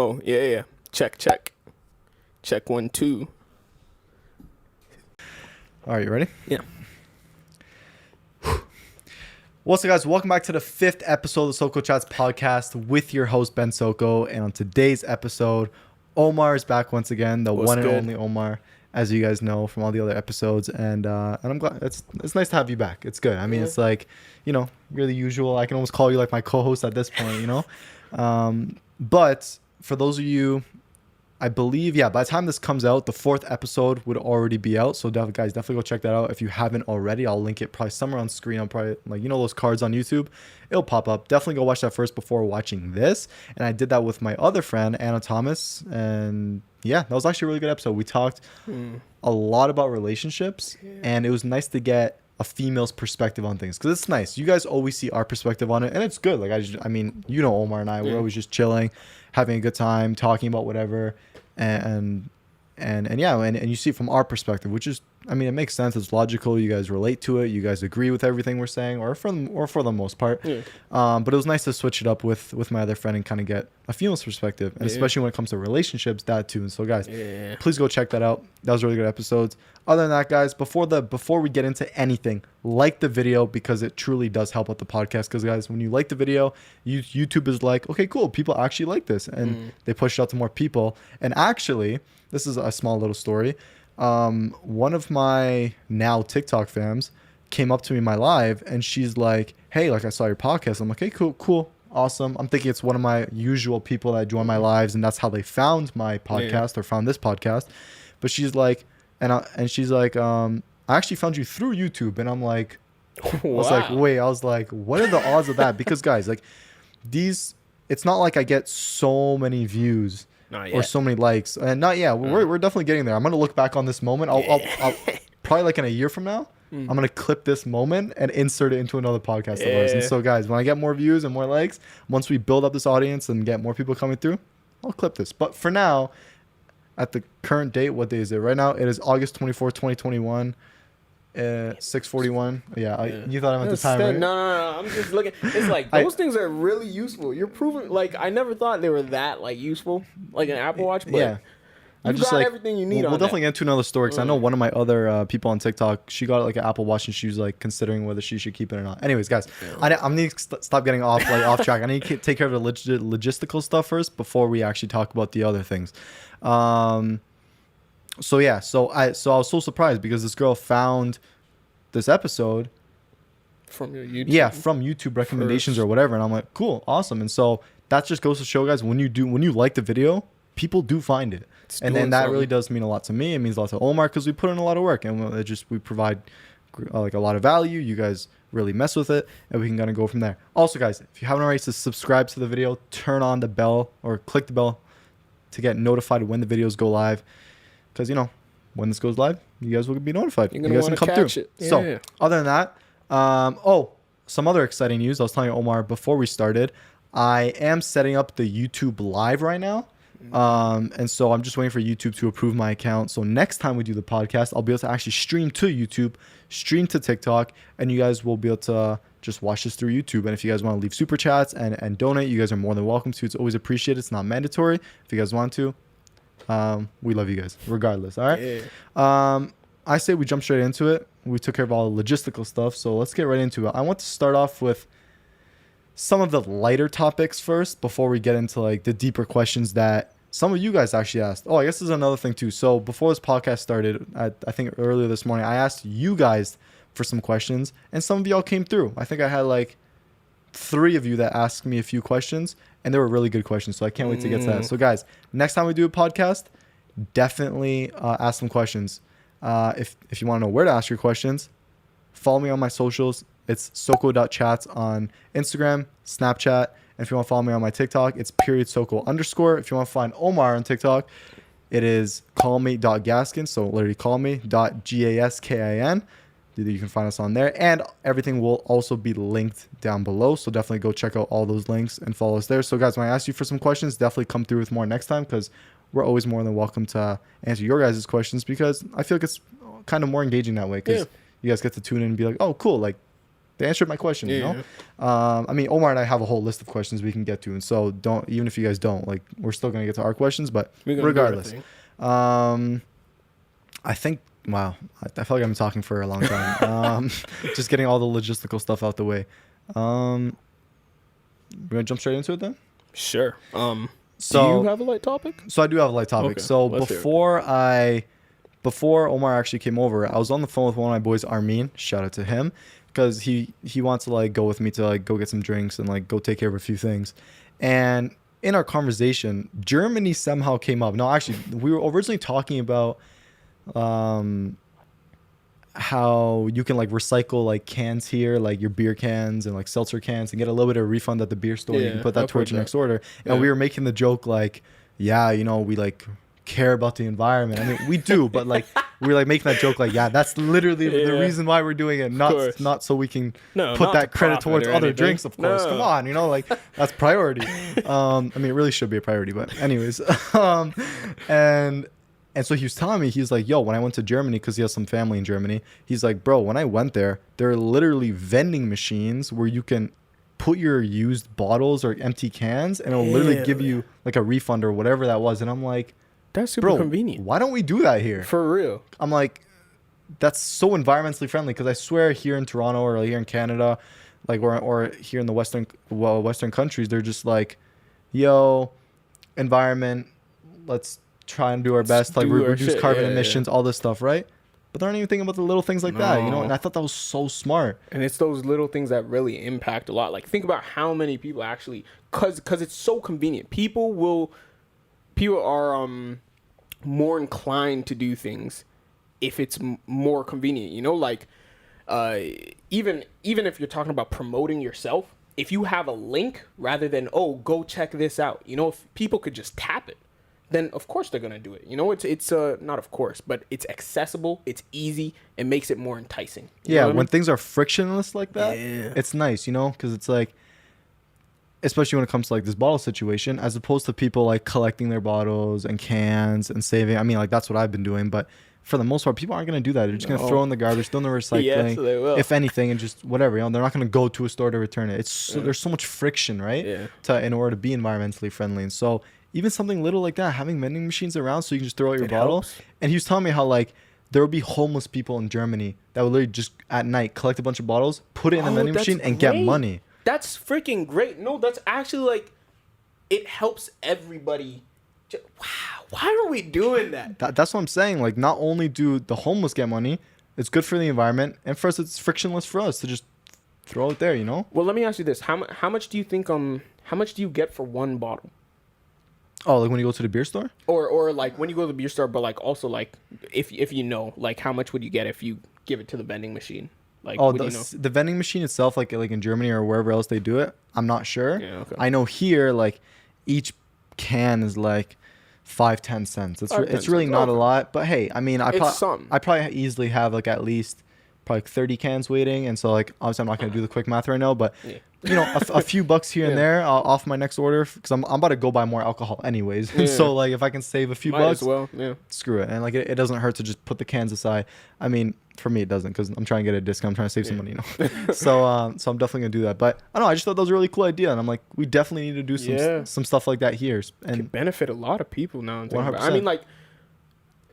Oh, yeah. Check. Check 1, 2. All right, you ready? Yeah. What's up, guys? Welcome back to the 5th episode of the Soko Chats podcast with your host, Ben Soko. And on today's episode, Omar is back once again, the one and only Omar, as you guys know from all the other episodes. And I'm glad. It's nice to have you back. It's good. I mean, It's like, you're the usual. I can almost call you like my co-host at this point, But for those of you, I believe, by the time this comes out, the 4th episode would already be out. So guys, definitely go check that out. If you haven't already, I'll link it probably somewhere on screen. I'll probably, those cards on YouTube, it'll pop up. Definitely go watch that first before watching this. And I did that with my other friend, Anna Thomas. And that was actually a really good episode. We talked a lot about relationships, and it was nice to get a female's perspective on things, because it's nice. You guys always see our perspective on it, and it's good. Like Omar and I, we're always just chilling, having a good time, talking about whatever, and you see it from our perspective, which is, it makes sense. It's logical. You guys relate to it. You guys agree with everything we're saying, or for the most part. But it was nice to switch it up with my other friend and kind of get a female's perspective, and especially when it comes to relationships, that too. And so, guys, please go check that out. That was a really good episodes. Other than that, guys, before we get into anything, like the video, because it truly does help out the podcast. Because, guys, when you like the video, YouTube is like, okay, cool, people actually like this, and they push it out to more people. And actually, this is a small little story. One of my now TikTok fams came up to me in my live, and she's like, hey, I saw your podcast. I'm like, hey, cool, awesome. I'm thinking it's one of my usual people that join my lives, and that's how they found my podcast or found this podcast. But she's like, and she's like, I actually found you through YouTube. And I'm like, wow. I was like, what are the odds of that? Because, guys, it's not like I get so many views or so many likes, and not yet. We're definitely getting there. I'm gonna look back on this moment. I'll probably in a year from now, I'm gonna clip this moment and insert it into another podcast of ours. And so, guys, when I get more views and more likes, once we build up this audience and get more people coming through, I'll clip this. But for now, at the current date, what day is it? Right now, it is August 24th, 2021. 6:41. You thought I meant the time, right? No. I'm just looking. It's like those things are really useful. You're proving, I never thought they were that useful, like an Apple Watch. But I just everything you need. We'll definitely get into another story, because I know one of my other people on TikTok, she got an Apple Watch, and she was considering whether she should keep it or not. Anyways, guys, I'm need to stop getting off track. I need to take care of the logistical stuff first before we actually talk about the other things. So I was so surprised, because this girl found this episode from your YouTube. Yeah, from YouTube recommendations or whatever, and I'm like, cool, awesome. And so that just goes to show, guys, when you like the video, people do find it, and then that really does mean a lot to me. It means a lot to Omar, because we put in a lot of work, and we provide a lot of value. You guys really mess with it, and we can kind of go from there. Also, guys, if you haven't already, subscribe to the video, turn on the bell or click the bell to get notified when the videos go live. Because, when this goes live, you guys will be notified. You guys can come through. So, other than that, some other exciting news. I was telling Omar before we started, I am setting up the YouTube live right now. And so I'm just waiting for YouTube to approve my account. So next time we do the podcast, I'll be able to actually stream to YouTube, stream to TikTok, and you guys will be able to just watch this through YouTube. And if you guys want to leave super chats and donate, you guys are more than welcome to. It's always appreciated. It's not mandatory. If you guys want to, we love you guys regardless. All right. I say we jump straight into it. We took care of all the logistical stuff, so let's get right into it. I want to start off with some of the lighter topics first before we get into the deeper questions that some of you guys actually asked. I guess this is another thing too. So before this podcast started, I think earlier this morning, I asked you guys for some questions, and some of y'all came through. I think I had 3 of you that asked me a few questions, and they were really good questions, so I can't wait to get to that. So, guys, next time we do a podcast, definitely ask some questions. If you want to know where to ask your questions, follow me on my socials. It's soko.chats on Instagram, Snapchat, and if you want to follow me on my TikTok, it's _Soko_. If you want to find Omar on TikTok, it is callme.gaskin, so literally callme.gaskin. You can find us on there, and everything will also be linked down below, so definitely go check out all those links and follow us there. So, guys, when I ask you for some questions, definitely come through with more next time, because we're always more than welcome to answer your guys' questions, because I feel it's kind of more engaging that way, because you guys get to tune in and be like, oh, cool, they answered my question, you know? I mean, Omar and I have a whole list of questions we can get to. And so even if you guys don't, like, we're still going to get to our questions. But regardless, I think, wow, I feel like I've been talking for a long time. Just getting all the logistical stuff out the way. We're going to jump straight into it then? Sure. So, do you have a light topic? So I do have a light topic. Okay, so before Omar actually came over, I was on the phone with one of my boys, Armin. Shout out to him, because he wants to like go with me to like go get some drinks and like go take care of a few things. And in our conversation, Germany somehow came up. No, actually, we were originally talking about how you can like recycle like cans here, like your beer cans and like seltzer cans, and get a little bit of a refund at the beer store. You can put that towards your next order. And we were making the joke like, yeah, you know, we like care about the environment. I mean, we do, but like we're like making that joke like, yeah, that's literally the reason why we're doing it, not so we can put that credit towards other drinks, of course. Come on, you know, like that's priority. I mean, it really should be a priority, but anyways. And so he was telling me, he's like, yo, when I went to Germany, because he has some family in Germany, he's like, bro, when I went there are literally vending machines where you can put your used bottles or empty cans and it'll literally give you like a refund or whatever that was. And I'm like, that's super convenient. Why don't we do that here? For real. I'm like, that's so environmentally friendly, because I swear here in Toronto or here in Canada, like or here in the Western countries, they're just like, yo, environment, let's try and do our best, like reduce carbon emissions, all this stuff, right? But they're not even thinking about the little things like that, you know? And I thought that was so smart. And it's those little things that really impact a lot. Like, think about how many people actually, because it's so convenient. People are more inclined to do things if it's more convenient, you know? Like, even if you're talking about promoting yourself, if you have a link rather than, oh, go check this out, you know, if people could just tap it, then of course they're going to do it. You know, it's not of course, but it's accessible, it's easy, it makes it more enticing. Yeah, when things are frictionless like that, it's nice, you know, because it's like, especially when it comes to like this bottle situation, as opposed to people like collecting their bottles and cans and saving. I mean, like that's what I've been doing, but for the most part, people aren't going to do that. They're just going to throw in the garbage, throw in the recycling, yes, they will. If anything, and just whatever, you know, they're not going to go to a store to return it. There's so much friction, right? In order to be environmentally friendly. And so even something little like that, having vending machines around so you can just throw out your bottle. Helps. And he was telling me how like there would be homeless people in Germany that would literally just at night collect a bunch of bottles, put it in a vending machine, and get money. That's freaking great. No, that's actually like, it helps everybody. Wow, why are we doing that? That's what I'm saying. Like, not only do the homeless get money, it's good for the environment, and for us, it's frictionless for us to just throw it there, you know? Well, let me ask you this: how much do you think how much do you get for one bottle? Oh, like when you go to the beer store? Or like when you go to the beer store, but like also like if you know, like how much would you get if you give it to the vending machine? Like, the vending machine itself, like in Germany or wherever else they do it, I'm not sure. Yeah, okay. I know here, like each can is like 5-10 cents. It's really not a lot, but hey, I mean, I probably easily have like at least probably 30 cans waiting, and so like obviously I'm not gonna do the quick math right now, but you know, a few bucks here and there off my next order, because I'm about to go buy more alcohol anyways. So like if I can save a few bucks, screw it. And like it doesn't hurt to just put the cans aside. I mean, for me it doesn't, because I'm trying to get a discount. I'm trying to save some money, you know. So I'm definitely gonna do that. But I don't know, I just thought that was a really cool idea, and I'm like, we definitely need to do some stuff like that here, and can benefit a lot of people now. I mean, like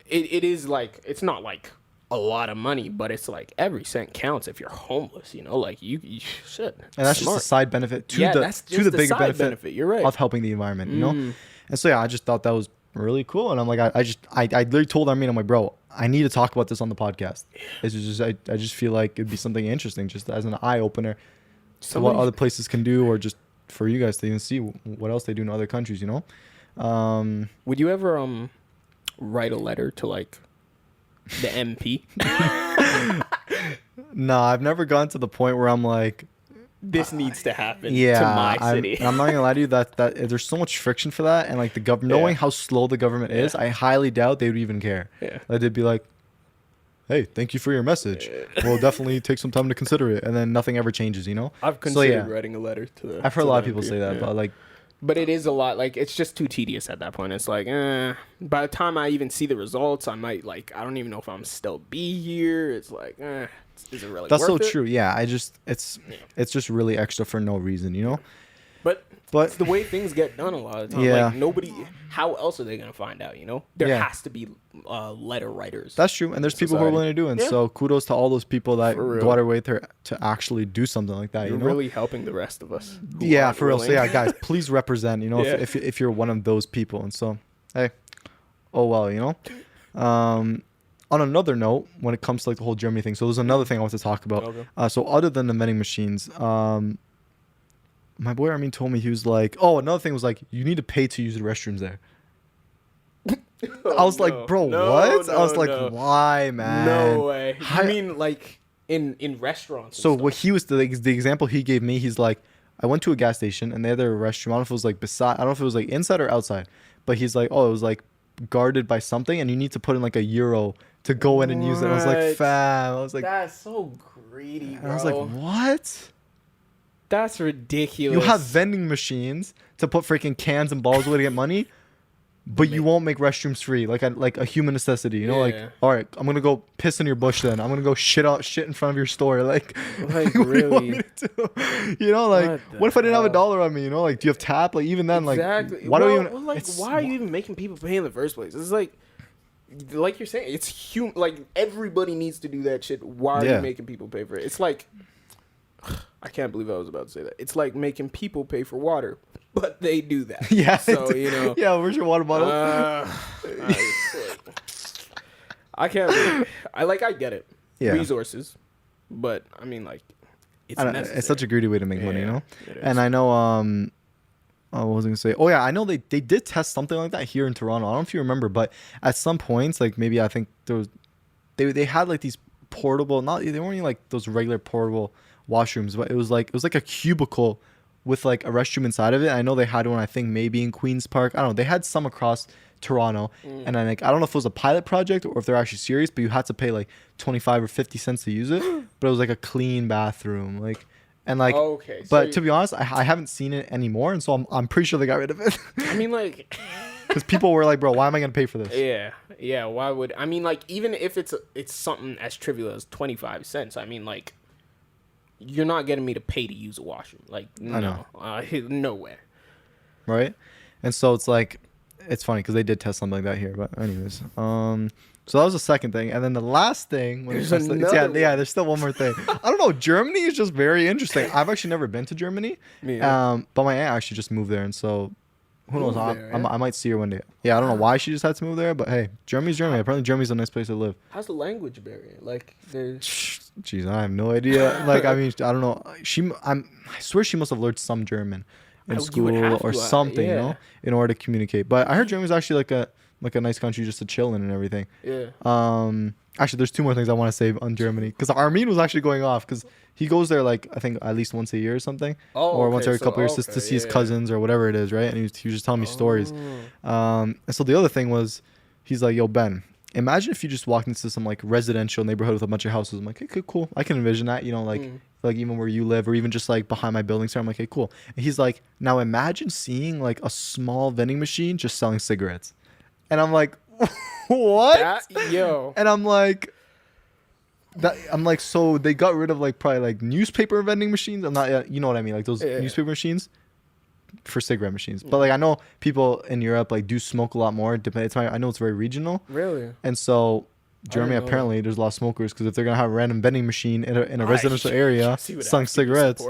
it is like, it's not like a lot of money, but it's like every cent counts if you're homeless, you know, like you should. And that's just a side benefit to the bigger benefit you're right, of helping the environment, you know. And so I just thought that was really cool, and I'm like, I literally told Armin, I'm like, bro, I need to talk about this on the podcast. It's just I just feel like it'd be something interesting, just as an eye opener to what other places can do, or just for you guys to even see what else they do in other countries, you know. Would you ever write a letter to like the MP? No, I've never gotten to the point where I'm like, this needs to happen to my city. I'm not gonna lie to you, that there's so much friction for that, and like the government, knowing how slow the government is, I highly doubt they would even care. Like, they'd be like, hey, thank you for your message, we'll definitely take some time to consider it, and then nothing ever changes, you know. I've considered writing a letter to the, I've heard a lot of people say that, but like, But it is a lot. Like, it's just too tedious at that point. It's like, by the time I even see the results, I might, like, I don't even know if I'm still be here. It's like, is it really That's so worth it? true. Yeah, it's just really extra for no reason, you know? But But it's the way things get done a lot of the time. Yeah. Like, nobody, how else are they going to find out, you know? There Yeah. has to be letter writers. that's true. And there's people who are willing to do it. And Yeah. so kudos to all those people that For real. go out of their way to actually do something like that, You're you know? really helping the rest of us. who Yeah, aren't for real. So willing. yeah, guys, please represent, you know, Yeah. if you're one of those people. And so, hey, oh well, you know. On another note, when it comes to like the whole Germany thing, so there's another thing I want to talk about. Okay. So other than the vending machines, my boy Armin told me, he was like, oh, another thing was like, you need to pay to use the restrooms there. I was like, bro, what? I was like, why, man? No way. How- You mean like in restaurants? So and what stuff? he was the example he gave me, he's like, I went to a gas station and they had their restroom. I don't know if it was like beside, I don't know if it was like inside or outside, but he's like, oh, it was like guarded by something and you need to put in like €1 to go in and use it. And I was like, What? fam. I was like, That's so greedy, and bro. I was like, what? That's ridiculous. You have vending machines to put freaking cans and bottles away to get money, but you won't make restrooms free, like a human necessity. You know, like, Yeah. all right, I'm gonna go piss in your bush. Then I'm gonna go shit in front of your store. Like, Like, what do you want really? me to do? You know, like, What what if I didn't have the $1 on me? You know, like, do you have tap? Like, even then, Exactly. like, why do well, we even? well, like, it's- why are you even making people pay in the first place? It's like you're saying, it's human. Like, everybody needs to do that shit. Why are Yeah. you making people pay for it? It's like, I can't believe I was about to say that. It's like making people pay for water, but they do that. Yeah. So, you know. Yeah. Where's your water bottle? I can't. I get it. Yeah. Resources, but I mean, like, it's I don't know, necessary. it's such a greedy way to make money, you Yeah, know. it And is. I know, what was I gonna say? Oh yeah, I know they did test something like that here in Toronto. I don't know if you remember, but at some points, like maybe I think there was, they had like these portable, not they weren't even like those regular portable washrooms, but it was like a cubicle with like a restroom inside of it. I know they had one, I think maybe in Queens Park. I don't know. They had some across Toronto, and I don't know if it was a pilot project or if they're actually serious, but you had to pay like 25 or 50 cents to use it. But it was like a clean bathroom, like. And like, Okay, so but to be honest, I haven't seen it anymore, and so I'm pretty sure they got rid of it I mean, like, because people were like, "Bro, why am I gonna pay for this?" yeah. Why would I mean, like, even if it's something as trivial as 25 cents? I mean, like, you're not getting me to pay to use a washroom. Like, I know. no way. Right? And so it's like, it's funny because they did test something like that here. But anyways, so that was the second thing, and then the last thing. There's it comes to- another yeah. There's still one more thing. I don't know. Germany is just very interesting. I've actually never been to Germany. Yeah. But my aunt actually just moved there, and so who knows? Moved there, yeah? I might see her one day. Yeah, I don't know why she just had to move there, but hey, Germany's Germany. Apparently, Germany's a nice place to live. How's the language barrier? Like, there's Jeez, I have no idea. Like, I mean, I don't know. I swear she must have learned some German in You would school have or to, something, you yeah. know, in order to communicate. But I heard Germany's actually like a nice country just to chill in and everything. yeah. Actually, there's two more things I want to say on Germany because Armin was actually going off because he goes there like I think at least once a year or something, or once every couple years just to see his cousins or whatever it is, right? And he was just telling me stories. And so the other thing was, he's like, "Yo, Ben, imagine if you just walked into some like residential neighborhood with a bunch of houses." I'm like, "Okay, cool. I can envision that. You know, like even where you live, or even just like behind my building." So I'm like, "Okay, cool." And he's like, "Now imagine seeing like a small vending machine just selling cigarettes," and I'm like, "What?" And I'm like, so they got rid of like probably like newspaper vending machines. I'm not, you know what I mean, like those newspaper machines for cigarette machines. But like I know people in Europe like do smoke a lot more. I know it's very regional. Really? And so Germany know. apparently there's a lot of smokers because if they're gonna have a random vending machine in a residential area selling cigarettes,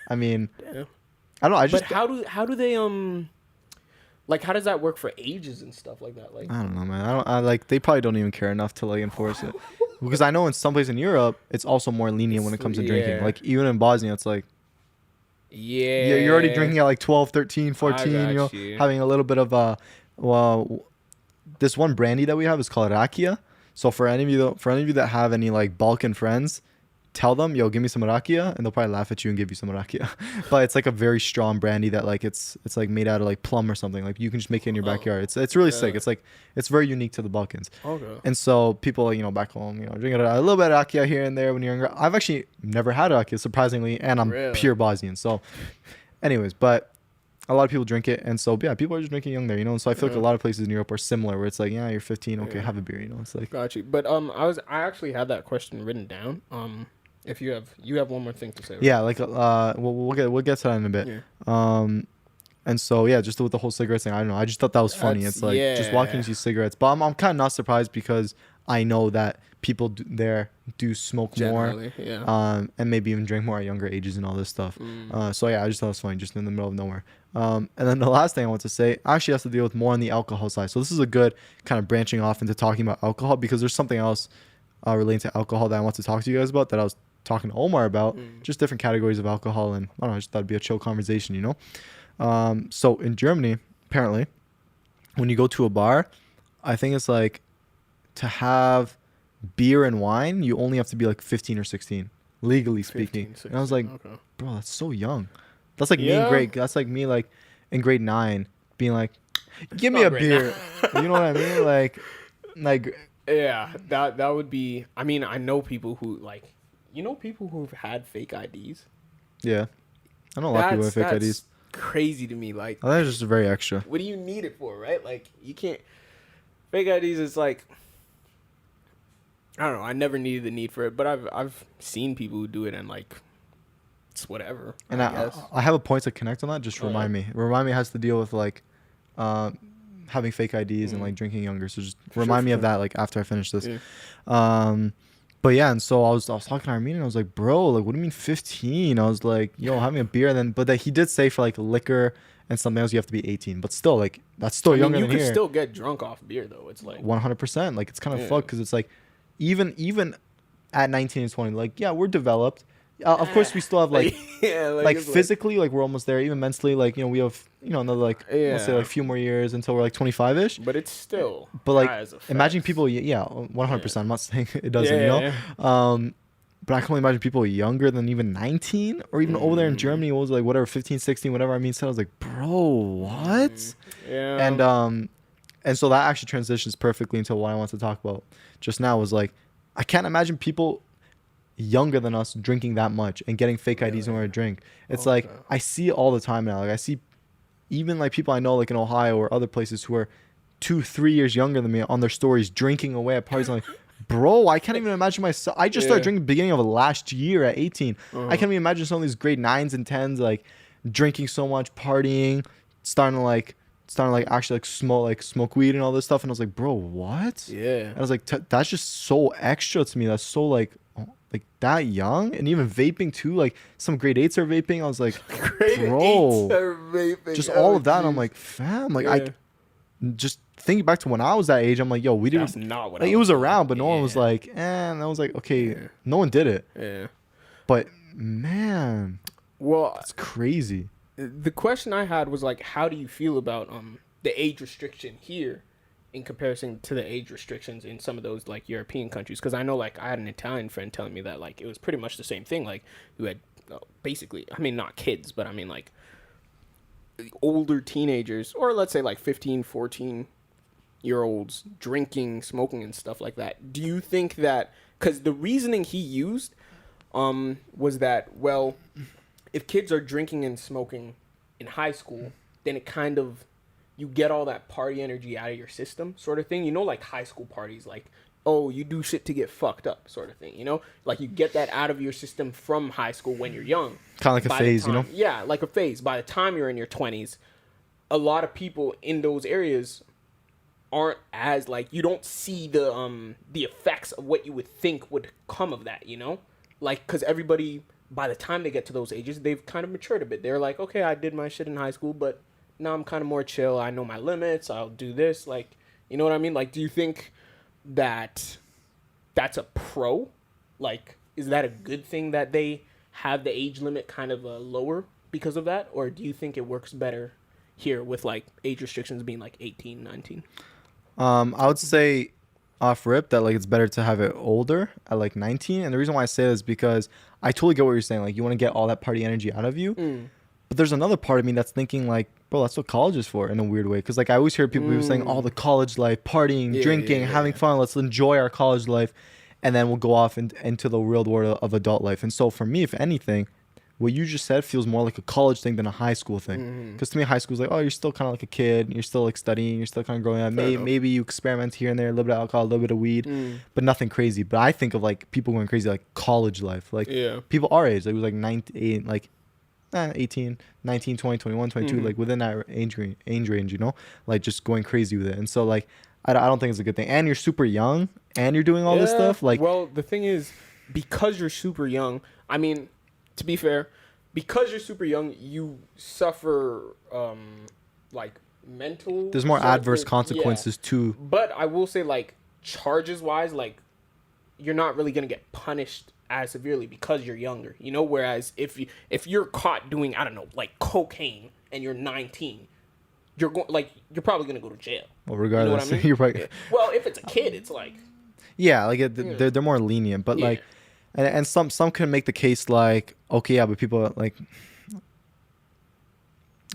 I mean, Yeah. I don't know. I But just how do they like, how does that work for ages and stuff like that? Like, I don't know, man. I like they probably don't even care enough to like enforce it. Because I know in some places in Europe, it's also more lenient when it comes to drinking. Yeah. Like even in Bosnia, it's like yeah, you're already drinking at like 12, 13, 14, got you know, you. having a little bit of this one brandy that we have is called rakia. So for any of you that have any like Balkan friends, tell them, "Yo, give me some rakia," and they'll probably laugh at you and give you some rakia. But it's like a very strong brandy that like it's like made out of like plum or something. Like you can just make it in your backyard. It's really sick. It's like it's very unique to the Balkans. Okay. And so people, you know, back home, you know, drinking a little bit of rakia here and there when you're younger. I've actually never had rakia, surprisingly, and I'm Really? pure Bosnian. So, anyways, but a lot of people drink it, and so yeah, people are just drinking young there, you know. And so I feel like a lot of places in Europe are similar, where it's like, yeah, you're 15, okay, have a beer, you know. It's like, got you. But I actually had that question written down. If you have one more thing to say. Right? yeah, like we'll get to that in a bit. Yeah. And so yeah, just with the whole cigarette thing, I don't know. I just thought that was funny. It's like just walking and see cigarettes, but I'm kind of not surprised because I know that people there do smoke Generally, more, yeah. and maybe even drink more at younger ages and all this stuff. So yeah, I just thought it was funny, just in the middle of nowhere. And then the last thing I want to say actually has to deal with more on the alcohol side. So this is a good kind of branching off into talking about alcohol, because there's something else relating to alcohol that I want to talk to you guys about that I was talking to Omar about, just different categories of alcohol, and I don't know, I just thought it'd be a chill conversation, you know. So in Germany, apparently, when you go to a bar, I think it's like to have beer and wine, you only have to be like 15 or 16, legally speaking. 15, 16, and I was like, okay, bro, that's so young. That's like me in grade. That's like me like in grade 9 being like, give me a beer. You know what I mean? Like. Yeah, that would be. I mean, I know people who like, you know, people who've had fake IDs. Yeah, I know a lot of people with fake IDs. Crazy to me. Like, oh, that's just very extra. What do you need it for, right? Like, you can't. Fake IDs is like, I don't know. I never needed the need for it, but I've seen people who do it, and like, it's whatever. And I have a point to connect on that. Just remind me. Remind me has to deal with like, having fake IDs and like drinking younger. So just remind me of that like after I finish this. Yeah. But yeah, and so I was talking to Armenian, and I was like, bro, like, what do you mean 15? I was like, yo, having a beer, and then, but then he did say for like liquor and something else, you have to be 18. But still, like, that's still younger than here. You can still get drunk off beer, though. It's like 100%. Like, it's kind of fucked, because it's like, even at 19 and 20, like, yeah, we're developed. Of course, we still have like, like physically, like we're almost there. Even mentally, like, you know, we have, you know, another like, let's say like a few more years until we're like 25ish. But it's still. But like, imagine people, 100%. I'm not saying it doesn't, you know. But I can only imagine people younger than even 19, or even over there in Germany, what was it, like whatever 15, 16, whatever. I mean, so I was like, bro, what? Yeah. And so that actually transitions perfectly into what I want to talk about just now. Was like, I can't imagine people younger than us drinking that much and getting fake IDs when we drink. It's like, I see it all the time now. Like, I see even like people I know like in Ohio or other places who are 2-3 years younger than me on their stories drinking away at parties. I'm like, bro, I can't even imagine myself. I just started drinking beginning of last year at 18. I can't even imagine some of these grade 9s and 10s like drinking so much, partying, starting to like actually like smoke weed and all this stuff. And I was like, bro, what? And I was like, that's just so extra to me. That's so like that young. And even vaping too, like some grade 8s are vaping. I was like, bro, just all of that. And I'm like, fam, like I just thinking back to when I was that age, I'm like, yo, we didn't. That's not what like, it was around, but no one was like, and I was like, okay, no one did it. But man, well, it's crazy. The question I had was like, how do you feel about the age restriction here in comparison to the age restrictions in some of those like European countries? Because I know like I had an Italian friend telling me that like it was pretty much the same thing. Like who had basically, I mean, not kids, but I mean like older teenagers, or let's say like 15, 14-year-olds drinking, smoking and stuff like that. Do you think that, because the reasoning he used was that, well, if kids are drinking and smoking in high school, then it kind of, you get all that party energy out of your system sort of thing. You know, like high school parties, like, oh, you do shit to get fucked up sort of thing, you know? Like you get that out of your system from high school when you're young. Kind of like a phase, you know? Yeah, like a phase. By the time you're in your 20s, a lot of people in those areas aren't as like, you don't see the effects of what you would think would come of that, you know? Like, because everybody, by the time they get to those ages, they've kind of matured a bit. They're like, okay, I did my shit in high school, but now I'm kind of more chill. I know my limits. I'll do this. Like, you know what I mean? Like, do you think that that's a pro? Like, is that a good thing that they have the age limit kind of lower because of that? Or do you think it works better here with like age restrictions being like 18, 19? I would say off rip that like it's better to have it older at like 19. And the reason why I say this is because I totally get what you're saying. Like, you want to get all that party energy out of you. But there's another part of me that's thinking like, bro, that's what college is for in a weird way. Because like I always hear people saying, oh, the college life, partying, drinking, having fun. Let's enjoy our college life. And then we'll go off into the real world of adult life. And so for me, if anything, what you just said feels more like a college thing than a high school thing. Because to me, high school is like, oh, you're still kind of like a kid. You're still like studying. You're still kind of growing up. Maybe you experiment here and there, a little bit of alcohol, a little bit of weed, but nothing crazy. But I think of like people going crazy like college life. Like people our age, like it was like 19, like 18, 19, 20, 21, 22, like within that age range, you know, like just going crazy with it. And so like, I don't think it's a good thing. And you're super young and you're doing all this stuff. Like, well, the thing is, because you're super young, I mean, to be fair, because you're super young, you suffer like mental. There's more adverse consequences too. But I will say, like, charges wise, like, you're not really gonna get punished as severely because you're younger, you know. Whereas if you're caught doing, I don't know, like cocaine and you're 19, you're probably gonna go to jail. Well, regardless, you know what I mean? You're right. Yeah. Well, if it's a kid, it's like they're more lenient, but like, and some can make the case like, okay, yeah, but people like,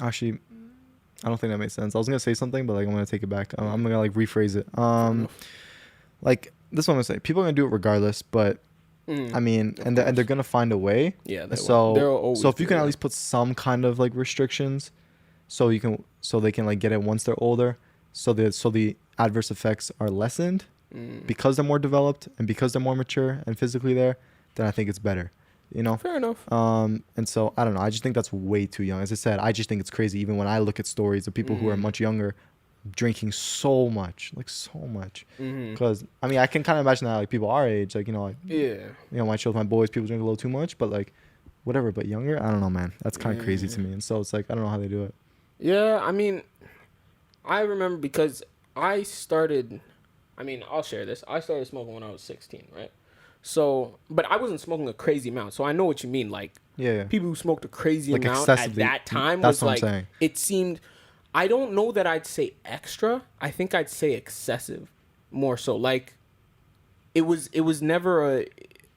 actually, I don't think that makes sense. I was gonna say something, but like I'm gonna take it back. I'm gonna like rephrase it. Like this one I'm gonna say, people are gonna do it regardless, but I mean, and they're gonna find a way. Yeah. So if you can at least put some kind of like restrictions, so they can like get it once they're older, so the adverse effects are lessened because they're more developed and because they're more mature and physically there, then I think it's better. You know. Fair enough. And so I don't know. I just think that's way too young. As I said, I just think it's crazy. Even when I look at stories of people who are much younger, drinking so much. Because I mean, I can kind of imagine that like people our age, like my children, my boys, people drink a little too much, but like whatever. But younger, I don't know, man. That's kind of crazy to me. And so it's like I don't know how they do it. Yeah, I mean, I remember because I'll share this. I started smoking when I was 16, right? So, but I wasn't smoking a crazy amount. So I know what you mean. Like, people who smoked a crazy like amount at that time was like, it seemed, I don't know that I'd say extra. I think I'd say excessive more so. Like, it was never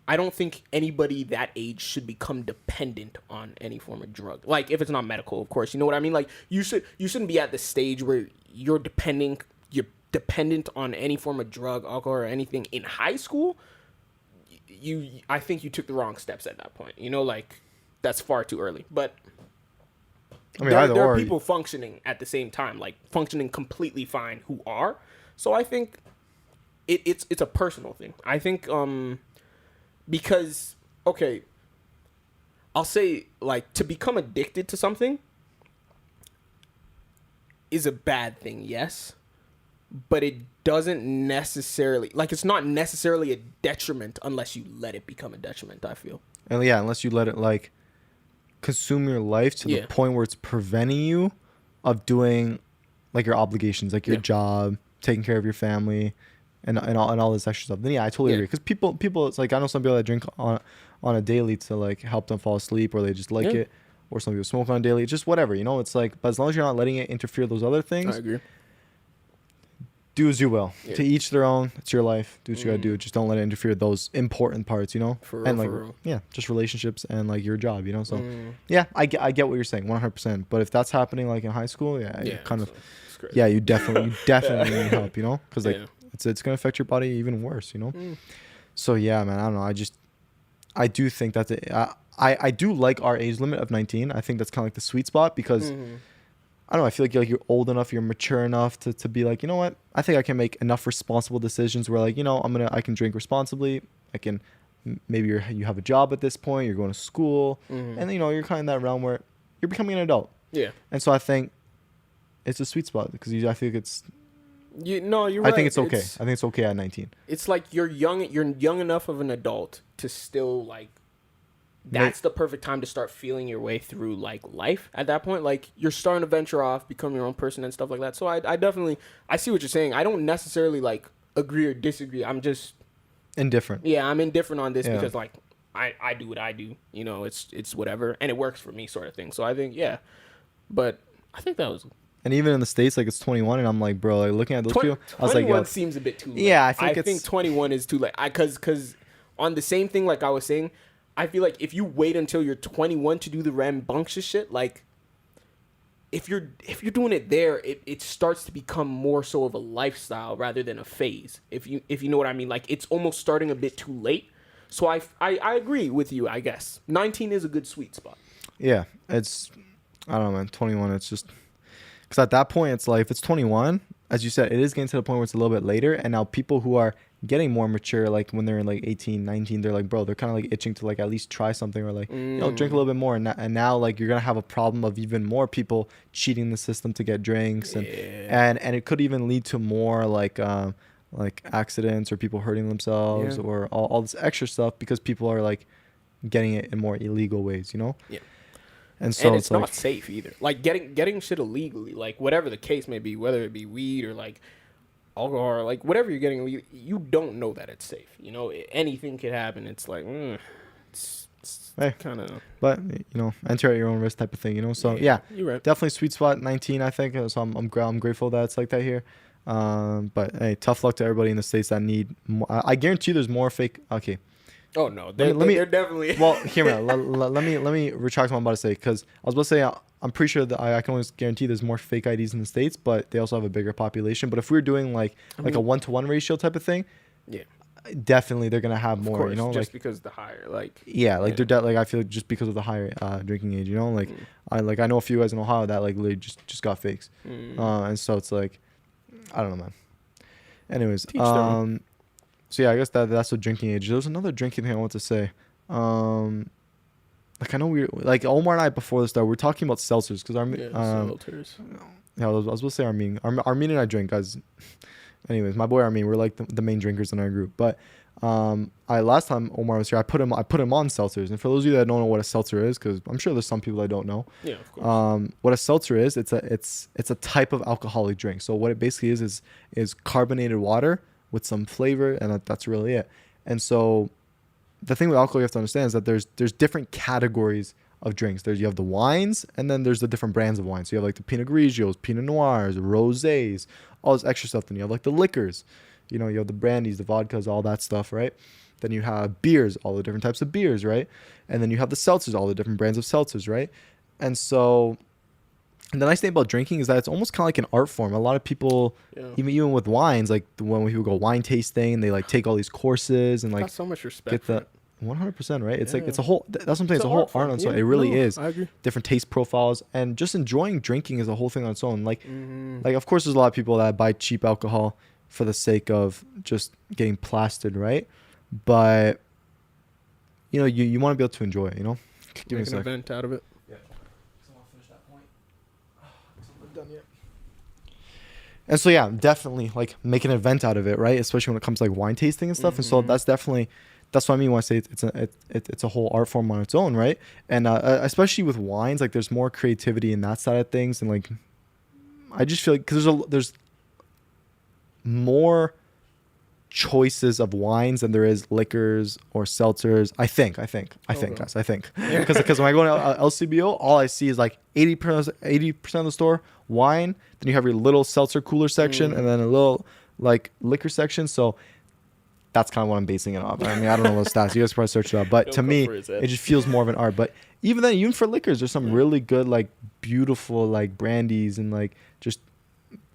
I don't think anybody that age should become dependent on any form of drug. Like, if it's not medical, of course, you know what I mean? Like, you shouldn't be at the stage where you're dependent on any form of drug, alcohol, or anything in high school. I think you took the wrong steps at that point. You know, like, that's far too early. But I mean, there are people functioning at the same time, like functioning completely fine who are. So I think it's a personal thing. I think because, okay, I'll say, like, to become addicted to something is a bad thing, yes. But it doesn't necessarily, like, it's not necessarily a detriment unless you let it become a detriment, I feel. And yeah, unless you let it, like, consume your life to the point where it's preventing you of doing, like, your obligations, like your job, taking care of your family, and all this extra stuff. Then yeah, I totally agree. Because people, it's like, I know some people that drink on a daily to, like, help them fall asleep, or they just like it, or some people smoke on a daily, just whatever, you know. It's like, but as long as you're not letting it interfere with those other things, I agree. Do as you will. To each their own. It's your life. Do what you gotta do. Just don't let it interfere with those important parts, you know? For real, and like, for real. Yeah, just relationships and like your job, you know? So yeah, I get what you're saying, 100%. But if that's happening like in high school, kind of, you definitely need help, you know? Because like it's gonna affect your body even worse, you know? So yeah, man, I don't know. I do think that's it. I do like our age limit of 19. I think that's kind of like the sweet spot because I don't know. I feel like you're old enough, you're mature enough to be like, you know what? I think I can make enough responsible decisions where, like, you know, I can drink responsibly. I can, maybe you have a job at this point. You're going to school, and you know, you're kind of in that realm where you're becoming an adult. Yeah. And so I think it's a sweet spot because I think it's. You're right. I think it's okay. I think it's okay at 19. It's like you're young enough of an adult to still, like, that's the perfect time to start feeling your way through, like, life at that point. Like, you're starting to venture off, become your own person and stuff like that. So I definitely, I see what you're saying. I don't necessarily, like, agree or disagree. I'm just indifferent. Yeah, I'm indifferent on this because, like, I do what I do. You know, it's whatever. And it works for me, sort of thing. So I think, but I think that was. And even in the States, like, it's 21, and I'm like, bro, like, looking at those people, I was like, yo. 21 seems a bit too late. Yeah, I think 21 is too late. Because on the same thing, like I was saying, I feel like if you wait until you're 21 to do the rambunctious shit, like, if you're doing it there, it starts to become more so of a lifestyle rather than a phase. If you know what I mean, like, it's almost starting a bit too late. So I agree with you, I guess. 19 is a good sweet spot. Yeah, it's, I don't know, man. 21, it's just, because at that point, it's like, if it's 21, as you said, it is getting to the point where it's a little bit later. And now people who are getting more mature, like when they're in like 18, 19, they're like, bro, they're kind of like itching to like at least try something or like, drink a little bit more. And now like you're going to have a problem of even more people cheating the system to get drinks. And it could even lead to more like accidents or people hurting themselves or all this extra stuff because people are like getting it in more illegal ways, you know? Yeah. And so it's not safe either. Like getting shit illegally, like whatever the case may be, whether it be weed or like alcohol or like whatever you're getting, you don't know that it's safe. You know, anything could happen. It's like, it's kind of. But you know, enter at your own risk type of thing. You know, so yeah, you're right. Definitely sweet spot 19. I think so. I'm grateful that it's like that here. But hey, tough luck to everybody in the States that need more. I guarantee there's more fake. Okay. Oh no, they're definitely. Well, hear me out. Let me retract what I'm about to say, because I was about to say I'm pretty sure that I can always guarantee there's more fake IDs in the States, but they also have a bigger population. But if we're doing like a 1-to-1 ratio type of thing, yeah, definitely they're gonna have more. Course, you know, just like because the higher, like they're like I feel like just because of the higher drinking age. You know, like I know a few guys in Ohio that like literally just got fakes, and so it's like I don't know, man. Anyways, so yeah, I guess that's the drinking age. There was another drinking thing I want to say. Like I know we like Omar and I before the start, we were talking about seltzers because seltzers. Yeah, I was going to say Armin and I drink, guys. Anyways, my boy Armin, we're like the main drinkers in our group. But last time Omar was here, I put him on seltzers. And for those of you that don't know what a seltzer is, because I'm sure there's some people that don't know. Yeah, of course. What a seltzer is, it's a type of alcoholic drink. So what it basically is carbonated water with some flavor, and that's really it. And so the thing with alcohol you have to understand is that there's different categories of drinks. You have the wines, and then there's the different brands of wine. So you have like the Pinot Grigios, Pinot Noirs, Rosés, all this extra stuff. Then you have like the liquors, you know, you have the brandies, the vodkas, all that stuff, right? Then you have beers, all the different types of beers, right? And then you have the seltzers, all the different brands of seltzers, right? And so the nice thing about drinking is that it's almost kind of like an art form. A lot of people, even with wines, like when people go wine tasting, they like take all these courses and like got so much respect. Get the 100%, right? It's like it's a whole. That's what I'm saying. It's a whole art on its own. It really is. I agree. Different taste profiles and just enjoying drinking is a whole thing on its own. Like of course, there's a lot of people that buy cheap alcohol for the sake of just getting plastered, right? But you know, you want to be able to enjoy it. You know, make an event out of it. And so yeah, definitely like make an event out of it, right? Especially when it comes to like wine tasting and stuff. And so that's what I mean when I say it's a whole art form on its own, right? And especially with wines, like there's more creativity in that side of things, and like I just feel like because there's more choices of wines than there is liquors or seltzers. I think, guys, because when I go to LCBO, all I see is like 80% of the store wine. Then you have your little seltzer cooler section, and then a little like liquor section. So that's kind of what I'm basing it off. I mean, I don't know those stats. You guys probably search it up, but to me, it just feels more of an art. But even then, even for liquors, there's some really good, like beautiful, like brandies and like just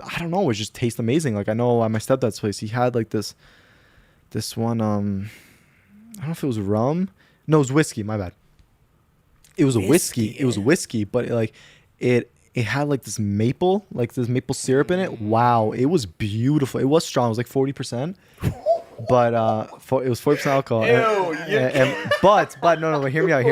I don't know, it just tastes amazing. Like I know at my stepdad's place, he had like this one. I don't know if it was rum. No, it was whiskey. My bad. It was a whiskey. It was whiskey, but it had like this maple syrup in it. Wow, it was beautiful. It was strong. It was like 40%. But it was 40% alcohol. But no, hear me out.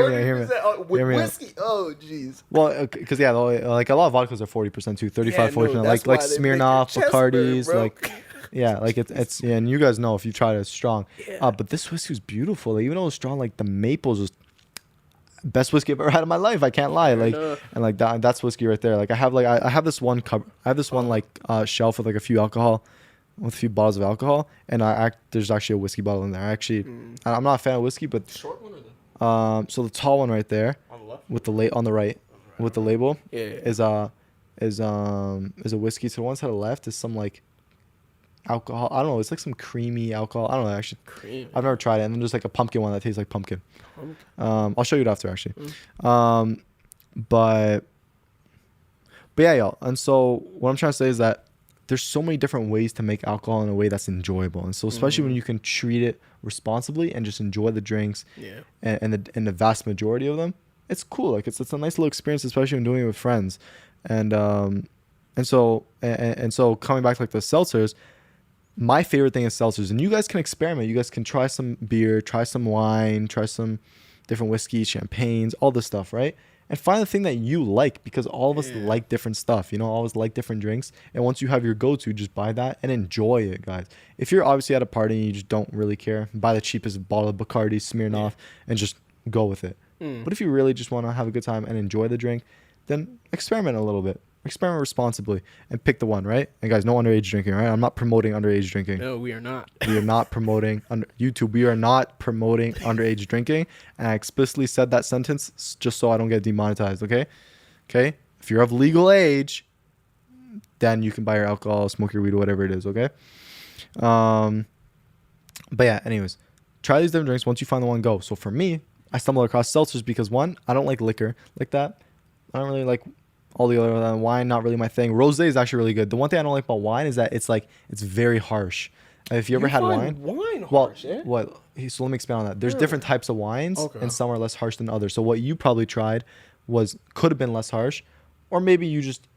With whiskey? Oh, jeez. Well, because like a lot of vodkas are 40% too, 35, 40%. Like Smirnoff, Bacardi's, like like it's and you guys know if you try it, it's strong. But this whiskey was beautiful. Like, even though it was strong, like the maples was best whiskey I've ever had in my life. I can't lie. Like and like that's whiskey right there. Like I have this one shelf with like a few bottles of alcohol, and there's actually a whiskey bottle in there. I'm not a fan of whiskey, but the short one or so the tall one right there on the left with the on the right with the label is a whiskey. So the one to the left is some like alcohol. I don't know. It's like some creamy alcohol. I don't know actually. Cream. I've never tried it. And then there's like a pumpkin one that tastes like pumpkin. I'll show you it after actually. But yeah, y'all. And so what I'm trying to say is that there's so many different ways to make alcohol in a way that's enjoyable. And so especially when you can treat it responsibly and just enjoy the drinks and the vast majority of them, it's cool. Like it's a nice little experience, especially when doing it with friends. And so coming back to like the seltzers, my favorite thing is seltzers. And you guys can experiment. You guys can try some beer, try some wine, try some different whiskeys, champagnes, all this stuff, right? And find the thing that you like, because all of us like different stuff, you know, all of us like different drinks. And once you have your go-to, just buy that and enjoy it, guys. If you're obviously at a party and you just don't really care, buy the cheapest bottle of Bacardi, Smirnoff, and just go with it. But if you really just want to have a good time and enjoy the drink, then experiment a little bit. Experiment responsibly and pick the one, right? And guys, no underage drinking, right? I'm not promoting underage drinking. No, we are not. We are not promoting YouTube. We are not promoting underage drinking. And I explicitly said that sentence just so I don't get demonetized. Okay. If you're of legal age, then you can buy your alcohol, smoke your weed, or whatever it is. Okay. But yeah. Anyways, try these different drinks. Once you find the one, go. So for me, I stumbled across seltzers because one, I don't like liquor like that. I don't really like all the other wine, not really my thing. Rosé is actually really good. The one thing I don't like about wine is that it's very harsh. If you ever had wine harsh, what? So let me expand on that. There's different types of wines, and some are less harsh than others. So what you probably tried could have been less harsh, or maybe you just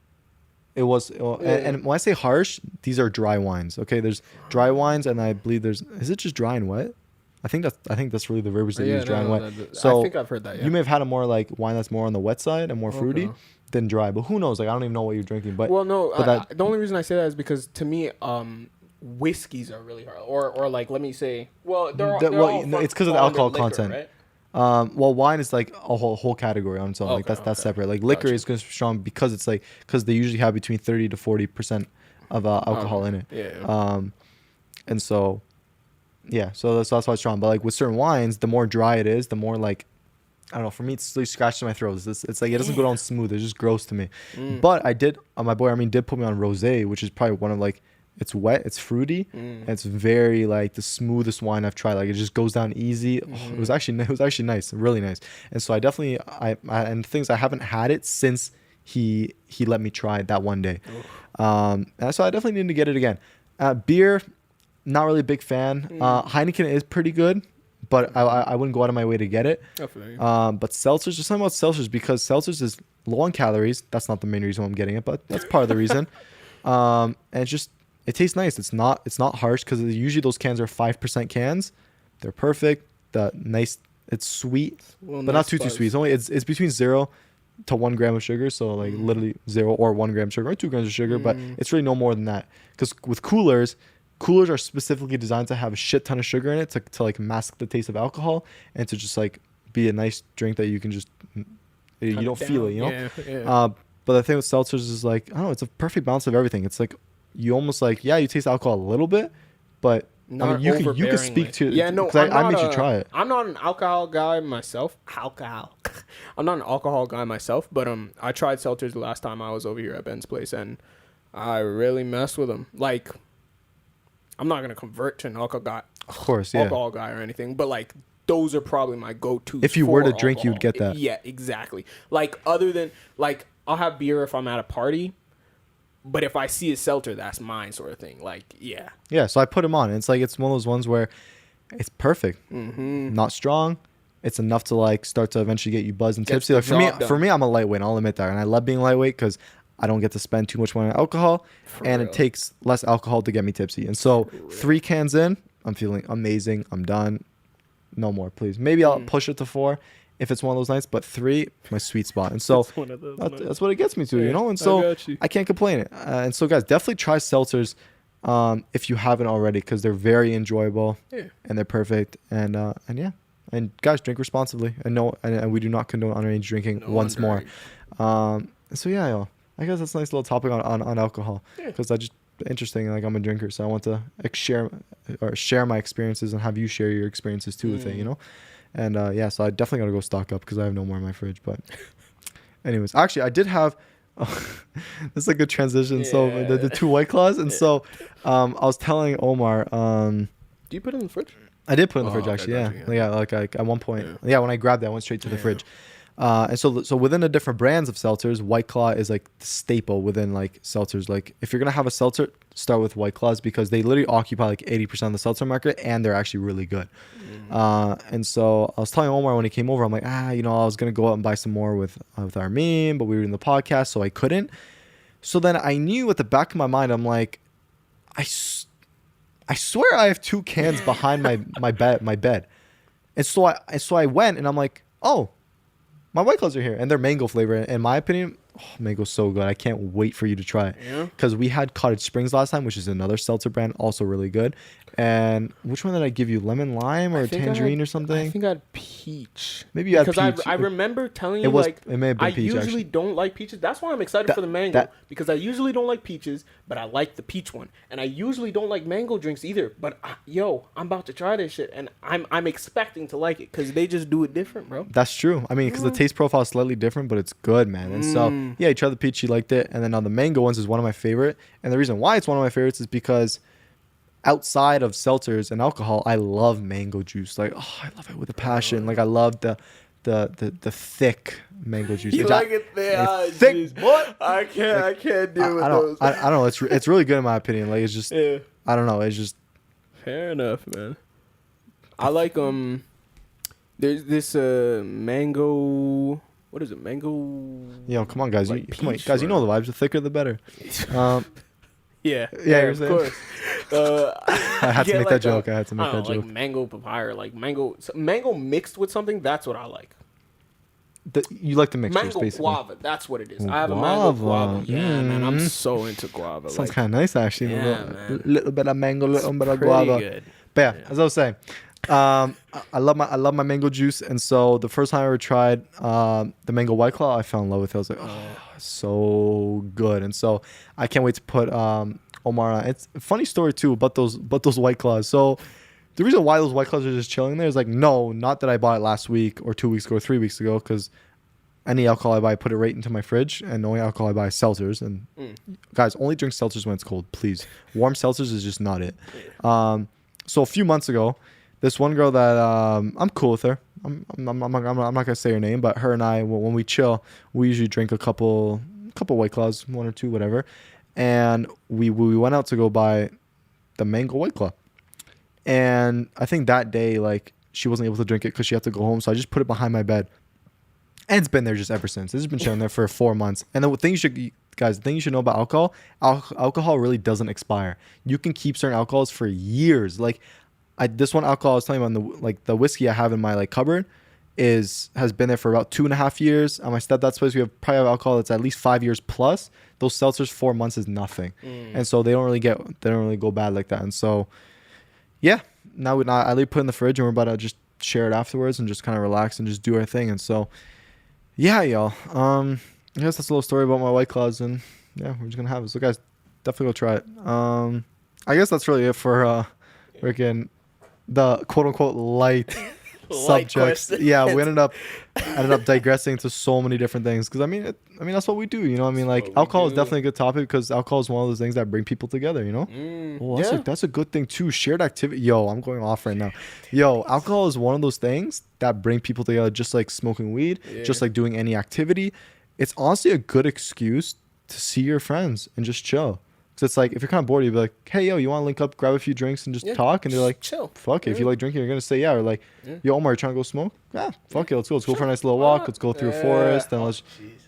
it was. And when I say harsh, these are dry wines. Okay, there's dry wines, and I believe is it just dry and wet? I think that's really the verbiage they use, dry and wet. So I think I've heard that. Yeah. You may have had a more like wine that's more on the wet side and more fruity than dry, but who knows? Like I don't even know what you're drinking. But the only reason I say that is because to me, whiskeys are really hard, or like let me say, it's because of the alcohol content. Right? Wine is like a whole category on its own. Like that's separate. Like liquor is strong because it's like because they usually have between 30 to 40% of alcohol in it. Yeah. And so. Yeah, so that's why it's strong. But like with certain wines, the more dry it is, the more like I don't know. For me, it's like scratching my throat. It's like it doesn't go down smooth. It's just gross to me. But I did. My boy Armin did put me on rosé, which is probably one of like it's wet, it's fruity, and it's very like the smoothest wine I've tried. Like it just goes down easy. It was actually nice, really nice. And so I definitely and things I haven't had it since he let me try it that one day. And so I definitely need to get it again. Beer. Not really a big fan. Heineken is pretty good, but I wouldn't go out of my way to get it. Definitely. But seltzers, just something about seltzers because seltzers is low on calories. That's not the main reason why I'm getting it, but that's part of the reason. And it tastes nice. It's not harsh because usually those cans are 5% cans. They're perfect. It's sweet, but not too sweet. It's between 0 to 1 gram of sugar, so like literally 0 or 1 gram of sugar or 2 grams of sugar, but it's really no more than that. Because with coolers are specifically designed to have a shit ton of sugar in it to like mask the taste of alcohol and to just like be a nice drink that you can just you don't feel it, you know. But the thing with seltzers is like I don't know, it's a perfect balance of everything. It's like you almost like you taste alcohol a little bit, but I mean, you can speak to I made you try it. I'm not an alcohol guy myself. I'm not an alcohol guy myself, but I tried seltzers the last time I was over here at Ben's place and I really messed with them. Like I'm not gonna convert to an alcohol guy or anything, but like those are probably my go-to. If you were to drink, you'd get that. Yeah, exactly. Like other than like I'll have beer if I'm at a party, but if I see a seltzer, that's mine sort of thing. Like yeah. So I put them on. It's like it's one of those ones where it's perfect, not strong. It's enough to like start to eventually get you buzzed and tipsy. Like for me, I'm a lightweight. And I'll admit that, and I love being lightweight because I don't get to spend too much money on alcohol, it takes less alcohol to get me tipsy. And so 3 cans in, I'm feeling amazing. I'm done. No more, please. Maybe I'll push it to 4 if it's one of those nights, but 3, my sweet spot. And so that's what it gets me to, you know? And so I can't complain it. And so guys, definitely try seltzers if you haven't already because they're very enjoyable and they're perfect. And yeah. And guys, drink responsibly. And we do not condone underage drinking once more. So yeah, y'all. I guess that's a nice little topic on alcohol because I just interesting. Like I'm a drinker, so I want to share my experiences and have you share your experiences too with it, you know. And so I definitely gotta go stock up because I have no more in my fridge. But anyways, actually, I did have. This is a good transition. Yeah. So the 2 White Claws, and so I was telling Omar. Do you put it in the fridge? I did put it in the fridge actually. Yeah. Like at one point. Yeah. When I grabbed it, I went straight to the fridge. And so within the different brands of seltzers, White Claw is like the staple within like seltzers. Like if you're gonna have a seltzer, start with White Claws because they literally occupy like 80% of the seltzer market, and they're actually really good. And so I was telling Omar when he came over, I'm like, I was gonna go out and buy some more with Armin, but we were in the podcast, so I couldn't. So then I knew at the back of my mind, I'm like, I swear I have 2 cans behind my bed. And so I went and I'm like, oh, my White Claws are here, and they're mango flavor. In my opinion, mango's so good. I can't wait for you to try it. Yeah. Because we had Cottage Springs last time, which is another seltzer brand, also really good. And which one did I give you? Lemon lime or tangerine or something? I think I had peach. Maybe you had peach. Because I remember telling you, it may have been I peach, usually actually. don't like peaches. That's why I'm excited for the mango. Because I usually don't like peaches, but I like the peach one. And I usually don't like mango drinks either. But, I'm about to try this shit. And I'm expecting to like it because they just do it different, bro. That's true. I mean, because the taste profile is slightly different, but it's good, man. And so, yeah, you tried the peach, you liked it. And then now the mango ones is one of my favorite. And the reason why it's one of my favorites is because outside of seltzers and alcohol, I love mango juice. Like, I love it with a passion. Like, I love the thick mango juice. You like it there? Thick, what? I can't deal with those. I don't know. It's really good in my opinion. Like, it's just, Yeah. I don't know. It's just Fair enough, man. I like there's this mango. What is it? Mango. Come on, guys. Like Come on, peach, guys. You know right? the vibes. The thicker, the better. Yeah, you're of saying? course. I had to make that joke. I had to make that joke. Like mango papaya, like mango mixed with something. That's what I like. You like the mixtures, Mango basically. guava. That's what it is. I have a mango guava. Yeah, man. I'm so into guava. Sounds kind of nice, actually. Yeah, A little bit of mango, little bit of pretty guava. good. But yeah, as I was saying, I love my mango juice, and so the first time I ever tried the mango White Claw, I fell in love with it. I was like, so good, and so I can't wait to put Omar on. It's a funny story too about those White Claws. So the reason why those White Claws are just chilling there is like, no, not that I bought it last week or 2 weeks ago or 3 weeks ago, because any alcohol I buy, I put it right into my fridge, and the only alcohol I buy is seltzers. And guys, only drink seltzers when it's cold, please. Warm seltzers is just not it. So a few months ago, this one girl that I'm cool with her. I'm not gonna say her name, but her and I, when we chill, we usually drink a couple White Claws, 1 or 2, whatever. And we went out to go buy the mango White Claw. And I think that day, like, she wasn't able to drink it because she had to go home. So I just put it behind my bed. And it's been there just ever since. It's been chilling there for 4 months. And the thing you should know about alcohol really doesn't expire. You can keep certain alcohols for years. Like, this one alcohol I was telling you about, the whiskey I have in my cupboard has been there for about 2.5 years. At my stepdad's place, we probably have alcohol that's at least 5 years plus. Those seltzers, 4 months is nothing. And so they don't really go bad like that. And so, yeah, now I leave put in the fridge, and we're about to just share it afterwards and just kind of relax and just do our thing. And so, yeah, y'all. I guess that's a little story about my White Claws, and yeah, we're just gonna have it. So, guys, definitely go try it. I guess that's really it for freaking the quote unquote light subjects. Yeah, we ended up digressing into so many different things because I mean that's what we do. You know, I mean, like, alcohol is definitely a good topic because alcohol is one of those things that bring people together. You know, that's a good thing too. Shared activity. Yo, I'm going off right now. Yo, alcohol is one of those things that bring people together, just like smoking weed, just like doing any activity. It's honestly a good excuse to see your friends and just chill. So it's like, if you're kind of bored, you'd be like, hey, yo, you want to link up, grab a few drinks and just talk? And they're like, chill. Fuck it. If you like drinking, you're going to say yeah. Or like, yo, Omar, you trying to go smoke? Yeah, fuck it. Let's go. Let's go for a nice little walk. Let's go through a forest and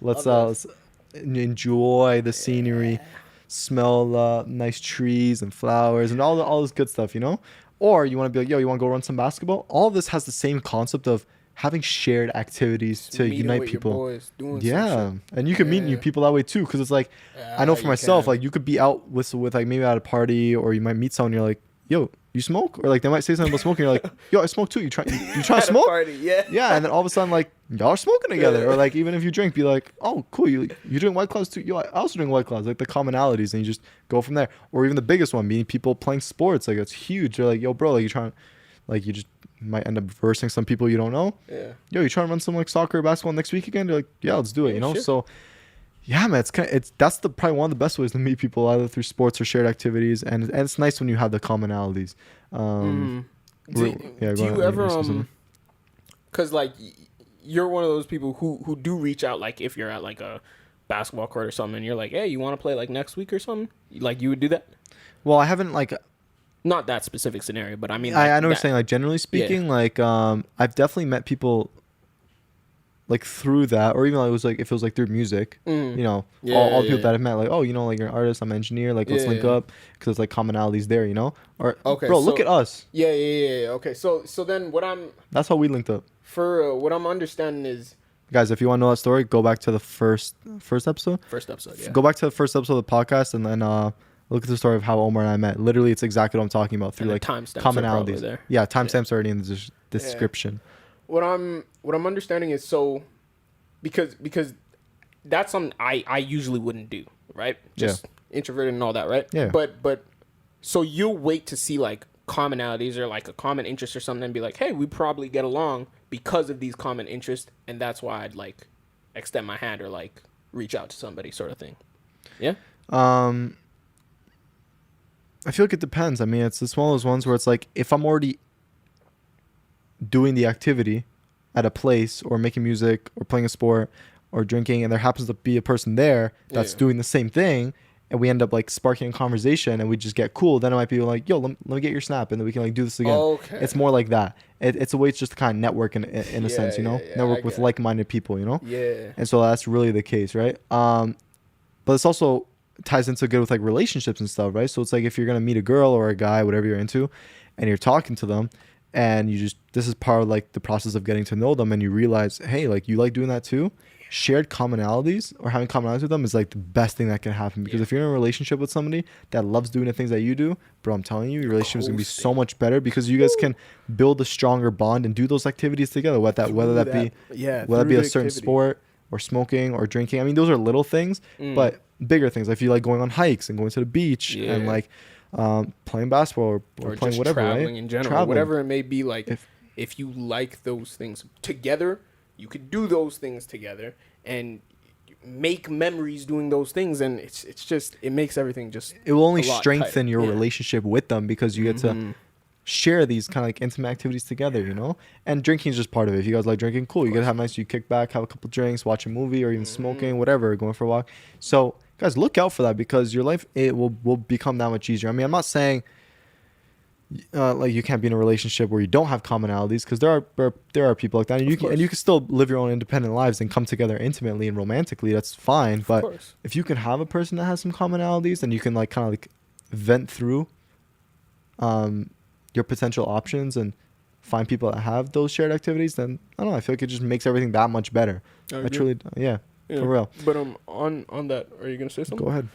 let's enjoy the scenery, smell nice trees and flowers and all this good stuff, you know? Or you want to be like, yo, you want to go run some basketball? All of this has the same concept of having shared activities to unite people. And you can meet new people that way too, because it's like, I know for myself, like, you could be out with like maybe at a party, or you might meet someone, you're like, yo, you smoke? Or like they might say something about smoking, you're like, yo, I smoke too. You try to smoke? Yeah, and then all of a sudden, like, y'all are smoking together. Or like, even if you drink, be like, oh, cool, you drink White Claws too? Yo, I also drink White Claws. Like, the commonalities, and you just go from there. Or even the biggest one, meeting people playing sports, like, it's huge. They're like, yo, bro, like, you trying, like, you just might end up versing some people you don't know. Yo, you trying to run some like soccer or basketball next week again? They're like, yeah, let's do it. You know, so yeah, man, that's probably one of the best ways to meet people, either through sports or shared activities, and it's nice when you have the commonalities. Do you ever because like you're one of those people who do reach out, like if you're at like a basketball court or something, and you're like, hey, you want to play like next week or something? Like you would do that? Well, I haven't like. Not that specific scenario, but I mean, I like know what you're saying. Like generally speaking, like I've definitely met people like through that, or even like if it was like through music, you know, all the people that I've met, like, oh, you know, like you're an artist, I'm an engineer, like let's link up because it's like commonalities there, you know. Or okay, bro, so, look at us. Yeah. Okay, so then That's how we linked up. For what I'm understanding is, guys, if you want to know that story, go back to the first episode. First episode, yeah. Go back to the first episode of the podcast and then look at the story of how Omar and I met. Literally, it's exactly what I'm talking about through like commonalities. There. Yeah, timestamps already in the description. What I'm understanding is because that's something I usually wouldn't do, right? Just introverted and all that, right? Yeah. But so you'll wait to see like commonalities or like a common interest or something and be like, hey, we probably get along because of these common interests, and that's why I'd like extend my hand or like reach out to somebody, sort of thing. Yeah. I feel like it depends. I mean, it's one of those ones where it's like if I'm already doing the activity at a place or making music or playing a sport or drinking, and there happens to be a person there that's doing the same thing, and we end up like sparking a conversation and we just get cool, then it might be like, yo, let me get your snap and then we can like do this again. Okay. It's more like that. It's a way just to kind of network in a sense, you know, network with like-minded people, you know. Yeah. And so that's really the case, right? But it's also ties into good with like relationships and stuff, right? So it's like if you're gonna meet a girl or a guy, whatever you're into, and you're talking to them, and this is part of like the process of getting to know them, and you realize, hey, like you like doing that too. Shared commonalities or having commonalities with them is like the best thing that can happen, because if you're in a relationship with somebody that loves doing the things that you do, bro, I'm telling you, your relationship is gonna be so much better because you guys can build a stronger bond and do those activities together. Whether that be a certain sport or smoking or drinking. I mean, those are little things, but bigger things. Like if you like going on hikes and going to the beach and like playing basketball or playing just whatever, traveling right? in general, whatever it may be. Like if you like those things together, you could do those things together and make memories doing those things, and it makes everything just. It will only strengthen your relationship with them because you get to share these kind of like intimate activities together, you know. And drinking is just part of it. If you guys like drinking, cool. You get to have nice. You kick back, have a couple drinks, watch a movie, or even smoking, whatever, going for a walk. So guys, look out for that because your life will become that much easier. I mean, I'm not saying like you can't be in a relationship where you don't have commonalities, because there are people like that, and you can still live your own independent lives and come together intimately and romantically. That's fine. But if you can have a person that has some commonalities, and you can like kind of like vent through your potential options and find people that have those shared activities, then I don't know, I feel like it just makes everything that much better. I truly, for real. But on that, are you gonna say something? Go ahead.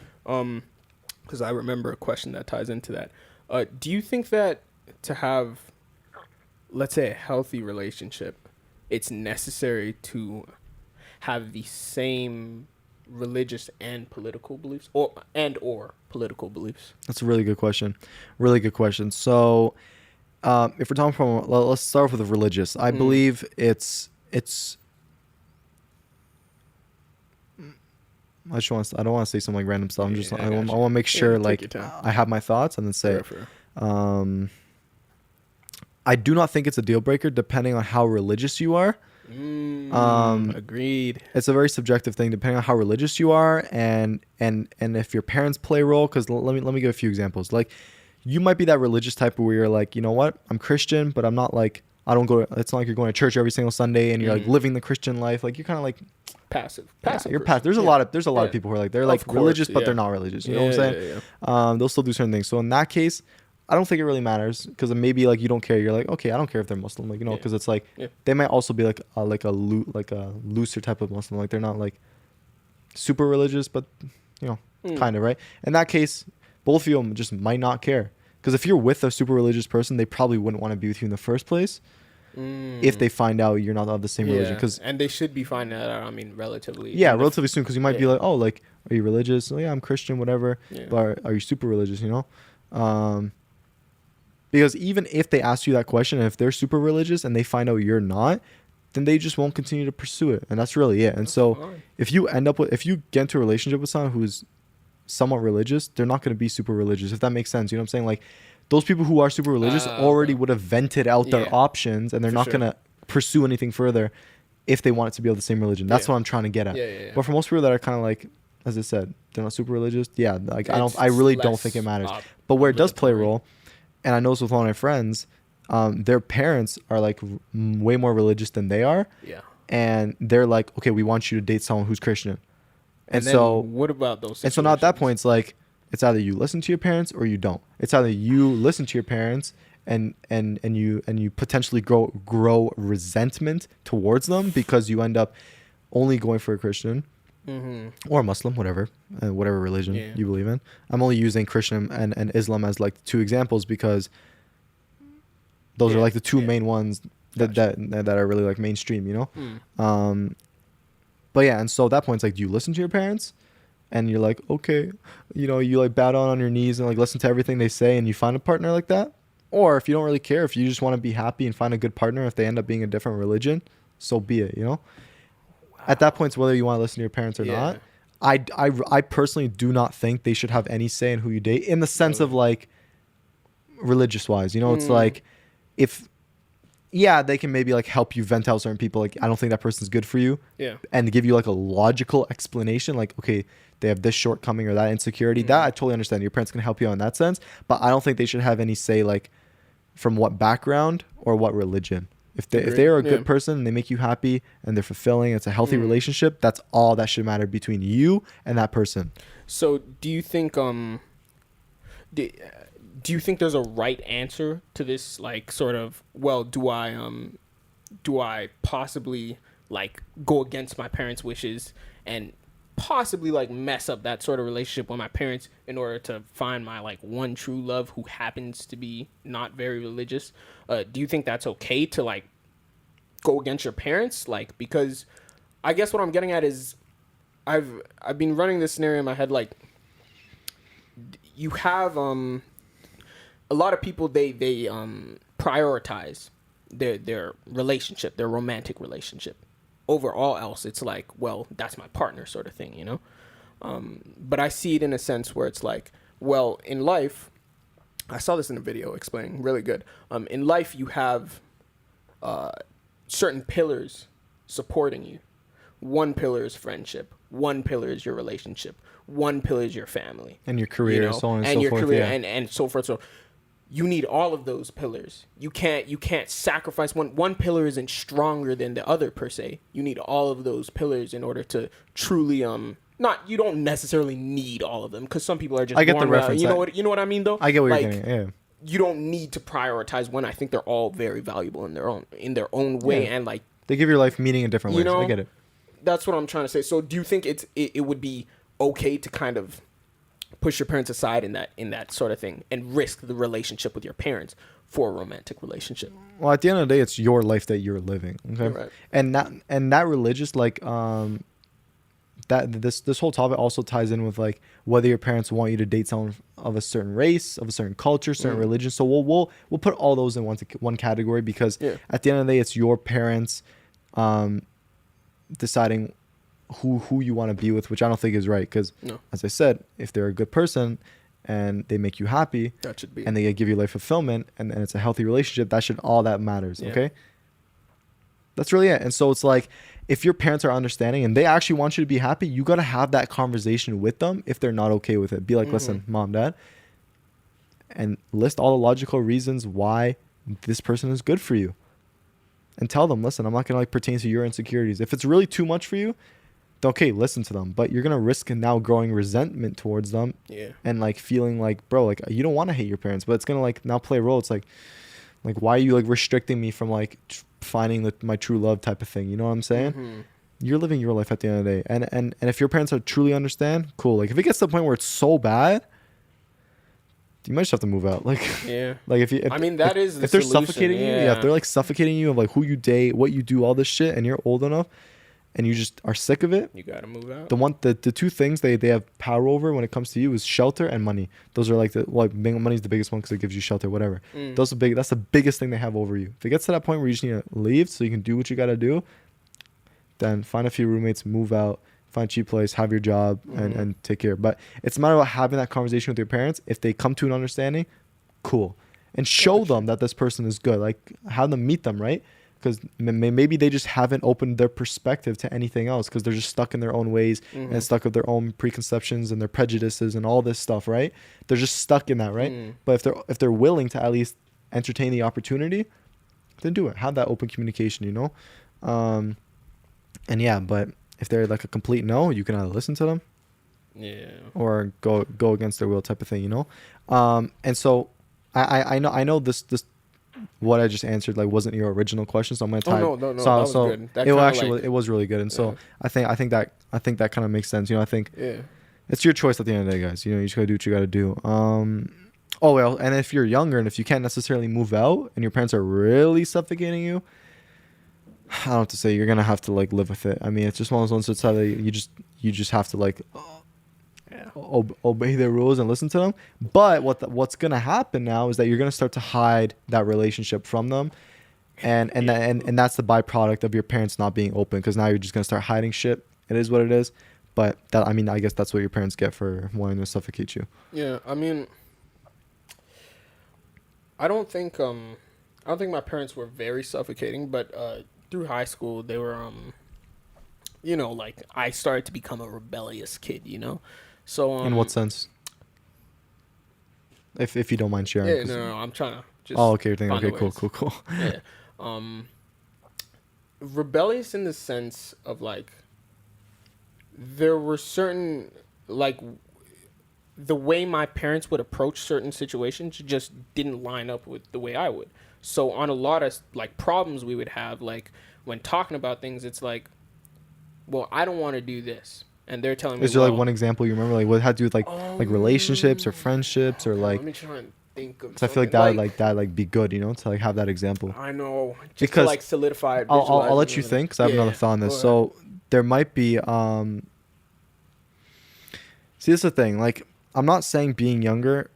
Because I remember a question that ties into that. Do you think that to have, let's say, a healthy relationship, it's necessary to have the same religious and political beliefs, or political beliefs? That's a really good question. Really good question. So, if we're talking from, let's start off with the religious. I believe it's. I don't want to say some like random stuff. I want to make sure like I have my thoughts and then say. Fair. I do not think it's a deal breaker depending on how religious you are. Agreed. It's a very subjective thing depending on how religious you are and if your parents play a role. Because let me give a few examples. Like you might be that religious type where you're like, you know what, I'm Christian, but I'm not like, I don't go. It's not like you're going to church every single Sunday and you're like living the Christian life. Like you're kind of like passive. You're passive. There's a lot of people who are like, they're like religious, but they're not religious. You know what I'm saying? Yeah. They'll still do certain things. So in that case, I don't think it really matters, because maybe like you don't care. You're like, okay, I don't care if they're Muslim, like, you know, because it's like they might also be like a looser type of Muslim. Like they're not like super religious, but you know, kind of, right? In that case, both of you just might not care, because if you're with a super religious person, they probably wouldn't want to be with you in the first place. If they find out you're not of the same religion, and they should be finding that out. I mean, relatively soon, because you might be like, oh, like, are you religious? Oh yeah, I'm Christian, whatever. But are you super religious? You know, because even if they ask you that question, and if they're super religious and they find out you're not, then they just won't continue to pursue it, and that's really it. And so, if you get into a relationship with someone who's somewhat religious, they're not going to be super religious, if that makes sense. You know what I'm saying? Like, those people who are super religious already would have vented out their options, and they're not going to pursue anything further if they want it to be of the same religion. That's what I'm trying to get at. Yeah. But for most people that are kind of like, as I said, they're not super religious. Yeah, like I It's really don't less think it matters. But where it does play a obligatory. role, and I know this with one of my friends, their parents are like way more religious than they are, Yeah. and they're like, okay, we want you to date someone who's Christian, and then so what about those? and so now at that situations? point, it's like it's either you listen to your parents or you don't. It's either you listen to your parents and you potentially grow resentment towards them because you end up only going for a Christian or a Muslim, whatever religion you believe in. I'm only using Christian and Islam as like the two examples because those are like the two main ones that are really like mainstream, you know. But yeah, and so at that point, it's like, do you listen to your parents? And you're like, okay, you know, you like bow down on your knees and like listen to everything they say, and you find a partner like that. Or if you don't really care, if you just want to be happy and find a good partner, if they end up being a different religion, so be it, you know. At that point, it's whether you want to listen to your parents or not. I personally do not think they should have any say in who you date, in the sense of like religious wise, you know. It's like, if they can maybe like help you vent out certain people, like I don't think that person's good for you, and give you like a logical explanation, like, okay, they have this shortcoming or that insecurity, that I totally understand. Your parents can help you out in that sense, but I don't think they should have any say like from what background or what religion. If they are a good person and they make you happy and they're fulfilling, it's a healthy relationship, that's all that should matter between you and that person. So do you think do you think there's a right answer to this, like, sort of, well, do I possibly like go against my parents' wishes and possibly like mess up that sort of relationship with my parents in order to find my like one true love who happens to be not very religious? Do you think that's okay to like go against your parents? Like, because I guess what I'm getting at is I've been running this scenario in my head, like, you have a lot of people, they prioritize their relationship, their romantic relationship over all else. It's like, well, that's my partner sort of thing, you know? But I see it in a sense where it's like, well, in life, I saw this in a video explaining really good. In life, you have certain pillars supporting you. One pillar is friendship. One pillar is your relationship. One pillar is your family. And your career, you know? so on and and so your forth. Career, yeah. and so forth. So you need all of those pillars. You can't sacrifice one. One pillar isn't stronger than the other per se. You need all of those pillars in order to truly you don't necessarily need all of them, because some people are just I get the born reference. you know what I mean, though? I get what like, you're getting. Yeah. You don't need to prioritize one. I think they're all very valuable in their own way, and like, they give your life meaning in different ways. know, I get it. That's what I'm trying to say. So do you think it would be okay to kind of push your parents aside in that sort of thing and risk the relationship with your parents for a romantic relationship? Well, at the end of the day, it's your life that you're living. Okay. Right. And that religious, like, that this whole topic also ties in with like whether your parents want you to date someone of a certain race, of a certain culture, certain religion. So we'll put all those in one category, because at the end of the day, it's your parents deciding who you want to be with, which I don't think is right, because as I said, if they're a good person and they make you happy, that should be, and they give you life fulfillment, and it's a healthy relationship, that should all that matters. Okay, that's really it. And so it's like, if your parents are understanding and they actually want you to be happy, you got to have that conversation with them. If they're not okay with it, be like, listen, mom, dad, and list all the logical reasons why this person is good for you, and tell them, listen, I'm not gonna like pertain to your insecurities. If it's really too much for you, okay, listen to them, but you're gonna risk now growing resentment towards them, and like feeling like, bro, like, you don't want to hate your parents, but it's gonna like now play a role. It's like why are you like restricting me from like finding my true love type of thing? You know what I'm saying? You're living your life at the end of the day, and if your parents are truly understand, cool. Like, if it gets to the point where it's so bad, you might just have to move out. Like, like if they're suffocating you, if they're like suffocating you of like who you date, what you do, all this shit, and you're old enough and you just are sick of it, you gotta move out. The two things they have power over when it comes to you is shelter and money. Those are like money's the biggest one because it gives you shelter, whatever. That's the biggest thing they have over you. If it gets to that point where you just need to leave so you can do what you gotta do, then find a few roommates, move out, find a cheap place, have your job, and take care. But it's a matter of having that conversation with your parents. If they come to an understanding, cool, and show them that this person is good. Like, have them meet them, right? because maybe they just haven't opened their perspective to anything else because they're just stuck in their own ways and stuck with their own preconceptions and their prejudices and all this stuff, right? They're just stuck in that, right? But if they're willing to at least entertain the opportunity, then do it. Have that open communication, you know? And yeah, but if they're like a complete no, you can either listen to them, or go against their will type of thing, you know? And so I know this what I just answered like wasn't your original question, so I'm gonna type. No, that was good. That it was really good, and so I think that kind of makes sense. You know, I think it's your choice at the end of the day, guys. You know, you just gotta do what you gotta do. Oh well, and if you're younger and if you can't necessarily move out and your parents are really suffocating you, I don't know what to say. You're gonna have to like live with it. I mean, it's just one of those ones that's how you just have to like obey their rules and listen to them. But what's gonna happen now is that you're gonna start to hide that relationship from them, and that's the byproduct of your parents not being open, because now you're just gonna start hiding shit. It is what it is. But that, I mean, I guess that's what your parents get for wanting to suffocate you. Yeah, I mean, I don't think my parents were very suffocating, but through high school they were you know, like I started to become a rebellious kid, you know. So in what sense? If you don't mind sharing. Yeah, no, I'm trying to just. Oh, okay, you're thinking. Okay, cool. Yeah, rebellious in the sense of like there were certain like the way my parents would approach certain situations just didn't line up with the way I would. So on a lot of like problems we would have, like when talking about things, it's like, well, I don't want to do this, and they're telling me. Is there like one example you remember, like what had to do with like relationships or friendships or like? Let me try and think of. Cause I feel like that be good, you know, to like have that example. I know, just because to like solidify it. I'll let you think, because I have another thought on this. So there might be See, this is the thing. Like, I'm not saying being younger.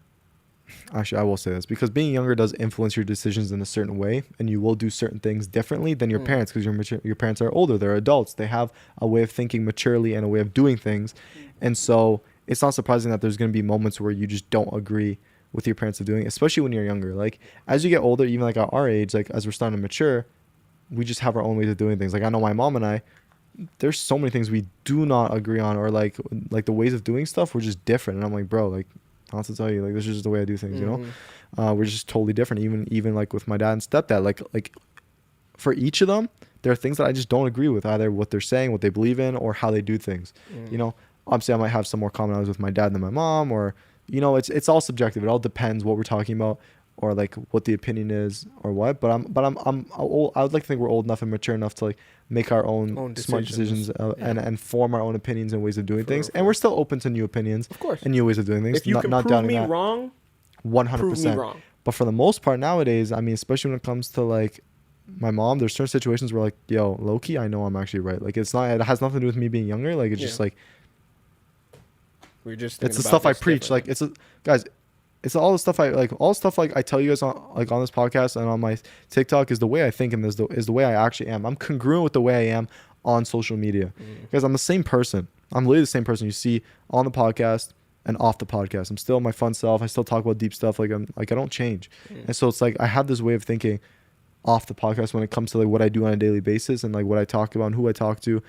Actually, I will say this, because being younger does influence your decisions in a certain way, and you will do certain things differently than your parents, because your parents are older, they're adults, they have a way of thinking maturely and a way of doing things, and so it's not surprising that there's going to be moments where you just don't agree with your parents of doing, especially when you're younger. Like as you get older, even like at our age, like as we're starting to mature, we just have our own ways of doing things. Like I know my mom and I, there's so many things we do not agree on, or like the ways of doing stuff, we're just different, and I'm like, bro, like, I have to tell you, like, this is just the way I do things, you know? We're just totally different. Even like with my dad and stepdad, like for each of them, there are things that I just don't agree with, either what they're saying, what they believe in, or how they do things. You know, obviously I might have some more commonalities with my dad than my mom, or, you know, it's all subjective. It all depends what we're talking about, or like what the opinion is, or what. But I would like to think we're old enough and mature enough to like make our own smart decisions and form our own opinions and ways of doing things. And we're still open to new opinions, of course, and new ways of doing things. If you can prove me wrong, 100%. Prove me wrong. But for the most part nowadays, I mean, especially when it comes to like my mom, there's certain situations where like, yo, low key, I know I'm actually right. Like it has nothing to do with me being younger. Like it's just like we're just. It's the stuff I preach. Like guys. It's all the stuff I tell you guys on this podcast and on my TikTok is the way I think, and is the way I actually am. I'm congruent with the way I am on social media, because I'm the same person. I'm literally the same person you see on the podcast and off the podcast. I'm still my fun self. I still talk about deep stuff. Like I don't change. And so it's like I have this way of thinking off the podcast when it comes to like what I do on a daily basis and like what I talk about and who I talk to.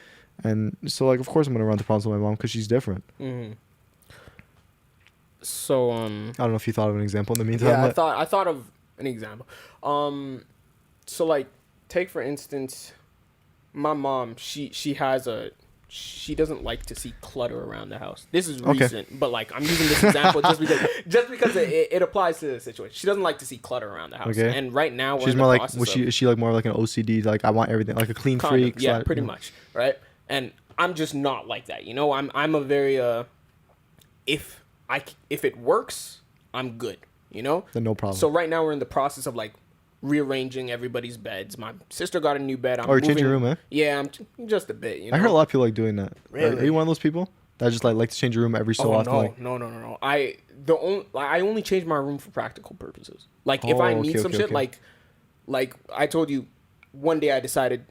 And so like of course I'm gonna run the problems with my mom because she's different. So I don't know if you thought of an example in the meantime. Yeah, I thought of an example. So like take for instance, my mom, she doesn't like to see clutter around the house. This is recent, but like I'm using this example just because it applies to the situation. She doesn't like to see clutter around the house. And right now she's more like is she like more like an OCD, like I want everything like a clean freak? Yeah, pretty much, right? And I'm just not like that, you know. I'm a very if it works, I'm good, you know? Then no problem. So right now we're in the process of like rearranging everybody's beds. My sister got a new bed. You're changing your room, eh? Yeah, I'm just a bit, you know? I heard a lot of people like doing that. Really? Are you one of those people that just like to change your room every so often? No. I only change my room for practical purposes. Like if I need some shit, like I told you, one day I decided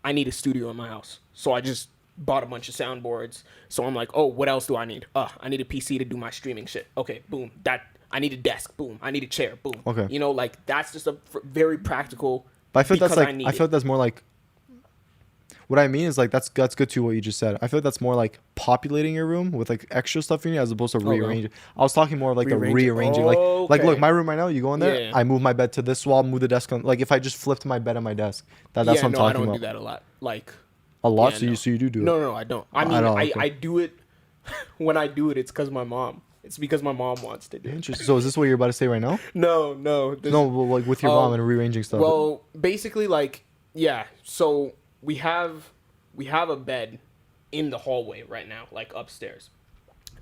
I need a studio in my house. So I just bought a bunch of soundboards. So I'm like, oh, what else do I need? I need a PC to do my streaming shit. Okay, boom. I need a desk. Boom. I need a chair. Boom. Okay. You know, like that's just a very practical But I feel because that's I like need I feel like that's more like. What I mean is like that's good too. What you just said. I feel like that's more like populating your room with like extra stuff in it as opposed to rearranging. I was talking more of like the rearranging. Like look, my room right now. You go in there. Yeah. I move my bed to this wall. Move the desk on. Like if I just flipped my bed on my desk. That's what I'm talking I don't about. do that a lot. Like A lot. yeah, So no. you do it. No, I don't. I I mean, don't, I okay. do it. When I do it, it's because my mom. It's because my mom wants to do it. Interesting. So is this what you're about to say right now? No. No, well, like with your mom and rearranging stuff. Well, basically, like, yeah. So we have a bed in the hallway right now, like upstairs,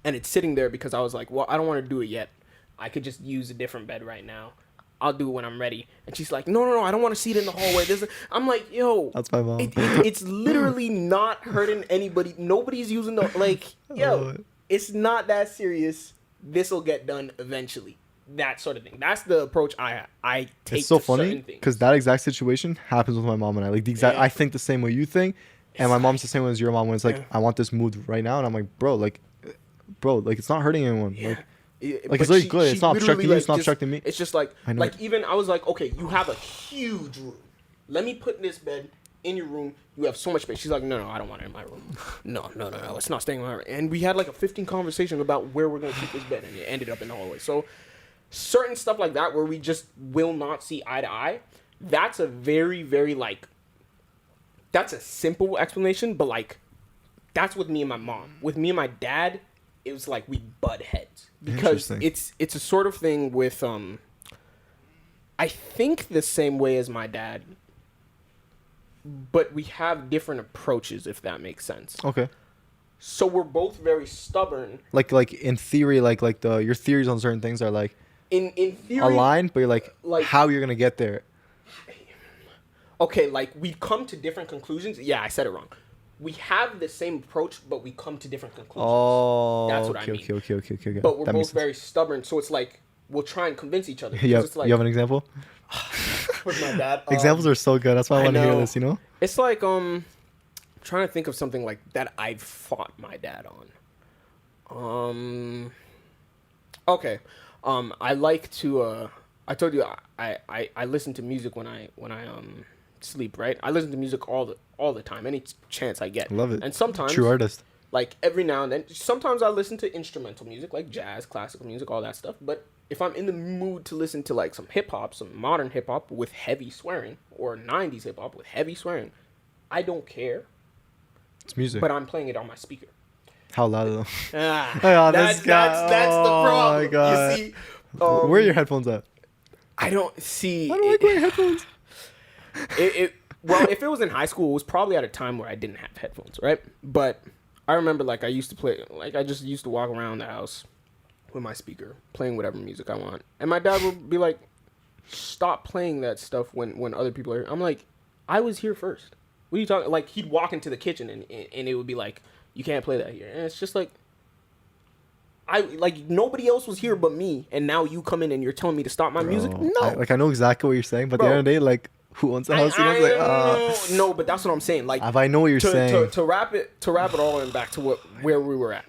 and it's sitting there because I was like, well, I don't want to do it yet. I could just use a different bed right now. I'll do it when I'm ready. And she's like, no, I don't want to see it in the hallway. I'm like, yo, That's my mom. It's literally not hurting anybody. Nobody's using the yo. It's not that serious. This will get done eventually. That sort of thing. That's the approach I take. It's so to funny certain things. because that exact situation happens with my mom and I. Like the exact, I think the same way you think, and my mom's the same way as your mom. When it's like, I want this moved right now, and I'm like, bro, it's not hurting anyone. Yeah. Like it's really good. It's not obstructing you. It's not obstructing me. It's just like even I was like, okay, you have a huge room. Let me put this bed in your room. You have so much space. She's like, no, I don't want it in my room. No, it's not staying in my room. And we had like a 15 conversation about where we're gonna keep this bed, and it ended up in the hallway. So certain stuff like that where we just will not see eye to eye. That's a very, very like. That's a simple explanation, but like, that's with me and my mom. With me and my dad, it was like we butt heads because it's a sort of thing with I think the same way as my dad, but we have different approaches, if that makes sense. Okay. So we're both very stubborn. Like in theory, like your theories on certain things are like in theory aligned, but you're like how you're gonna get there. Okay, like we come to different conclusions. Yeah, I said it wrong. We have the same approach, but we come to different conclusions. Oh, that's what I mean. Okay. But we're both very stubborn, so it's like we'll try and convince each other. Yeah, it's like, you have an example? with my dad. Examples are so good. That's why I want to hear this. You know? It's like I'm trying to think of something like that I've fought my dad on. Okay. I like to. I told you I listen to music when I sleep, right? I listen to music all the time, any chance I get. Love it. And sometimes, true artist. Like every now and then, sometimes I listen to instrumental music, like jazz, classical music, all that stuff. But if I'm in the mood to listen to like some hip hop, some modern hip hop with heavy swearing, or 90s hip hop with heavy swearing, I don't care. It's music. But I'm playing it on my speaker. How loud though? That's the problem. My God. You see, where are your headphones at? I don't see. How do I wear headphones? Well, if it was in high school, it was probably at a time where I didn't have headphones, right? But I remember, like, I used to play, like, I just used to walk around the house with my speaker, playing whatever music I want. And my dad would be like, stop playing that stuff when other people are here. I'm like, I was here first. What are you talking? Like, he'd walk into the kitchen and it would be like, you can't play that here. And it's just like, nobody else was here but me, and now you come in and you're telling me to stop my music? No. I know exactly what you're saying, but at the end of the day, like, who owns the house? No, but that's what I'm saying. Like, I know what you're saying. To wrap it all in back to where we were at.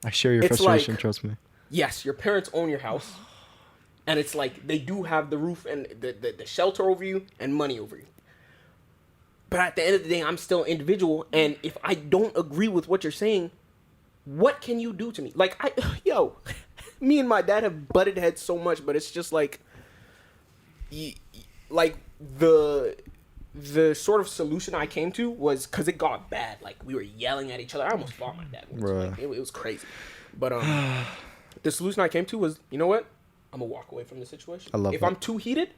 I share your frustration. Trust me. Yes, your parents own your house, and it's like they do have the roof and the shelter over you and money over you. But at the end of the day, I'm still an individual, and if I don't agree with what you're saying, what can you do to me? Like, me and my dad have butted heads so much, but it's just like, the sort of solution I came to was because it got bad. Like, we were yelling at each other. I almost fought my dad once. Like, it was crazy. But the solution I came to was, you know what? I'm gonna walk away from the situation. I love if that. I'm too heated,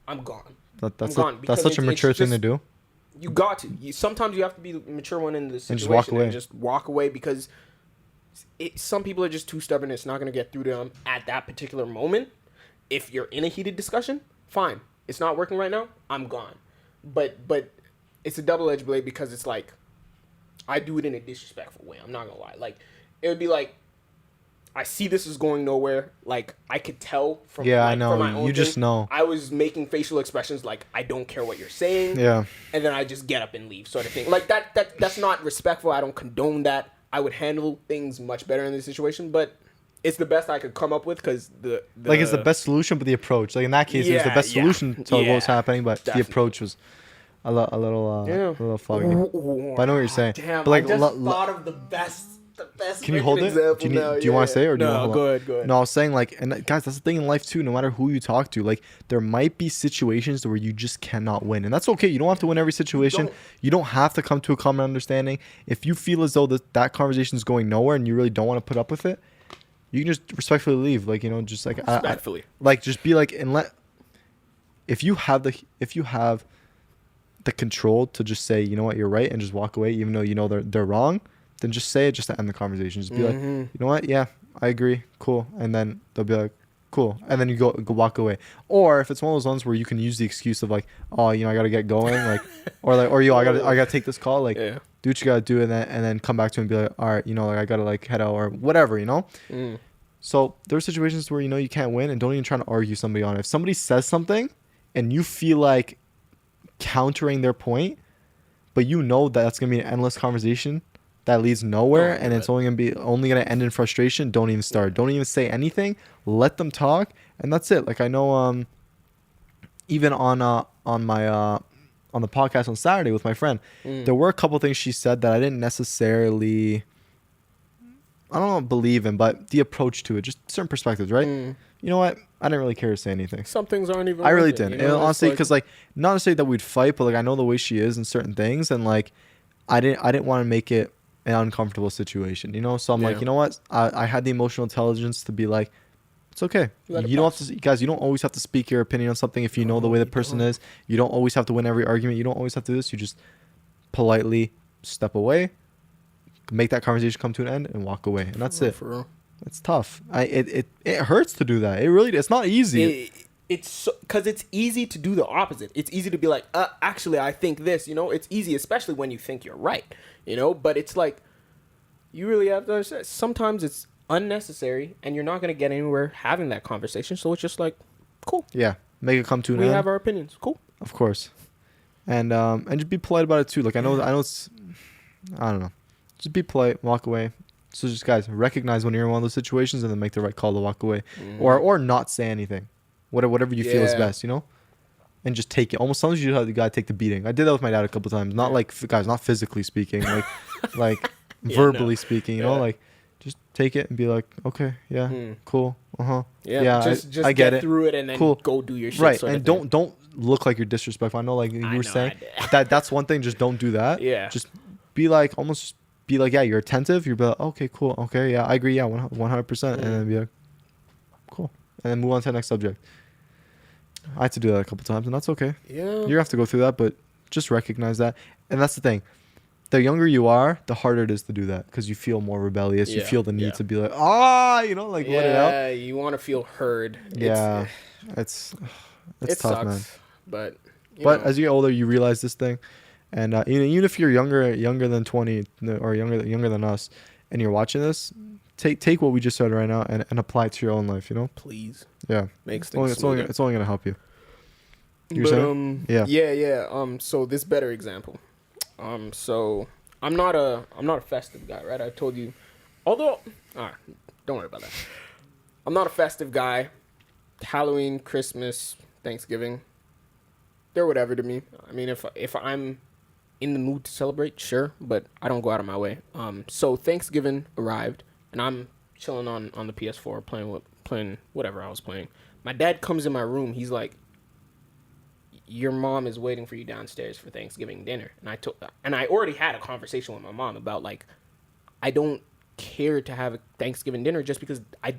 I'm gone. That's such a mature thing to do. You got to. Sometimes you have to be the mature one in the situation and just walk away because some people are just too stubborn. It's not gonna get through to them at that particular moment. If you're in a heated discussion, fine. It's not working right now, I'm gone. But it's a double-edged blade because it's like, I do it in a disrespectful way. I'm not gonna lie. Like, it would be like, I see this is going nowhere. Like, I could tell from I know. From my own you just know. I was making facial expressions like, I don't care what you're saying. Yeah. And then I just get up and leave, sort of thing. Like, that's not respectful. I don't condone that. I would handle things much better in this situation. But it's the best I could come up with because the like it's the best solution, but the approach, like in that case, it was the best solution to what was happening, but the approach was a little foggy. Ooh, But I know what you're saying. Damn, But like, I just thought of the best. Can you hold it? Do you want to say it or do you want to go ahead. No, I was saying like, and guys, that's the thing in life too. No matter who you talk to, like there might be situations where you just cannot win, and that's okay. You don't have to win every situation. You don't have to come to a common understanding. If you feel as though that conversation is going nowhere and you really don't want to put up with it, you can just respectfully leave. Like, you know, just like respectfully, like just be like, and if you have the control to just say, you know what, you're right, and just walk away, even though you know they're wrong, then just say it just to end the conversation. Just be like, you know what, yeah, I agree, cool, and then they'll be like, cool, and then you go walk away. Or if it's one of those ones where you can use the excuse of like, oh, you know, I gotta get going, like, or yo, I gotta take this call, like, do what you gotta do, and then come back to him and be like, all right, you know, like I gotta like head out or whatever, you know. So there are situations where you know you can't win, and don't even try to argue somebody on it. If somebody says something and you feel like countering their point, but you know that's gonna be an endless conversation that leads nowhere, and it's only gonna end in frustration, don't even start. Don't even say anything. Let them talk, and that's it. Like I know, even on the podcast on Saturday with my friend, there were a couple things she said that I didn't necessarily, I don't know, believe in, but the approach to it, just certain perspectives, right? You know what? I didn't really care to say anything. Some things aren't even. I really didn't. You know, and honestly, because like, not to say that we'd fight, but like I know the way she is in certain things, and like, I didn't want to make it an uncomfortable situation, you know. So I'm like, you know what? I had the emotional intelligence to be like, it's okay. You don't have to, guys. You don't always have to speak your opinion on something if you know the way the person is. You don't always have to win every argument. You don't always have to do this. You just politely step away, make that conversation come to an end, and walk away, and that's it. For real. It's tough. It hurts to do that. It really, it's not easy. It's because it's easy to do the opposite. It's easy to be like, actually, I think this. You know, it's easy, especially when you think you're right. You know, but it's like you really have to understand. Sometimes it's unnecessary, and you're not going to get anywhere having that conversation. So it's just like, cool. Yeah, make it come to an end. We have our opinions. Cool. Of course, and just be polite about it too. Like I know it's, I don't know, just be polite, walk away. So just guys, recognize when you're in one of those situations, and then make the right call to walk away, or not say anything, whatever you feel is best, you know, and just take it. Almost sometimes you gotta take the beating. I did that with my dad a couple times. Not like guys, not physically speaking, like verbally speaking, you know, like just take it and be like, okay, yeah, cool, just I get it through it and then go do your shit. Right, and don't look like you're disrespectful. I know, like you were saying, that's one thing. Just don't do that. Yeah, just be like almost. Be like, yeah, you're attentive. You're like, okay, cool, okay, yeah, I agree, yeah, 100%, and then be like, cool, and then move on to the next subject. I had to do that a couple times, and that's okay. Yeah, you have to go through that, but just recognize that, and that's the thing. The younger you are, the harder it is to do that because you feel more rebellious. You feel the need to be like, you know, like let it out. Yeah, you want to feel heard. Yeah, it's it tough, sucks, man. But as you get older, you realize this thing. And even if you're younger than 20 or younger than us, and you're watching this, take what we just said right now and apply it to your own life. You know, please. Yeah, makes things it's only gonna help you. You're saying? Yeah. So this better example. So I'm not a festive guy, right? I told you. Although, all right, don't worry about that. I'm not a festive guy. Halloween, Christmas, Thanksgiving, they're whatever to me. I mean, if I'm in the mood to celebrate, sure, but I don't go out of my way. So Thanksgiving arrived, and I'm chilling on the PS4 playing whatever I was playing. My dad comes in my room. He's like, "Your mom is waiting for you downstairs for Thanksgiving dinner." And I already had a conversation with my mom about like, I don't care to have a Thanksgiving dinner just because I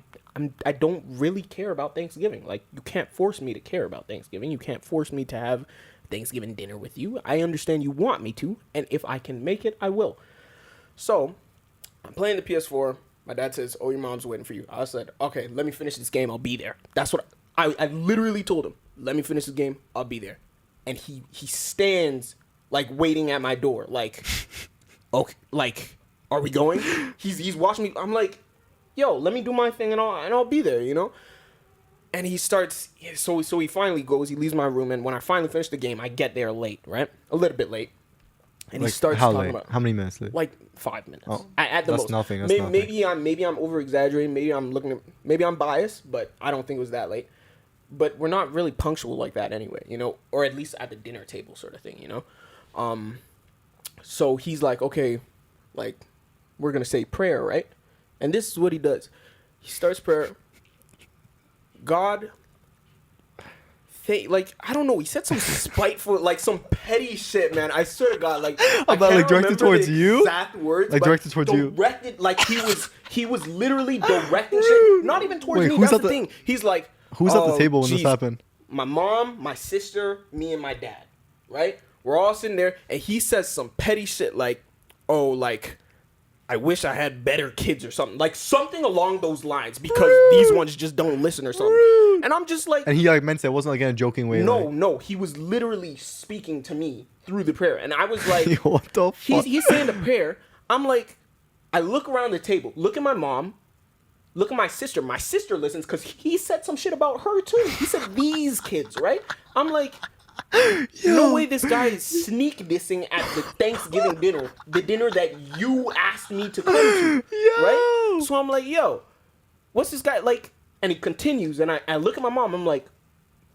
don't really care about Thanksgiving. Like, you can't force me to care about Thanksgiving. You can't force me to have Thanksgiving dinner with you. I understand you want me to, and if I can make it, I will. So I'm playing the PS4. My dad says, "Oh, your mom's waiting for you." I said, "Okay, let me finish this game. I'll be there." That's what I literally told him. Let me finish this game. I'll be there. And he stands like waiting at my door, like, okay, like, are we going? He's watching me. I'm like, yo, let me do my thing and I'll be there, you know? And he starts, so he finally goes, he leaves my room, and when I finally finish the game, I get there late, right? A little bit late. And like, he starts how talking late? about How many minutes late? like 5 minutes Oh, at the that's most. nothing. That's maybe, nothing. maybe I'm over exaggerating. Maybe I'm biased, but I don't think it was that late. But we're not really punctual like that anyway, you know, or at least at the dinner table sort of thing, you know. So he's like, okay, like we're gonna say prayer, right? And this is what he does. He starts prayer. God, like I don't know. He said some spiteful, like some petty shit, man. I swear to God, like I'm not like directed towards you. Exact words, like directed towards you. Directed, like he was literally directing shit. Not even towards me. That's the thing. He's like, who's at the table when this happened? My mom, my sister, me, and my dad. Right? We're all sitting there, and he says some petty shit like, "Oh, like." I wish I had better kids or something. Like something along those lines because these ones just don't listen or something. And I'm just like... And he like meant it. It wasn't like in a joking way. No. He was literally speaking to me through the prayer. And I was like... what the fuck? He's saying the prayer. I'm like... I look around the table. Look at my mom. Look at my sister. My sister listens because he said some shit about her too. He said these kids, right? I'm like... No way this guy is sneak dissing at the Thanksgiving dinner, the dinner that you asked me to come to, right? So I'm like, yo, what's this guy like? And he continues, and I look at my mom. I'm like,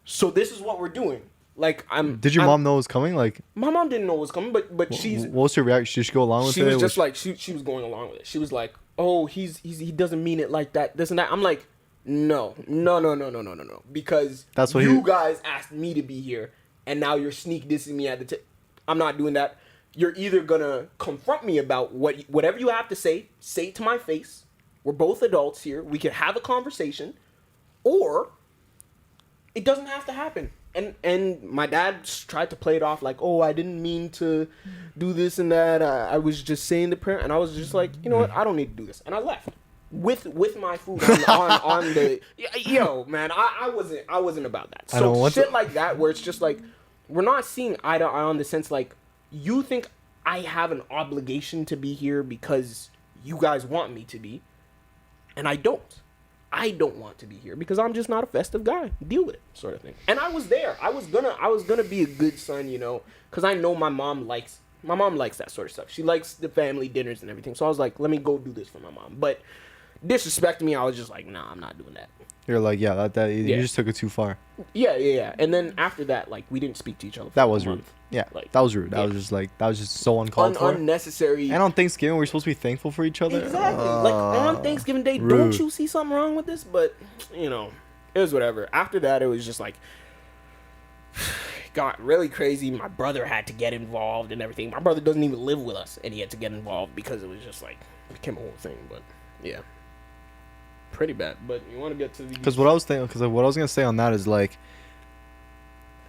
so this is what we're doing. Like, Did your mom know it was coming? Like, my mom didn't know it was coming, but she's. What was her reaction? Did she go along with it? She was just like she was going along with it. She was like, oh, he doesn't mean it like that. This and that. I'm like, no, because that's what you guys asked me to be here. And now you're sneak dissing me at the table. I'm not doing that. You're either gonna confront me about whatever you have to say it to my face. We're both adults here. We can have a conversation, or it doesn't have to happen. And my dad tried to play it off like, oh, I didn't mean to do this and that. I was just saying the prayer, and I was just like, you know what? I don't need to do this, and I left with my food on the man. I wasn't about that. So shit like that where it's just like. We're not seeing eye to eye on the sense like you think I have an obligation to be here because you guys want me to be, and I don't. I don't want to be here because I'm just not a festive guy. Deal with it, sort of thing. And I was there. I was gonna be a good son, you know, because I know my mom likes that sort of stuff. She likes the family dinners and everything. So I was like, let me go do this for my mom. But disrespecting me, I was just like, nah, I'm not doing that. You're like, you just took it too far. Yeah. And then after that, like, we didn't speak to each other for that was rude. Yeah, like, that was rude. That was just so uncalled for. Unnecessary. And on Thanksgiving, we're supposed to be thankful for each other. Exactly. Like, on Thanksgiving Day, rude. Don't you see something wrong with this? But, you know, it was whatever. After that, it was just like, got really crazy. My brother had to get involved and everything. My brother doesn't even live with us, and he had to get involved because it was just like, it became a whole thing. But, yeah. Pretty bad, but you want to get to the what I was gonna say on that is like,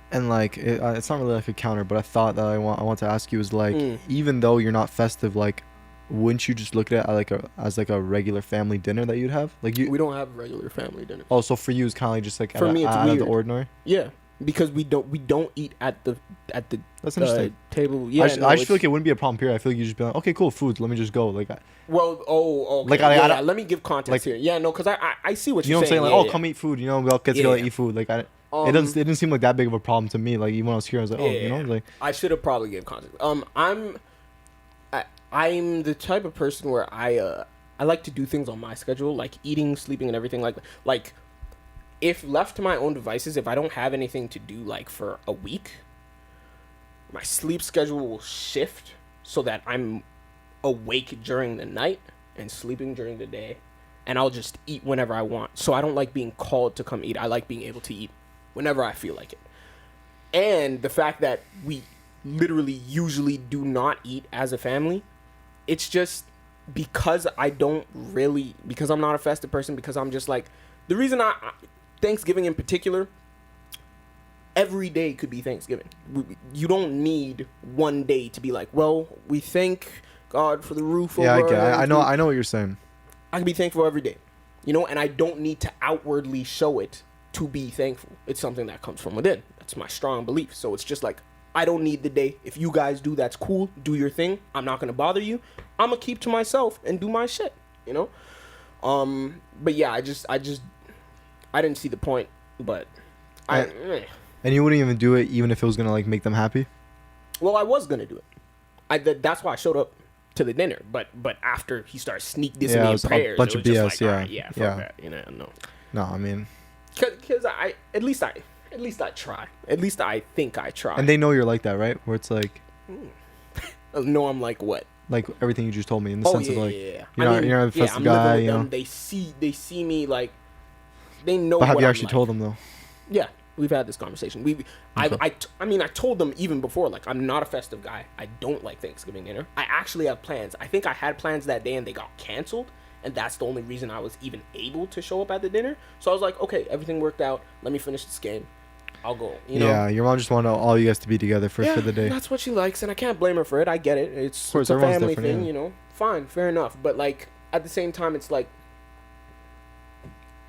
and like it's not really like a counter, but I thought that I want to ask you is like, even though you're not festive, like, wouldn't you just look at it as a regular family dinner that you'd have? Like we don't have regular family dinner. Oh, so for you it's kind of like just like for me it's out of the ordinary. Yeah. Because we don't eat at the that's interesting table. Yeah, I just feel like it wouldn't be a problem here. I feel like you just be like, okay, cool, food. Let me just go. Like, okay. Like, let me give context like, here. Yeah, no, because I see what you're saying. You know what I'm saying? Like, come eat food. You know, we'll get together eat food. Like, it didn't seem like that big of a problem to me. Like, even when I was here, I was like, you know, like. I should have probably gave context. I'm the type of person where I like to do things on my schedule, like eating, sleeping, and everything like that. Like. If left to my own devices, if I don't have anything to do like for a week, my sleep schedule will shift so that I'm awake during the night and sleeping during the day, and I'll just eat whenever I want. So I don't like being called to come eat. I like being able to eat whenever I feel like it. And the fact that we literally usually do not eat as a family, it's just because because I'm not a festive person, because I'm just like, the reason Thanksgiving in particular, every day could be Thanksgiving. You don't need one day to be like, well, we thank God for the roof over our heads. I know what you're saying. I can be thankful every day, you know, and I don't need to outwardly show it to be thankful. It's something that comes from within. That's my strong belief. So it's just like, I don't need the day. If you guys do, that's cool. Do your thing. I'm not going to bother you. I'm going to keep to myself and do my shit, you know? But yeah, I didn't see the point, but and you wouldn't even do it even if it was gonna like make them happy? Well, I was gonna do it. That's why I showed up to the dinner. But after he started sneak dissing me it in was prayers, a bunch it of was BS. just like, all right, yeah, fuck that. You know, no. No, I mean, because at least I try. At least I think I try. and they know you're like that, right? Where it's like, no, I'm like what? like everything you just told me in the sense of like, yeah. you're not a festive guy, living with you know. them. They see me like, they know. But have what you I'm actually like. told them though? Yeah, we've had this conversation. I told them even before, like, I'm not a festive guy. I don't like Thanksgiving dinner. I actually have plans. I think I had plans that day and they got canceled, and that's the only reason I was even able to show up at the dinner. So I was like, okay, everything worked out. Let me finish this game. I'll go. You know? Yeah, your mom just wanted all you guys to be together for the day. That's what she likes, and I can't blame her for it. I get it. It's a family thing, you know. Fine, fair enough. But like at the same time, it's like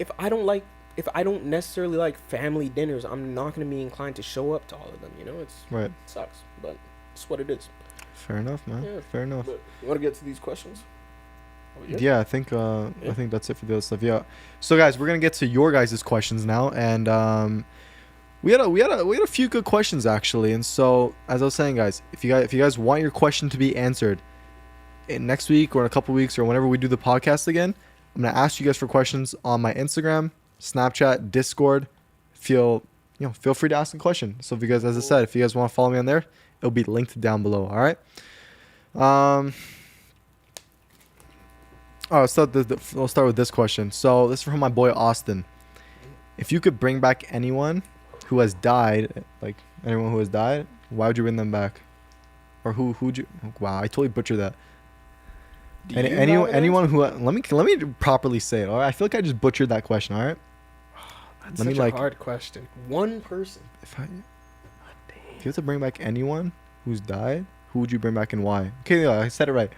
if I don't necessarily like family dinners, I'm not gonna be inclined to show up to all of them. You know, it sucks, but it's what it is. Fair enough, man. Yeah, fair enough. But you want to get to these questions? Yeah, I think that's it for the other stuff. Yeah. So guys, we're gonna get to your guys' questions now, and we had a few good questions actually. And so as I was saying, guys, if you guys want your question to be answered in next week or in a couple weeks or whenever we do the podcast again, I'm gonna ask you guys for questions on my Instagram, Snapchat, Discord. Feel free to ask a question. So if you guys, as I said, if you guys want to follow me on there, it'll be linked down below. All right. So we'll start with this question. So this is from my boy Austin. If you could bring back anyone who has died, like anyone who has died, why would you bring them back? Or who'd you? Wow, I totally butchered that. Anyone who let me properly say it. All right, I feel like I just butchered that question. All right. That's such a hard question. One person. If you have to bring back anyone who's died, who would you bring back and why? Okay, yeah, I said it right.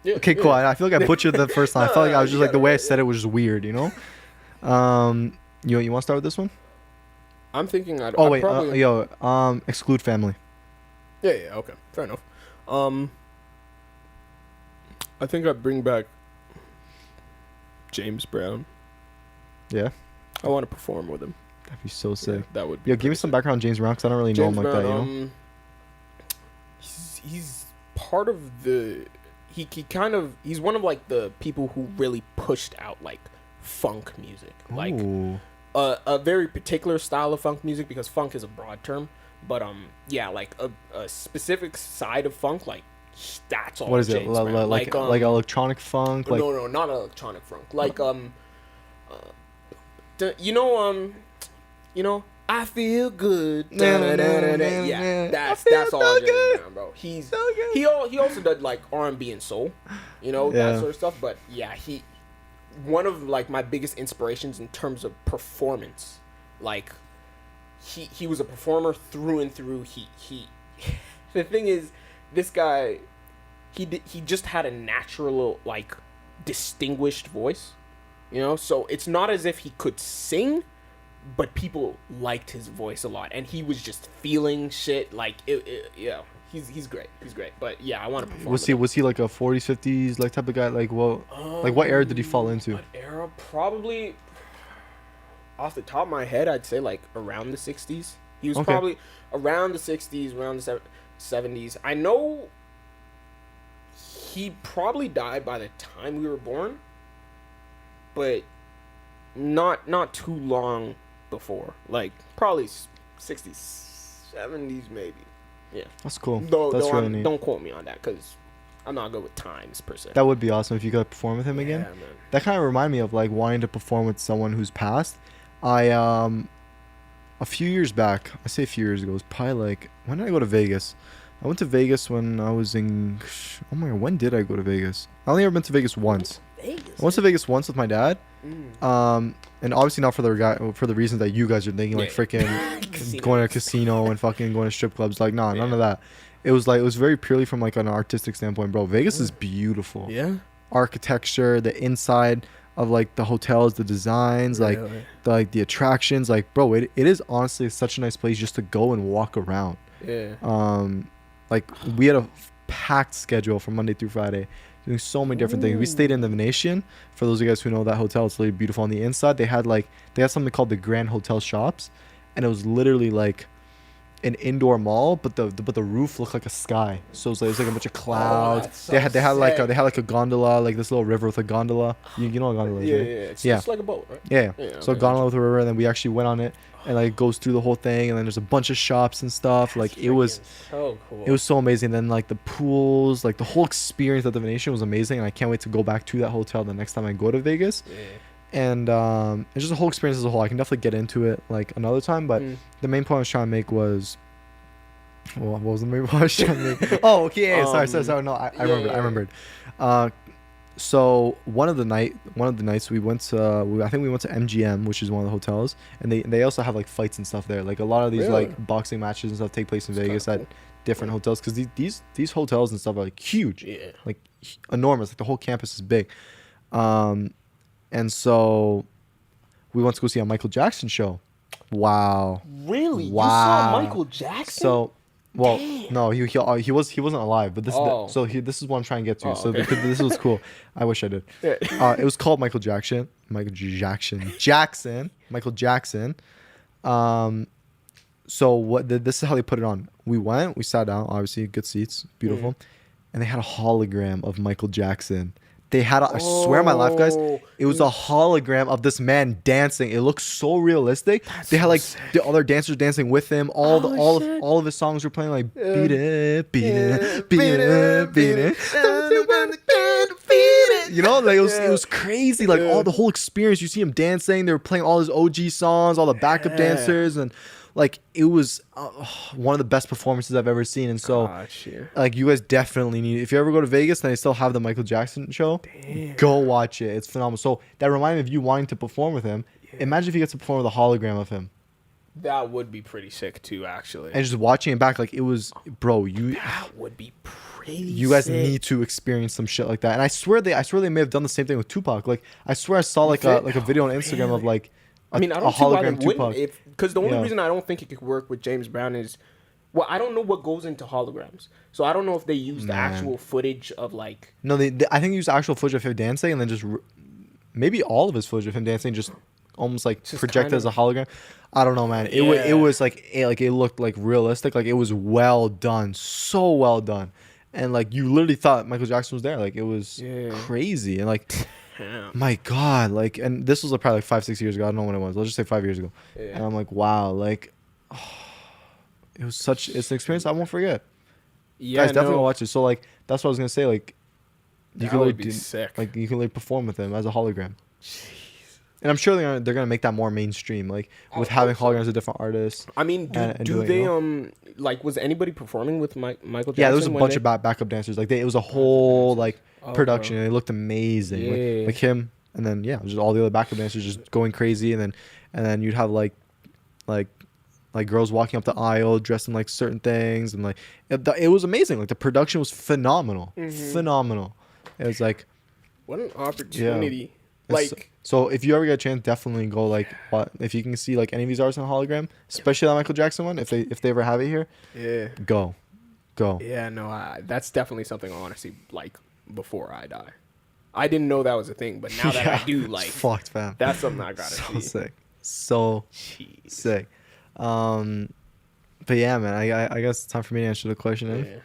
Yeah, okay, cool. I feel like I butchered the first time. I felt like I was just like the way I said it was just weird, you know. You want to start with this one? I'm thinking. Exclude family. Yeah. Okay. Fair enough. I think I'd bring back James Brown. Yeah. I want to perform with him. That'd be so sick. Yeah, that would be give me some background on James Brown, because I don't really know him like that, you know? He's part of the... He's one of, like, the people who really pushed out, like, funk music. Like, a very particular style of funk music, because funk is a broad term. But, like, a specific side of funk, like, that's all. What is James it? Like electronic funk? Like... No, not electronic funk. Like, I feel good. Yeah, that's all James Brown, bro. He also did like R&B and soul, that sort of stuff. But yeah, one of like my biggest inspirations in terms of performance. Like, he was a performer through and through. He the thing is, this guy, he just had a natural, like, distinguished voice. So it's not as if he could sing, but people liked his voice a lot, and he was just feeling shit. Like, he's great. He's great. But yeah, I want to perform. Was he like a 40s, 50s like type of guy? Like, what era did he fall into? What era? Probably off the top of my head, I'd say like around the 60s. He was probably around the 60s, around the 70s. I know he probably died by the time we were born, but not too long before. Like, probably 60s, 70s maybe. Yeah. That's cool. That's really neat. Don't quote me on that, because I'm not good with times per se. That would be awesome if you could perform with him again. Man. That kind of reminded me of like wanting to perform with someone who's passed. A few years back, I say a few years ago, it was probably like, when did I go to Vegas? I went to Vegas when I was in... Oh my God, when did I go to Vegas? I only ever been to Vegas once. I went to Vegas once with my dad. And obviously not for the reasons that you guys are thinking, like freaking going to a casino and fucking going to strip clubs. Like, nah, none of that. It was very purely from like an artistic standpoint, bro. Vegas is beautiful. Yeah. Architecture, the inside of like the hotels, the designs, like the attractions, like, bro, it is honestly such a nice place just to go and walk around. Yeah. Like, we had a packed schedule from Monday through Friday, doing so many different things. We stayed in the Venetian. For those of you guys who know that hotel, it's really beautiful. On the inside, they had something called the Grand Hotel Shops, and it was literally like an indoor mall, but the roof looked like a sky. So it was like a bunch of clouds. That's so They had like sick. they had like a gondola, like this little river with a gondola. You know what a gondola is, Yeah, right? yeah. It's Yeah. just like a boat, right? Yeah. Yeah, So okay, gondola with a river, and then we actually went on it, and like it goes through the whole thing, and then there's a bunch of shops and stuff. Like it was so cool. it was so amazing. Then like the pools, like the whole experience at the Venetian was amazing, and I can't wait to go back to that hotel the next time I go to Vegas. Yeah. And it's just a whole experience as a whole. I can definitely get into it like another time, but the main point I was trying to make was, well, what was the main point I was trying to make? Oh, okay, sorry. No, I remembered. So one of the nights we went to, I think we went to MGM, which is one of the hotels, and they also have like fights and stuff there. Like a lot of these Really? like boxing matches and stuff take place in That's Vegas kinda at different hotels, because these hotels and stuff are like huge, Yeah. like enormous. Like the whole campus is big. And so we went to go see a Michael Jackson show. Wow. Really? Wow. You saw Michael Jackson? So, well, Damn. no, he wasn't alive, but this Oh. this is what I'm trying to get to. Oh, So okay. because this was cool. I wish I did. Yeah. It was called Michael Jackson. Michael Jackson. So this is how they put it on. We sat down, obviously good seats, beautiful, and they had a hologram of Michael Jackson. They had, I swear on my life, guys, it was a hologram of this man dancing. It looked so realistic. They had like the other dancers dancing with him. All of his songs were playing, like beat it, beat it, beat it, beat it. You know, like it was crazy. Like all the whole experience. You see him dancing. They were playing all his OG songs, all the backup dancers, and like it was one of the best performances I've ever seen. And so, like, you guys definitely need. If you ever go to Vegas and they still have the Michael Jackson show, go watch it. It's phenomenal. So that reminded me of you wanting to perform with him. Imagine if you get to perform with a hologram of him. That would be pretty sick too, actually. And just watching it back, like it was, bro. That would be pretty. You guys need to experience some shit like that. And I swear they may have done the same thing with Tupac. Like I swear I saw like a video on Instagram of like. I mean, I don't a see why they hologram wouldn't. Tupac. Because the only reason I don't think it could work with James Brown is, well, I don't know what goes into holograms. So I don't know if they use the actual footage of like. No, I think they use actual footage of him dancing, and then just maybe all of his footage of him dancing just almost like Just projected kind as a hologram. I don't know, man. It was like it looked like realistic. Like it was well done, so well done, and like you literally thought Michael Jackson was there. Like it was crazy, and like. My God, like, and this was probably like 5-6 years ago. I don't know when it was. Let's just say 5 years ago. And I'm like, wow, like, it's an experience I won't forget. Yeah, guys, definitely watch it. So like, that's what I was gonna say. Like, you can would be sick. Like, you can like perform with them as a hologram. And I'm sure they're gonna make that more mainstream, like with having holograms of different artists. I mean, do they like, was anybody performing with Michael Jackson? Yeah, there was a bunch of backup dancers. Like it was a whole like production, and it looked amazing. Like him, and then just all the other backup dancers just going crazy, and then you'd have like girls walking up the aisle dressed in like certain things, and like it was amazing. Like the production was phenomenal. It was like, what an opportunity. Like, so if you ever get a chance, definitely go like if you can see like any of these artists on hologram, especially that Michael Jackson one, if they ever have it here, go. Yeah, no, that's definitely something I want to see like before I die. I didn't know that was a thing, but now that I do, like, it's fucked, fam. That's something I gotta so see. Sick, so sick. But yeah, man, I guess it's time for me to answer the question.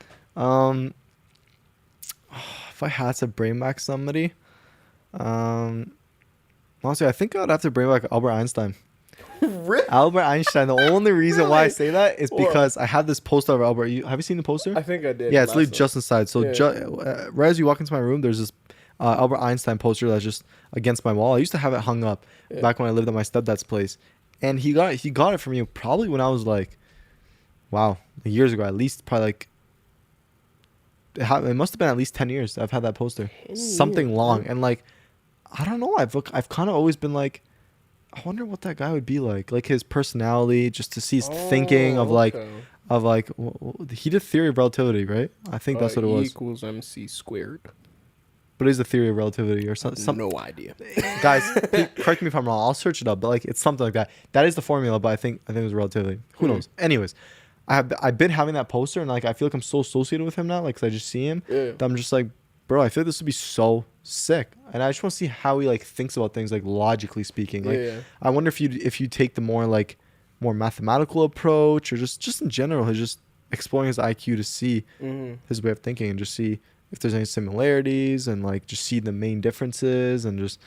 If I had to bring back somebody. Honestly, I think I'd have to bring back Albert Einstein. Really? Albert Einstein. The only reason why I say that is because I have this poster of Albert. Have you seen the poster? I think I did. Yeah, it's literally just inside. So right as you walk into my room, there's this Albert Einstein poster that's just against my wall. I used to have it hung up back when I lived at my stepdad's place, and he got it for me probably when I was like, years ago, at least probably like. It must have been at least 10 years I've had that poster. Something long. And like, I don't know. I've kind of always been like, I wonder what that guy would be like his personality, just to see his thinking of like, he did theory of relativity, right? I think that's what it was. E equals MC squared. But it's the theory of relativity or something. No idea. Guys, correct me if I'm wrong. I'll search it up. But like, it's something like that. That is the formula. But I think it was relativity. Who knows? Anyways. I've been having that poster, and like I feel like I'm so associated with him now, like 'cause I just see him. That I'm just like, bro, I feel like this would be so sick, and I just want to see how he like thinks about things, like logically speaking. Like, I wonder if you take the more like more mathematical approach, or just in general, he's just exploring his IQ to see his way of thinking and just see if there's any similarities and like just see the main differences and just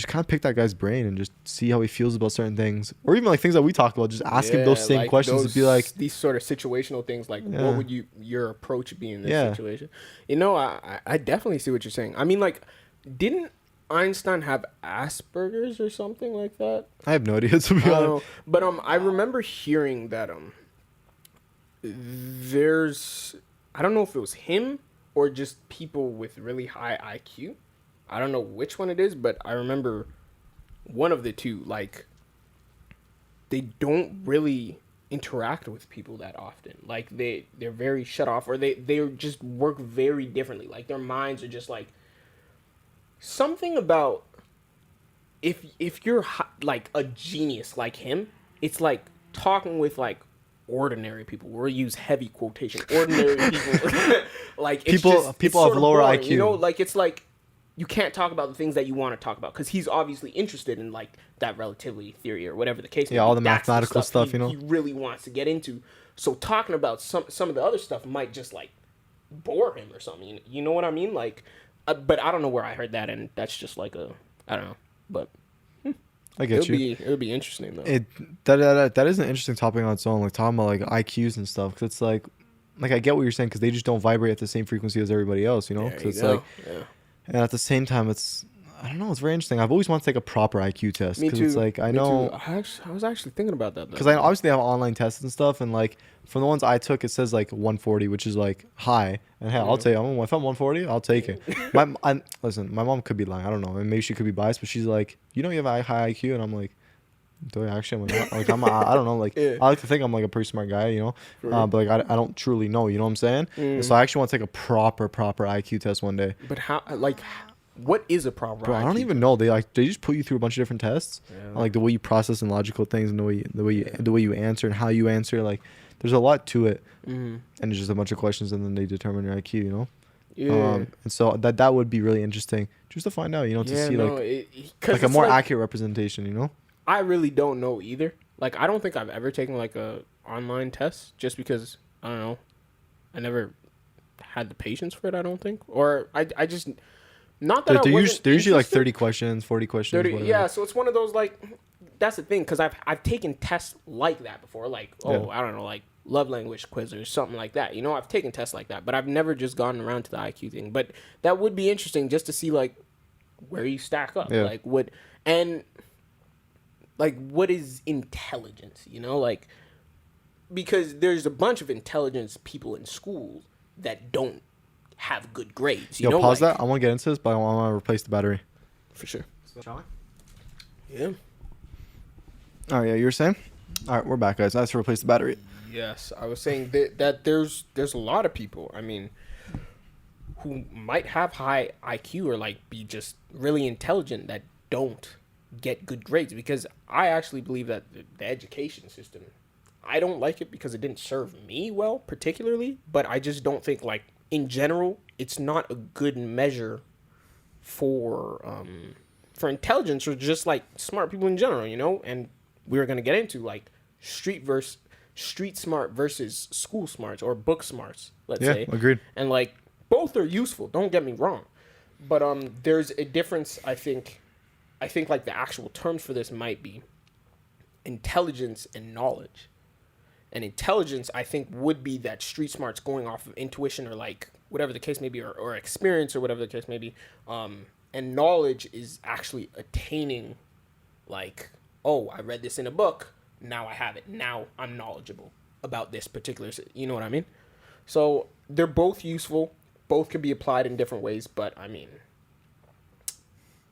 kind of pick that guy's brain and just see how he feels about certain things, or even like things that we talk about. Just ask him those same like questions to be like these sort of situational things. Like, what would your approach be in this situation? You know, I definitely see what you're saying. I mean, like, didn't Einstein have Asperger's or something like that? I have no idea, to be honest. But I remember hearing that there's, I don't know if it was him or just people with really high IQ. I don't know which one it is, but I remember one of the two, like, they don't really interact with people that often. Like, they're very shut off, or they just work very differently. Like, their minds are just like, something about if you're like a genius like him, it's like talking with like ordinary people. We'll use heavy quotation. Ordinary people. Like, it's people have lower boring, IQ. You know, like, it's like you can't talk about the things that you want to talk about because he's obviously interested in like that relativity theory or whatever the case may be. All the mathematical stuff, you know, he really wants to get into. So talking about some of the other stuff might just like bore him or something. You know what I mean? Like, but I don't know where I heard that, and that's just like I don't know, but I get you. It would be interesting though. That is an interesting topic on its own, like talking about like IQs and stuff, because it's like I get what you're saying, because they just don't vibrate at the same frequency as everybody else, you know. There you it's go. like, and at the same time, I don't know, it's very interesting. I've always wanted to take a proper IQ test, because it's like I know. I was actually thinking about that because I obviously have online tests and stuff, and like from the ones I took, it says like 140, which is like high. And hey, I'll take. If I'm 140, I'll take it. Listen, my mom could be lying. I don't know, and maybe she could be biased, but she's like, you know, you have a high IQ, and I'm like, do I actually? I don't know. Like, I like to think I'm like a pretty smart guy, you know, but like I don't truly know. You know what I'm saying? So I actually want to take a proper IQ test one day. But how? Like, what is a proper? Bro, I don't even know. They just put you through a bunch of different tests, like the way you process and logical things, and the way you answer and how you answer. Like, there's a lot to it, and it's just a bunch of questions, and then they determine your IQ. You know. Yeah. And so that would be really interesting just to find out. You know, to see like a more accurate representation. You know. I really don't know either. Like, I don't think I've ever taken like a online test, just because I don't know. I never had the patience for it. I don't think, or I just. Not that they're usually like 30 questions, 40 questions. 30, yeah, so it's one of those, like, that's the thing, because I've taken tests like that before, like, I don't know, like love language quiz or something like that. You know, I've taken tests like that, but I've never just gotten around to the IQ thing. But that would be interesting just to see like where you stack up, like what is intelligence? You know, like, because there's a bunch of intelligence people in schools that don't have good grades. You know, pause that. I want to get into this, but I want to replace the battery. For sure. Shall we? Yeah. All right, you were saying? All right, we're back, guys. I have to replace the battery. Yes, I was saying that there's a lot of people, I mean, who might have high IQ or like be just really intelligent that don't get good grades, because I actually believe that the education system, I don't like it because it didn't serve me well particularly, but I just don't think, like, in general, it's not a good measure for intelligence or just like smart people in general, you know. And we're gonna get into like street smart versus school smarts or book smarts, let's say. Yeah, agreed. And like both are useful. Don't get me wrong, but there's a difference. I think like the actual terms for this might be intelligence and knowledge. And intelligence, I think, would be that street smarts going off of intuition or like whatever the case may be, or experience or whatever the case may be. And knowledge is actually attaining, like, oh, I read this in a book. Now I have it. Now I'm knowledgeable about this particular, you know what I mean? So they're both useful. Both can be applied in different ways. But I mean,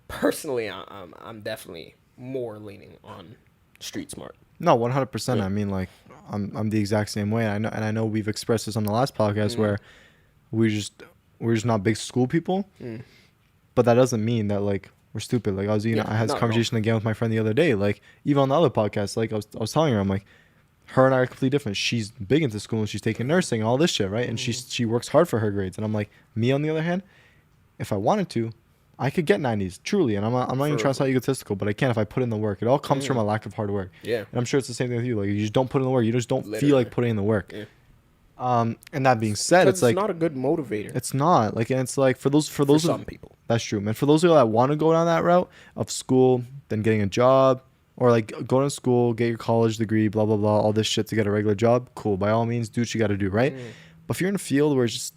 personally, I'm definitely more leaning on street smart. No, 100%. Yeah. I mean, like, I'm the exact same way. And I know we've expressed this on the last podcast where we're just not big school people. But that doesn't mean that like we're stupid. Like I had this conversation again with my friend the other day. Like even on the other podcast, like I was telling her, I'm like, her and I are completely different. She's big into school and she's taking nursing and all this shit, right? And she works hard for her grades. And I'm like, me on the other hand, if I wanted to, I could get 90s, truly. And I'm not even trying to sound egotistical, but I can if I put in the work. It all comes from a lack of hard work. Yeah. And I'm sure it's the same thing with you. Like, you just don't put in the work. You just don't feel like putting in the work. Yeah. And that being said, it's like... it's not a good motivator. It's not. Like, and it's like, for some people. That's true, man. For those of you that want to go down that route of school, then getting a job, or like go to school, get your college degree, blah, blah, blah, all this shit to get a regular job, cool. By all means, do what you got to do, right? But if you're in a field where it's just...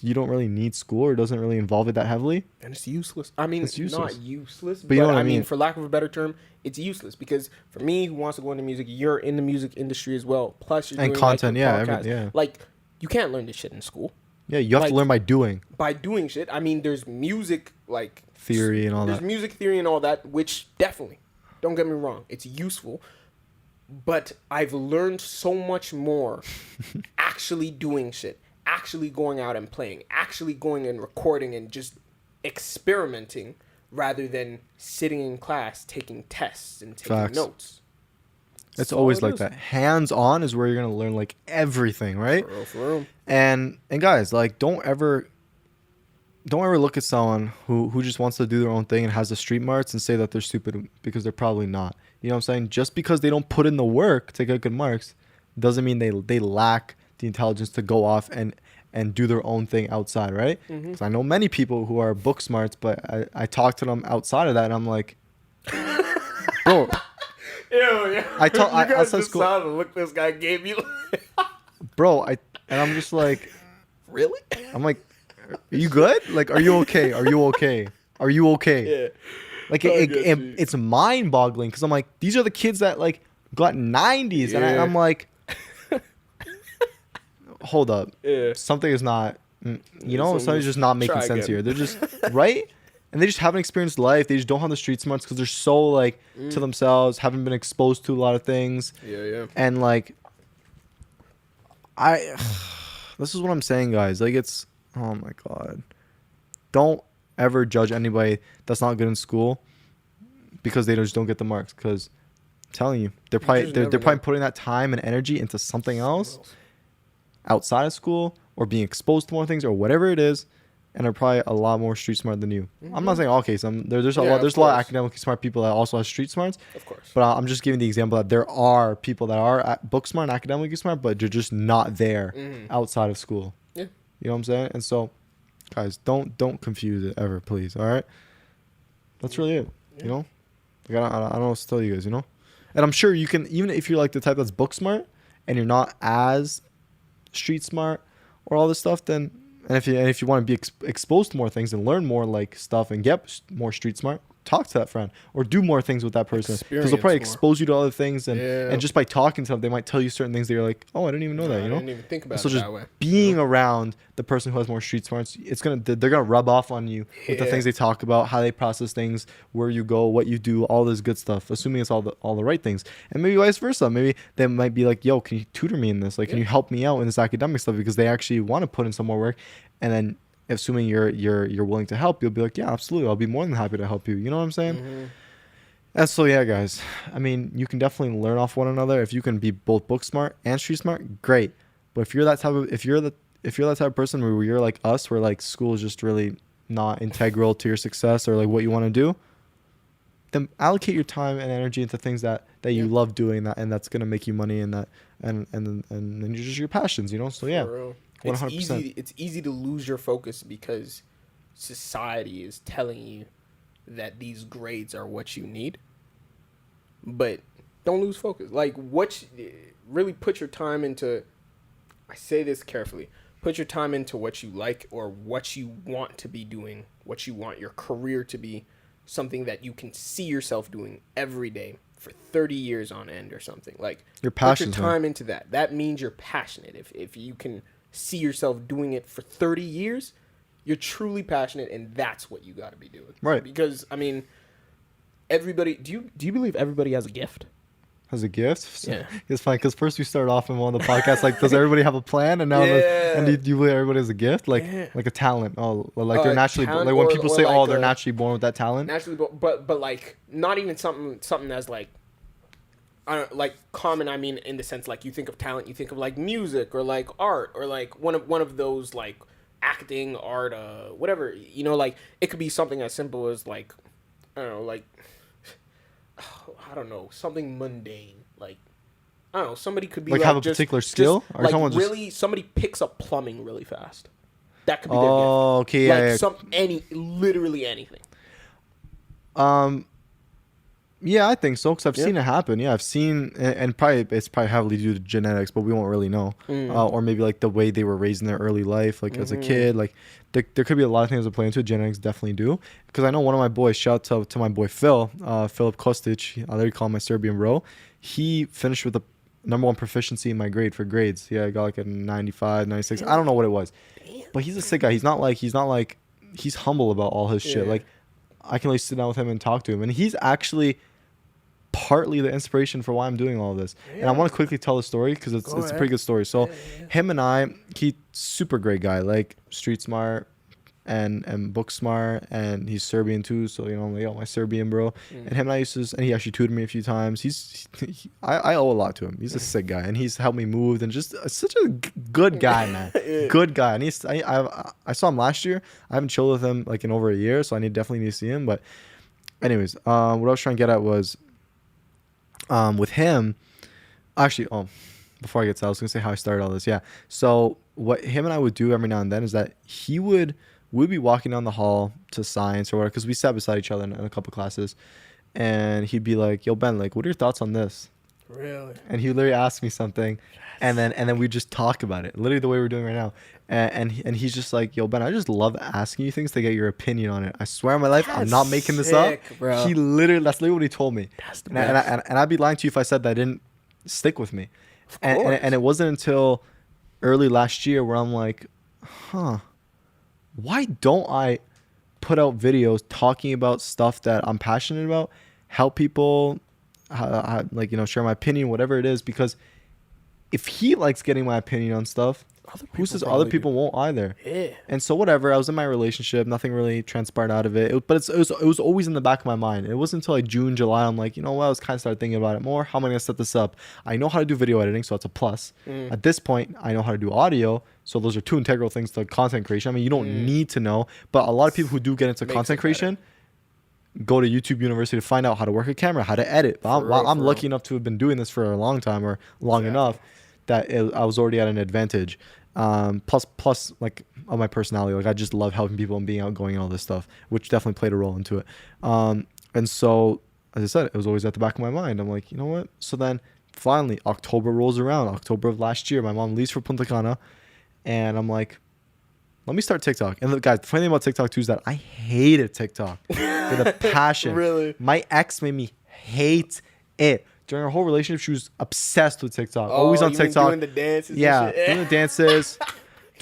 you don't really need school or it doesn't really involve it that heavily, and it's useless. I mean, it's not useless, but you know what I mean, for lack of a better term, it's useless because for me who wants to go into music, you're in the music industry as well, plus you're doing content, podcast. Like, you can't learn this shit in school. You have to learn by doing shit. I mean, there's music like theory and all that. There's music theory and all that, which definitely, don't get me wrong, it's useful, but I've learned so much more actually doing shit, actually going out and playing, actually going and recording and just experimenting rather than sitting in class taking tests and taking notes. It's always like that. Hands-on is where you're going to learn like everything, right? For real. And guys, like, don't ever look at someone who just wants to do their own thing and has the street marks and say that they're stupid, because they're probably not. You know what I'm saying? Just because they don't put in the work to get good marks doesn't mean they lack the intelligence to go off and do their own thing outside, right? Because I know many people who are book smarts, but I talk to them outside of that and I'm like, bro. Ew, I outside school. Saw the look this guy gave you. Bro, and I'm just like, really? I'm like, are you good? Like, are you okay? Are you okay? Are you okay? Yeah. Like, it's mind-boggling because I'm like, these are the kids that like got 90s, and I'm like, hold up, something is not, something's just not making sense here. They're just right. And they just haven't experienced life. They just don't have the street smarts because they're so like to themselves, haven't been exposed to a lot of things. Yeah. And like, this is what I'm saying, guys. Like, it's, oh my God. Don't ever judge anybody that's not good in school because they just don't get the marks. Because I'm telling you, they're probably putting that time and energy into something else outside of school or being exposed to more things or whatever it is. And are probably a lot more street smart than you. I'm not saying all cases. There's a lot of academically smart people that also have street smarts. Of course. But I'm just giving the example that there are people that are book smart and academically smart, but they're just not there outside of school. Yeah. You know what I'm saying? And so, guys, don't confuse it ever, please. All right. That's really it. Yeah. You know. Like, I don't know what to tell you guys. You know. And I'm sure you can, even if you're like the type that's book smart and you're not as street smart or all this stuff, then. And if you want to be exposed to more things and learn more like stuff and get more street smart, talk to that friend or do more things with that person, because they'll probably expose you to other things and just by talking to them, they might tell you certain things that you're like, oh, I didn't even know that. You know, I didn't even think about so it just that way. being around the person who has more street smarts, they're gonna rub off on you with the things they talk about, how they process things, where you go, what you do, all this good stuff. Assuming it's all the right things, and maybe vice versa. Maybe they might be like, yo, can you tutor me in this? Like, can you help me out in this academic stuff, because they actually want to put in some more work, and then. Assuming you're willing to help, you'll be like, yeah, absolutely, I'll be more than happy to help you. You know what I'm saying? And so, yeah, guys, I mean, you can definitely learn off one another. If you can be both book smart and street smart, great. But if you're that type of person where you're like us, where like school is just really not integral to your success or like what you want to do, then allocate your time and energy into things that you love doing, and that's gonna make you money, and then just your passions, you know. So yeah. 100%. It's easy to lose your focus because society is telling you that these grades are what you need. But don't lose focus. Like, really put your time into, I say this carefully, put your time into what you like or what you want to be doing, what you want your career to be, something that you can see yourself doing every day for 30 years on end or something. Like, you're passionate. Put your time into that. That means you're passionate. If you can see yourself doing it for 30 years, you're truly passionate, and that's what you got to be doing. Right. Because, I mean, everybody, do you believe everybody has a gift? Has a gift? Yeah. It's fine, because first we started off in one of the podcasts, like, does everybody have a plan? And now, do you believe everybody has a gift? Like, like a talent. Oh, like they're naturally, like when people say, like, they're naturally born with that talent. Naturally born, but like, not even something that's like, I don't like common. I mean, in the sense, like, you think of talent, you think of like music or like art or like one of those like acting, art, whatever. You know, like it could be something as simple as like, I don't know, like I don't know, something mundane. Like I don't know, somebody could be like have a particular skill, just or like someone really somebody picks up plumbing really fast. That could be their gift. Oh, okay, yeah, Like literally anything. Yeah, I think so, because I've seen it happen. Yeah, I've seen, and probably it's probably heavily due to genetics, but we won't really know. Or maybe like the way they were raised in their early life, like as a kid. Like there could be a lot of things that play into it. Genetics definitely do. Because I know one of my boys, shout out to my boy Phil, Filip Kostic, I literally call him my Serbian bro. He finished with the #1 proficiency in my grade for grades. Yeah, I got like a 95, 96. I don't know what it was. But he's a sick guy. He's not like he's humble about all his shit. Like I can like sit down with him and talk to him, and he's actually partly the inspiration for why I'm doing all this. And I want to quickly tell the story because it's a pretty good story. So him and I, he's super great guy, like street smart and book smart, and he's Serbian too, so you know, like, my Serbian bro. And him and I and he actually tutored me a few times. I owe a lot to him. He's a sick guy, and he's helped me move, and just such a good guy, man. Good guy. And I saw him last year. I haven't chilled with him like in over a year, so I definitely need to see him. But anyways, what I was trying to get at was with him, actually, before I get to that, I was gonna say how I started all this. Yeah, so what him and I would do every now and then is that we'd be walking down the hall to science or whatever, because we sat beside each other in a couple classes, and he'd be like, "Yo, Ben, like, what are your thoughts on this?" Really? And he literally asked me something, and then we just talk about it, literally the way we're doing right now. And he's just like, "Yo, Ben, I just love asking you things to get your opinion on it. I swear on my life, I'm not making this up." Bro. That's literally what he told me. That's the and I'd be lying to you if I said that didn't stick with me. And it wasn't until early last year where I'm like, why don't I put out videos talking about stuff that I'm passionate about, help people, like, you know, share my opinion, whatever it is, because if he likes getting my opinion on stuff, who says other people won't either? Yeah. And so whatever, I was in my relationship, nothing really transpired out of it, but it was always in the back of my mind. It wasn't until like June, July, I'm like, you know what, I was kind of started thinking about it more. How am I gonna set this up? I know how to do video editing, so that's a plus. At this point, I know how to do audio, so those are two integral things to content creation. I mean, you don't need to know, but a lot of people who do get into content creation go to YouTube University to find out how to work a camera, how to edit. But I'm lucky enough to have been doing this for a long time, or long enough that I was already at an advantage. Plus like of my personality, like I just love helping people and being outgoing and all this stuff, which definitely played a role into it. And so, as I said, it was always at the back of my mind. I'm like, you know what? So then finally October rolls around, October of last year, my mom leaves for Punta Cana, and I'm like, let me start TikTok. And guys, the funny thing about TikTok too is that I hated TikTok with a passion. Really? My ex made me hate it. During our whole relationship, she was obsessed with TikTok. Always on TikTok. Doing the dances. Yeah, doing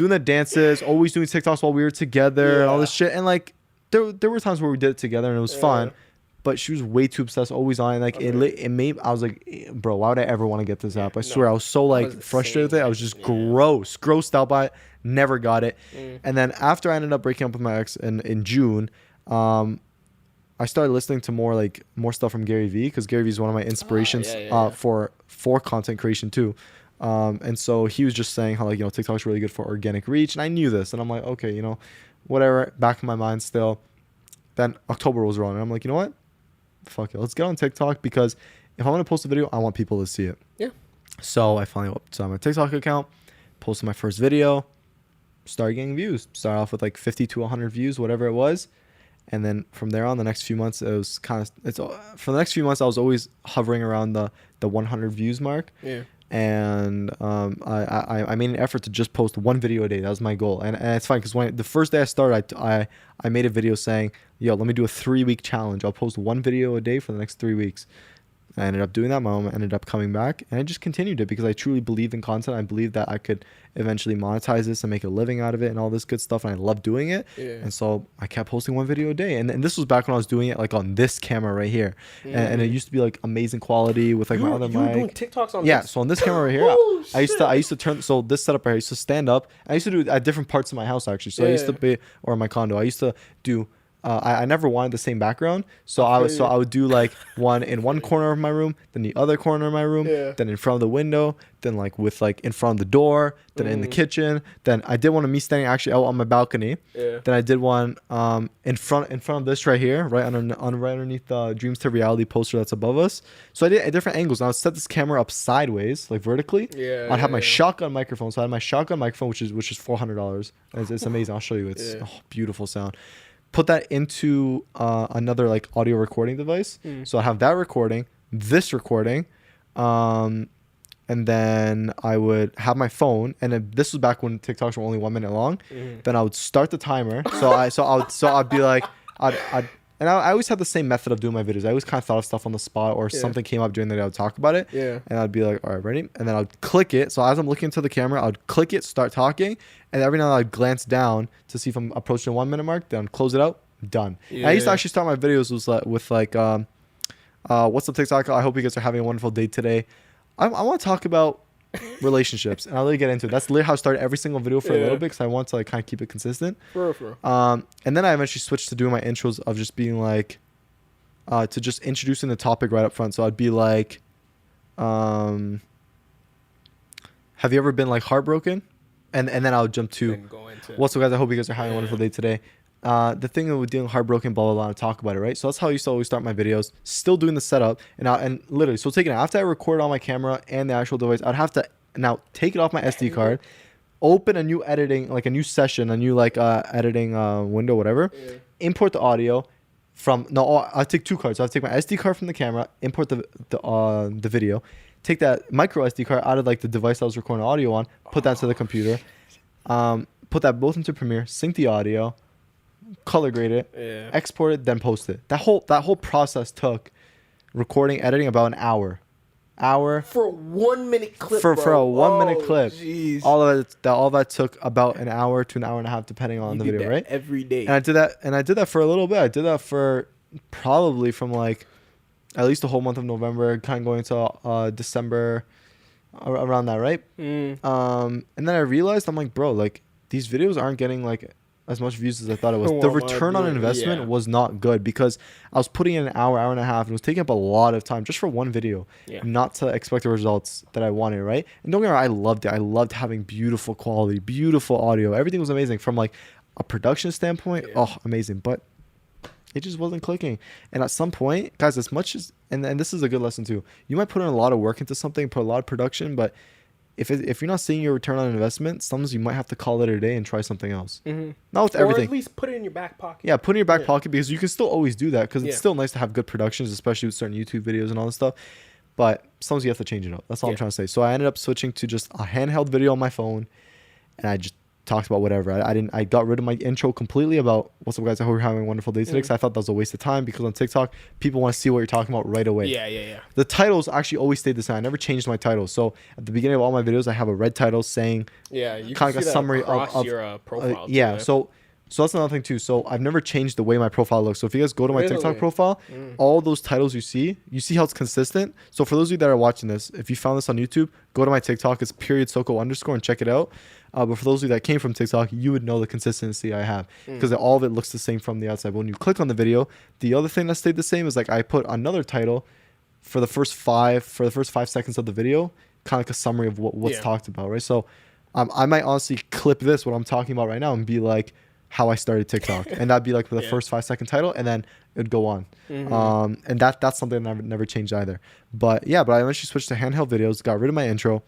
the dances. Always doing TikToks while we were together and all this shit. And like, there were times where we did it together and it was fun. But she was way too obsessed, always on it. Like it made. I was like, bro, why would I ever want to get this app? I swear, I was so like frustrated with it. I was just grossed out by it. Never got it. And then after I ended up breaking up with my ex in June, I started listening to more stuff from Gary Vee, because Gary Vee is one of my inspirations for content creation too. And so he was just saying how, like, you know, TikTok's really good for organic reach, and I knew this, and I'm like, okay, you know, whatever, back in my mind still. Then October rolls around, and I'm like, you know what? Fuck it, let's get on TikTok, because if I'm gonna post a video, I want people to see it. Yeah. So I finally went to my TikTok account, posted my first video, started getting views. Started off with like 50 to 100 views, whatever it was. And then from there on, the next few months, it was for the next few months, I was always hovering around the 100 views mark. Yeah. And I made an effort to just post one video a day. That was my goal. And it's fine, because when the first day I started, I made a video saying, yo, let me do a 3-week challenge. I'll post one video a day for the next 3 weeks. I ended up doing that. My mom ended up coming back, and I just continued it because I truly believed in content. I believed that I could eventually monetize this and make a living out of it and all this good stuff. And I love doing it. Yeah. And so I kept posting one video a day. And this was back when I was doing it like on this camera right here. And it used to be like amazing quality with like my other mic. You were doing TikToks on this? So on this camera right here, I used to turn, so this setup right here, I used to stand up. I used to do it at different parts of my house actually. So I used to be, or my condo, I used to do I never wanted the same background, so I would do like one in one corner of my room, then the other corner of my room, then in front of the window, then like with like in front of the door, then in the kitchen. Then I did one of me standing actually out on my balcony. Then I did one in front of this right here, right underneath the Dreams to Reality poster that's above us. So I did at different angles. And I would set this camera up sideways, like vertically. I'd have my shotgun microphone. So I had my shotgun microphone, which is $400. It's amazing. I'll show you. It's beautiful sound. Put that into another like audio recording device. So I have that recording, this recording, and then I would have my phone. And then this was back when TikToks were only 1 minute long. Then I would start the timer. I'd be like, and I always had the same method of doing my videos. I always kind of thought of stuff on the spot, or something came up during the day. I would talk about it. And I'd be like, all right, ready? And then I'd click it. So as I'm looking into the camera, I'd click it, start talking. And every now and then I'd glance down to see if I'm approaching the 1 minute mark. Then I'd close it out. Done. And I used to actually start my videos with like, what's up TikTok? I hope you guys are having a wonderful day today. I want to talk about relationships, and I'll really get into it. That's literally how I started every single video for a little bit, because I want to like kind of keep it consistent. And then I eventually switched to doing my intros of just being like, to just introducing the topic right up front. So I'd be like, have you ever been like heartbroken? And then I'll jump to, what's up guys? I hope you guys are having a wonderful day today. The thing with dealing heartbroken, blah blah blah, and talk about it, right? So that's how I used to always start my videos. Still doing the setup, and literally, so taking it after I record on my camera and the actual device, I'd have to now take it off my SD card, open a new editing, like a new session, a new like editing window, whatever. Import the audio from I'll take two cards. So I'll take my SD card from the camera, import the video, take that micro SD card out of like the device I was recording audio on, put that to the computer, put that both into Premiere, sync the audio, color grade it, export it, then post it. That whole process took recording, editing about an hour for a 1 minute clip. For a 1 minute clip. Geez. All that took about an hour to an hour and a half, depending on the video, right? Every day. And I did that for a little bit. I did that for probably from like at least the whole month of November, kind of going to December, around that, right? And then I realized, I'm like, bro, like these videos aren't getting like as much views as I thought it was. The return on investment was not good, because I was putting in an hour and a half, and it was taking up a lot of time just for one video, not to expect the results that I wanted, right? And don't get me wrong, I loved it. I loved having beautiful quality, beautiful audio. Everything was amazing from like a production standpoint. Oh, amazing. But it just wasn't clicking. And at some point, guys, as much as, and this is a good lesson too, you might put in a lot of work into something, put a lot of production, but if you're not seeing your return on investment, sometimes you might have to call it a day and try something else. Not with everything. Or at least put it in your back pocket. Yeah, put it in your back pocket, because you can still always do that, because it's still nice to have good productions, especially with certain YouTube videos and all this stuff. But sometimes you have to change it up. That's all I'm trying to say. So I ended up switching to just a handheld video on my phone, and I just talked about whatever. I got rid of my intro completely about what's up guys, I hope you're having a wonderful day today, because I thought that was a waste of time, because on TikTok people want to see what you're talking about right away. The titles actually always stayed the same. I never changed my titles. So at the beginning of all my videos, I have a red title saying you kind of like a summary of your profile so that's another thing too. So I've never changed the way my profile looks. So if you guys go to my TikTok profile, all those titles you see how it's consistent. So for those of you that are watching this, if you found this on YouTube, go to my TikTok. It's _Soko_ and check it out. But for those of you that came from TikTok, you would know the consistency I have, because all of it looks the same from the outside. But when you click on the video, the other thing that stayed the same is like I put another title for the first 5 seconds of the video, kind of like a summary of what's talked about, right? So I might honestly clip this, what I'm talking about right now, and be like, how I started TikTok, and that'd be like for the first 5 second title, and then it'd go on. And that's something that I've never changed either. But I eventually switched to handheld videos, got rid of my intro,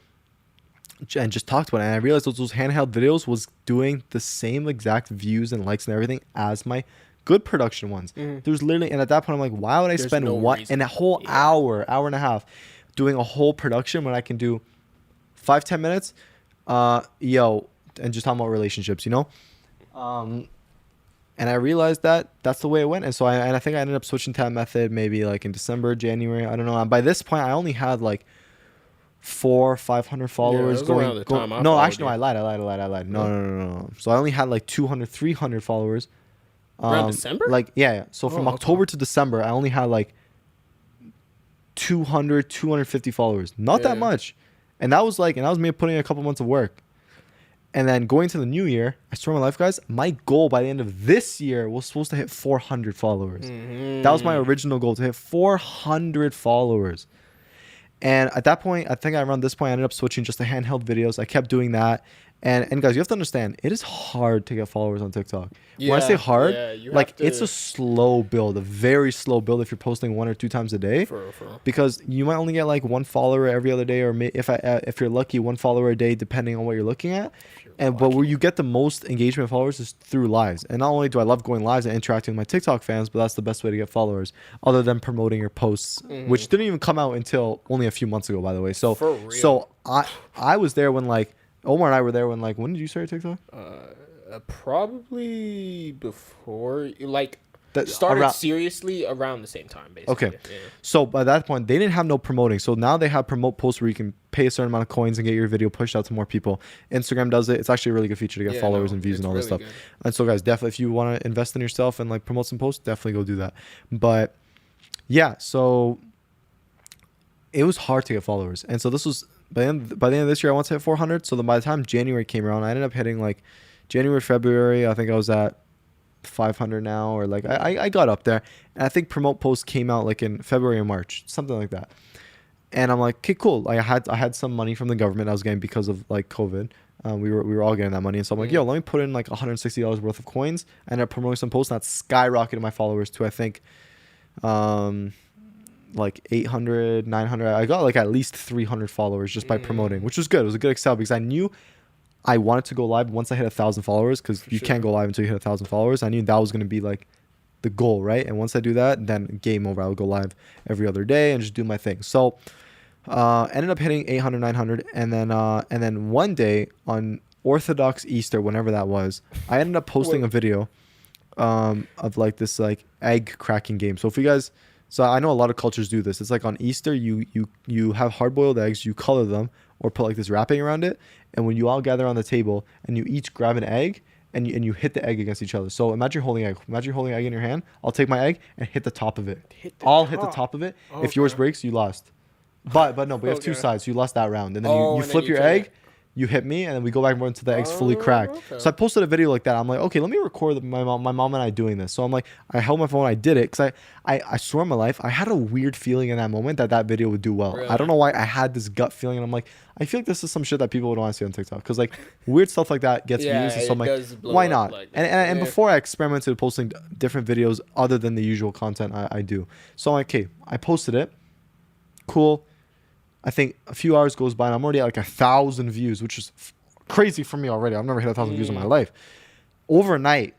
and just talked about it. And I realized those handheld videos was doing the same exact views and likes and everything as my good production ones. There's literally, and at that point I'm like, why would I spend in a whole hour and a half doing a whole production when I can do 5-10 minutes, and just talking about relationships, you know? And I realized that that's the way it went. And so I think I ended up switching to that method maybe like in December, January. I don't know. And by this point, I only had like 400 or 500 followers going. No, actually, no, I lied. No. So I only had like 200, 300 followers. Around December? Like, yeah. So from October to December, I only had like 200, 250 followers. Not that much. And that was me putting in a couple months of work. And then going to the new year, I swear on my life, guys, my goal by the end of this year was supposed to hit 400 followers. That was my original goal, to hit 400 followers. And at that point, I think around this point, I ended up switching just to handheld videos. I kept doing that. And guys, you have to understand, it is hard to get followers on TikTok. When I say hard, it's a slow build, a very slow build if you're posting 1 or 2 times a day. Because you might only get like 1 follower every other day, or if you're lucky, 1 follower a day, depending on what you're looking at. But where you get the most engagement followers is through lives. And not only do I love going lives and interacting with my TikTok fans, but that's the best way to get followers, other than promoting your posts, which didn't even come out until only a few months ago, by the way. So I was there when like Omar and I were there when like, when did you start TikTok? Probably before, like, started seriously around the same time, basically. Okay. Yeah. So by that point, they didn't have no promoting. So now they have promote posts where you can pay a certain amount of coins and get your video pushed out to more people. Instagram does it. It's actually a really good feature to get followers and views and all this stuff. Good. And so guys, definitely, if you want to invest in yourself and like promote some posts, definitely go do that. But yeah, so it was hard to get followers. And so this was, by the end of this year, I want to hit 400. So then by the time January came around, I ended up hitting like January, February. I think I was at 500 now, or like I got up there. And I think promote posts came out like in February or March, something like that. And I'm like, okay, cool. Like I had some money from the government I was getting because of like COVID. We were all getting that money. And so I'm like, yo, let me put in like $160 worth of coins. I ended up promoting some posts, and that skyrocketed my followers to, I think, like 800, 900. I got like at least 300 followers just by promoting, which was good. It was a good Excel because I knew I wanted to go live once I hit 1,000 followers, because you can't go live until you hit 1,000 followers. I knew that was going to be like the goal, right? And once I do that, then game over. I would go live every other day and just do my thing. So ended up hitting 800, 900. And then one day on Orthodox Easter, whenever that was, I ended up posting a video of like this like egg cracking game. So if you guys... So I know a lot of cultures do this. It's like on Easter, you have hard-boiled eggs, you color them or put like this wrapping around it. And when you all gather on the table and you each grab an egg and you hit the egg against each other. So imagine you're holding an egg. Imagine you're holding an egg in your hand. I'll take my egg and hit the top of it. Hit the top of it. Okay. If yours breaks, you lost. But no, we have 2 sides. So you lost that round. And then you flip your egg. You hit me, and then we go back and run until the egg's fully cracked. Okay. So I posted a video like that. I'm like, okay, let me record my mom and I doing this. So I'm like, I held my phone, I did it, because I swear on my life, I had a weird feeling in that moment that video would do well. Really? I don't know why. I had this gut feeling, and I'm like, I feel like this is some shit that people would want to see on TikTok, because like weird stuff like that gets views, and so I'm like, why not? Like and before I experimented with posting different videos other than the usual content I do. So I'm like, okay, I posted it. Cool. I think a few hours goes by and I'm already at like 1,000 views, which is crazy for me already. I've never hit 1,000 views in my life. Overnight,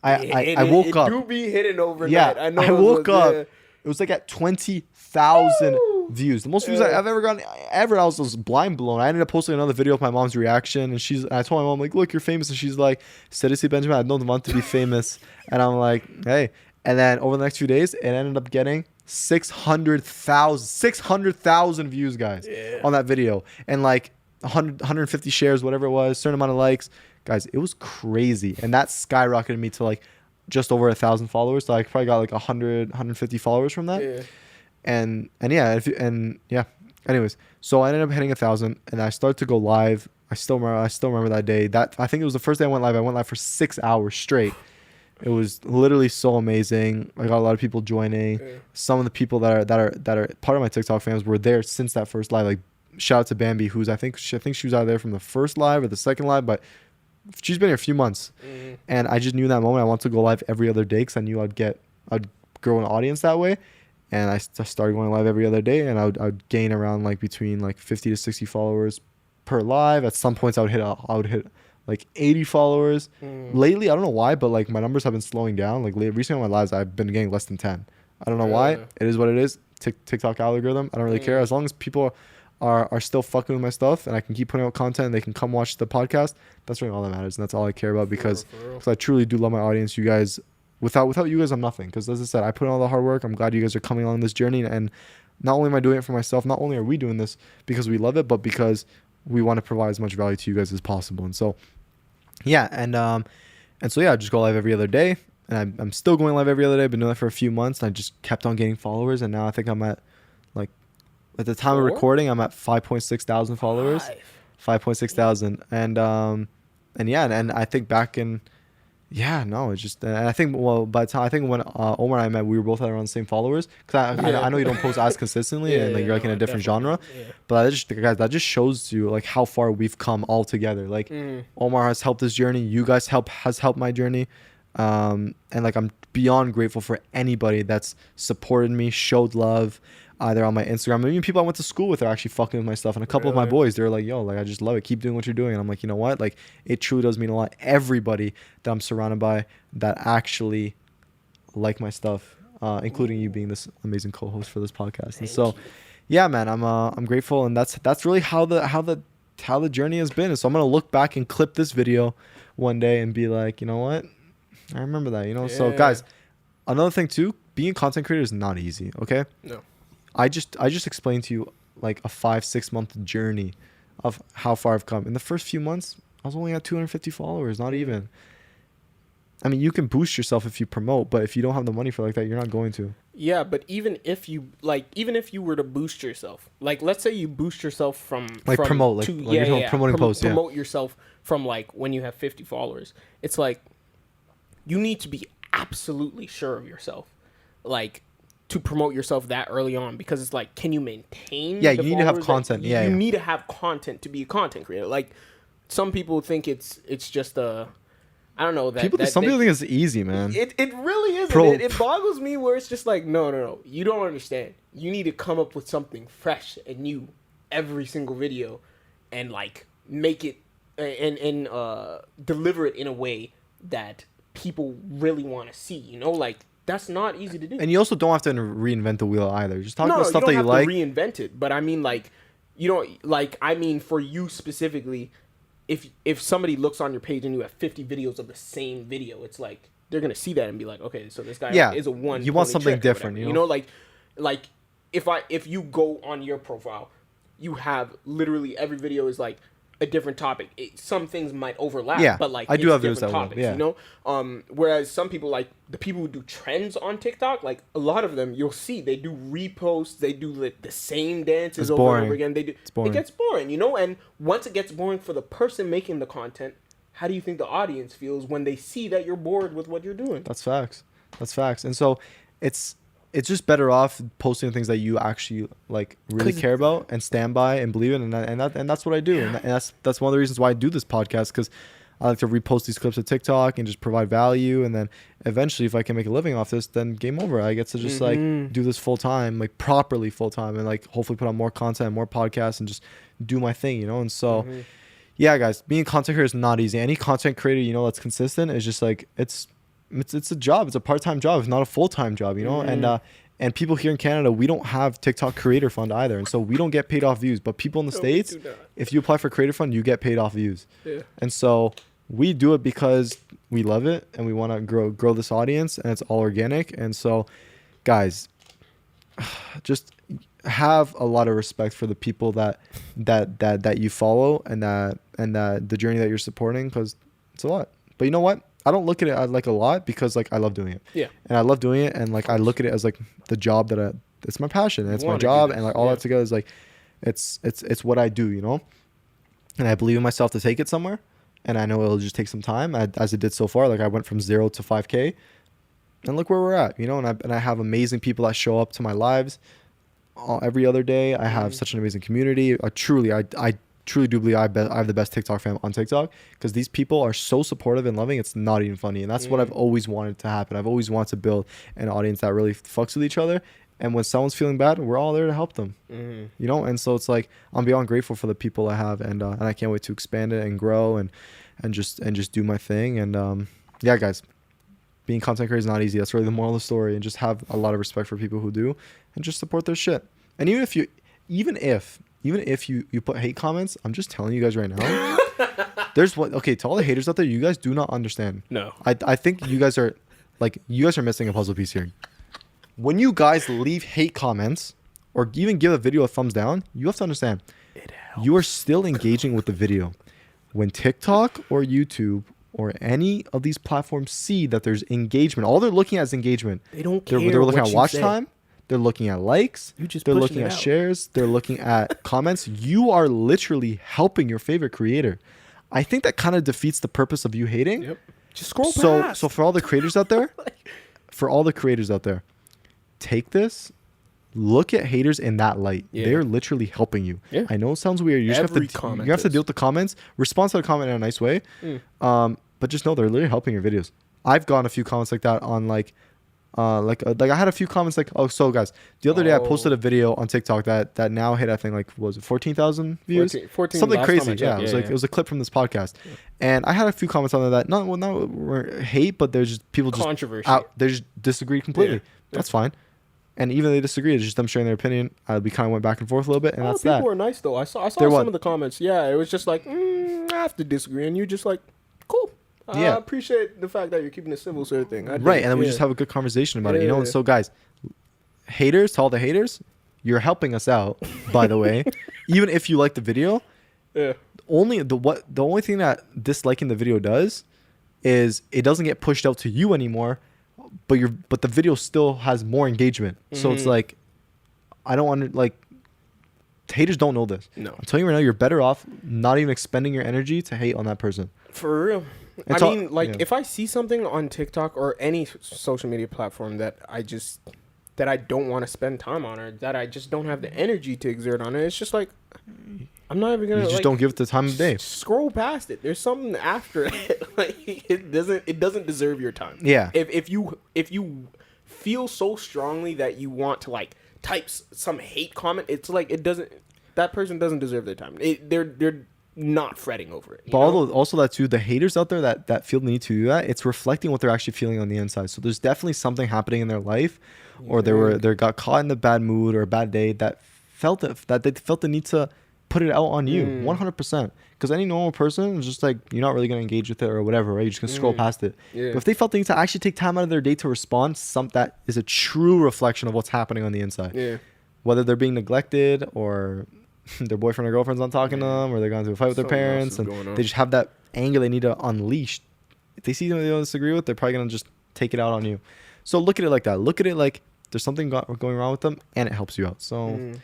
I woke up. It do be hidden overnight. Yeah, I woke up. It was like at 20,000 views. The most views I've ever gotten ever. I was just blind blown. I ended up posting another video of my mom's reaction, and I told my mom, like, look, you're famous. And she's like, seriously, Benjamin, I don't want to be famous. And I'm like, hey. And then over the next few days, it ended up getting 600,000 views, guys, on that video, and like 150 shares, whatever it was, certain amount of likes, guys. It was crazy, and that skyrocketed me to like just over 1,000 followers. So I probably got like 150 followers from that. And yeah. Anyways, so I ended up hitting 1,000, and I started to go live. I still remember that day. That I think it was the first day I went live. I went live for 6 hours straight. It was literally so amazing. I got a lot of people joining. Some of the people that are part of my TikTok fans were there since that first live. Like, shout out to Bambi, who's I think she was out there from the first live or the second live, but she's been here a few months. And I just knew in that moment I wanted to go live every other day, because I knew I'd grow an audience that way. And I started going live every other day, and I would gain around like between like 50 to 60 followers per live. At some points I would hit like 80 followers. Lately, I don't know why, but like my numbers have been slowing down. Like recently on my lives, I've been getting less than 10. I don't know why. It is what it is. TikTok algorithm. I don't really care. As long as people are still fucking with my stuff and I can keep putting out content and they can come watch the podcast, that's really all that matters. And that's all I care about, because I truly do love my audience. You guys, without you guys, I'm nothing. Because as I said, I put in all the hard work. I'm glad you guys are coming along this journey. And not only am I doing it for myself, not only are we doing this because we love it, but because we want to provide as much value to you guys as possible. And so, yeah, and so yeah, I just go live every other day, and I'm still going live every other day. I've been doing that for a few months, and I just kept on getting followers, and now I think I'm at like, at the time of recording, I'm at 5.6 thousand followers, 5.6 thousand, and and I think back in, yeah, no, it's just, and I think, well, by the time, I think when Omar and I met, we were both around the same followers. Because I know you don't post as consistently, and like you're like in a different genre. Yeah. But guys, that just shows you like how far we've come all together. Like Omar has helped this journey. You guys has helped my journey. And like I'm beyond grateful for anybody that's supported me, showed love, either on my Instagram. Even people I went to school with are actually fucking with my stuff. And a couple of my boys, they're like, yo, like, I just love it. Keep doing what you're doing. And I'm like, you know what? Like, it truly does mean a lot. Everybody that I'm surrounded by that actually like my stuff, including you being this amazing co-host for this podcast. And so, yeah, man, I'm grateful. And that's really how the journey has been. And so I'm going to look back and clip this video one day and be like, you know what? I remember that, you know? Yeah. So guys, another thing too, being a content creator is not easy. Okay. No. I just explained to you like a 5-6 month journey of how far I've come. In the first few months, I was only at 250 followers, not even. I mean, you can boost yourself if you promote, but if you don't have the money for like that, you're not going to. Yeah, but even if you were to boost yourself, like let's say you boost yourself from promote, promoting posts, promote yourself from like when you have 50 followers. It's like you need to be absolutely sure of yourself, like to promote yourself that early on, because it's like, can you maintain? Yeah, you need to have content. You need to have content to be a content creator. Like some people think it's just a, I don't know, some people think it's easy, man. It really isn't. It boggles me where it's just like, no. You don't understand. You need to come up with something fresh and new every single video and like make it and deliver it in a way that people really want to see, you know? Like that's not easy to do. And you also don't have to reinvent the wheel either. Just talk about stuff that you like. No, you don't have to reinvent it, but I mean like, you know, like I mean for you specifically, if somebody looks on your page and you have 50 videos of the same video, it's like they're gonna see that and be like, okay, so this guy is a one. You want something different, you know, like if you go on your profile, you have literally every video is like a different topic. Some things might overlap, but like I do have different topics, you know. Whereas some people, like the people who do trends on TikTok, like a lot of them, you'll see they do reposts, they do like the same dances over and over again. It gets boring, you know. And once it gets boring for the person making the content, how do you think the audience feels when they see that you're bored with what you're doing? That's facts. And so it's just better off posting things that you actually like really care about and stand by and believe in, and that's what I do. Yeah. And that's one of the reasons why I do this podcast, because I like to repost these clips of TikTok and just provide value. And then eventually, if I can make a living off this, then game over. I get to just like do this full time, like properly full time, and like hopefully put out more content, more podcasts, and just do my thing, you know. And so, yeah, guys, being a content creator is not easy. Any content creator, you know, that's consistent is just like it's a job. It's a part-time job. It's not a full-time job, you know. And people here in Canada, we don't have TikTok Creator Fund either, and so we don't get paid off views. But people in the States, if you apply for Creator Fund, you get paid off views. Yeah. And so we do it because we love it and we want to grow this audience, and it's all organic. And so, guys, just have a lot of respect for the people that you follow and that the journey that you're supporting, because it's a lot. But you know what? I don't look at it as like a lot, because like I love doing it. Yeah. And I love doing it, and like I look at it as like the job that it's my passion, and it's my job, and like all that together is like it's what I do, you know. And I believe in myself to take it somewhere, and I know it'll just take some time, as it did so far. Like I went from 0 to 5K, and look where we're at, you know. And I have amazing people that show up to my lives every other day. I have such an amazing community. I truly do believe I have the best TikTok fam on TikTok, because these people are so supportive and loving. It's not even funny. And that's what I've always wanted to happen. I've always wanted to build an audience that really fucks with each other. And when someone's feeling bad, we're all there to help them, you know? And so it's like, I'm beyond grateful for the people I have, and I can't wait to expand it and grow and just do my thing. And yeah, guys, being content creator is not easy. That's really the moral of the story. And just have a lot of respect for people who do, and just support their shit. And even if you put hate comments, I'm just telling you guys right now, to all the haters out there, you guys do not understand. No. I think you guys are missing a puzzle piece here. When you guys leave hate comments or even give a video a thumbs down, you have to understand, it helps. You are still engaging with the video. When TikTok or YouTube or any of these platforms see that there's engagement, all they're looking at is engagement. They don't care. They're looking at watch time. They're looking at likes. They're looking at shares. They're looking at comments. You are literally helping your favorite creator. I think that kind of defeats the purpose of you hating. Yep. Just scroll past. So for all the creators out there, take this. Look at haters in that light. Yeah. They're literally helping you. Yeah. I know it sounds weird. You just have to deal with the comments. Respond to the comment in a nice way. But just know they're literally helping your videos. I've gotten a few comments like that on like I had a few comments like, oh, so guys, the other day I posted a video on TikTok that now hit, I think, like, was it 14,000 views? 14 something crazy. Yeah, it was a clip from this podcast. Yeah. And I had a few comments on there that not were hate, but there's just people they just disagree completely. Yeah. That's fine. And even if they disagree, it's just them sharing their opinion. We kind of went back and forth a little bit, and that's that. People were nice though. I saw some of the comments. Yeah, it was just like, I have to disagree, and you just like, cool. I appreciate the fact that you're keeping it civil, sort of thing. Right, and then we just have a good conversation about it, you know. And so, guys, haters, to all the haters, you're helping us out. By the way, even if you like the video, the only thing that disliking the video does is it doesn't get pushed out to you anymore, but the video still has more engagement. So it's like, I don't want to, like, haters don't know this. No, I'm telling you right now, you're better off not even expending your energy to hate on that person. For real. If I see something on TikTok or any social media platform that I don't want to spend time on, or that I just don't have the energy to exert on it, it's just like, I'm not even gonna. You just don't give it the time of day. Scroll past it. There's something after it. Like, it doesn't deserve your time. Yeah. If you feel so strongly that you want to like type some hate comment, it's like that person doesn't deserve their time. They're not fretting over it. But also that too, the haters out there that feel the need to do that, it's reflecting what they're actually feeling on the inside. So there's definitely something happening in their life, or they got caught in a bad mood or a bad day that they felt the need to put it out on you 100%. Because any normal person is just like, you're not really going to engage with it or whatever, right? You're just going to scroll past it. Yeah. But if they felt the need to actually take time out of their day to respond, that is a true reflection of what's happening on the inside. Yeah. Whether they're being neglected, or their boyfriend or girlfriend's not talking to them, or they're going to a fight with their parents, and they just have that anger they need to unleash. If they see something they don't disagree with, they're probably going to just take it out on you. So look at it like that. Look at it like there's something going wrong with them, and it helps you out. So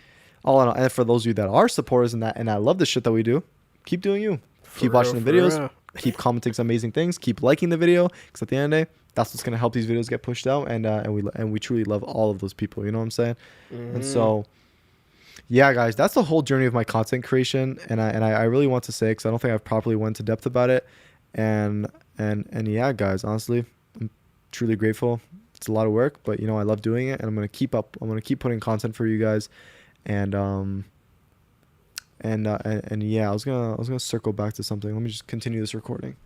all in all, and for those of you that are supporters and that love the shit that we do, keep doing you. Keep watching the videos. Keep commenting some amazing things. Keep liking the video, because at the end of the day, that's what's going to help these videos get pushed out. And we truly love all of those people. You know what I'm saying? And so, yeah, guys, that's the whole journey of my content creation. And I really want to say, because I don't think I've properly went to depth about it. And yeah, guys, honestly, I'm truly grateful. It's a lot of work, but you know, I love doing it, and I'm going to keep keep putting content for you guys. And yeah, I was gonna circle back to something. Let me just continue this recording.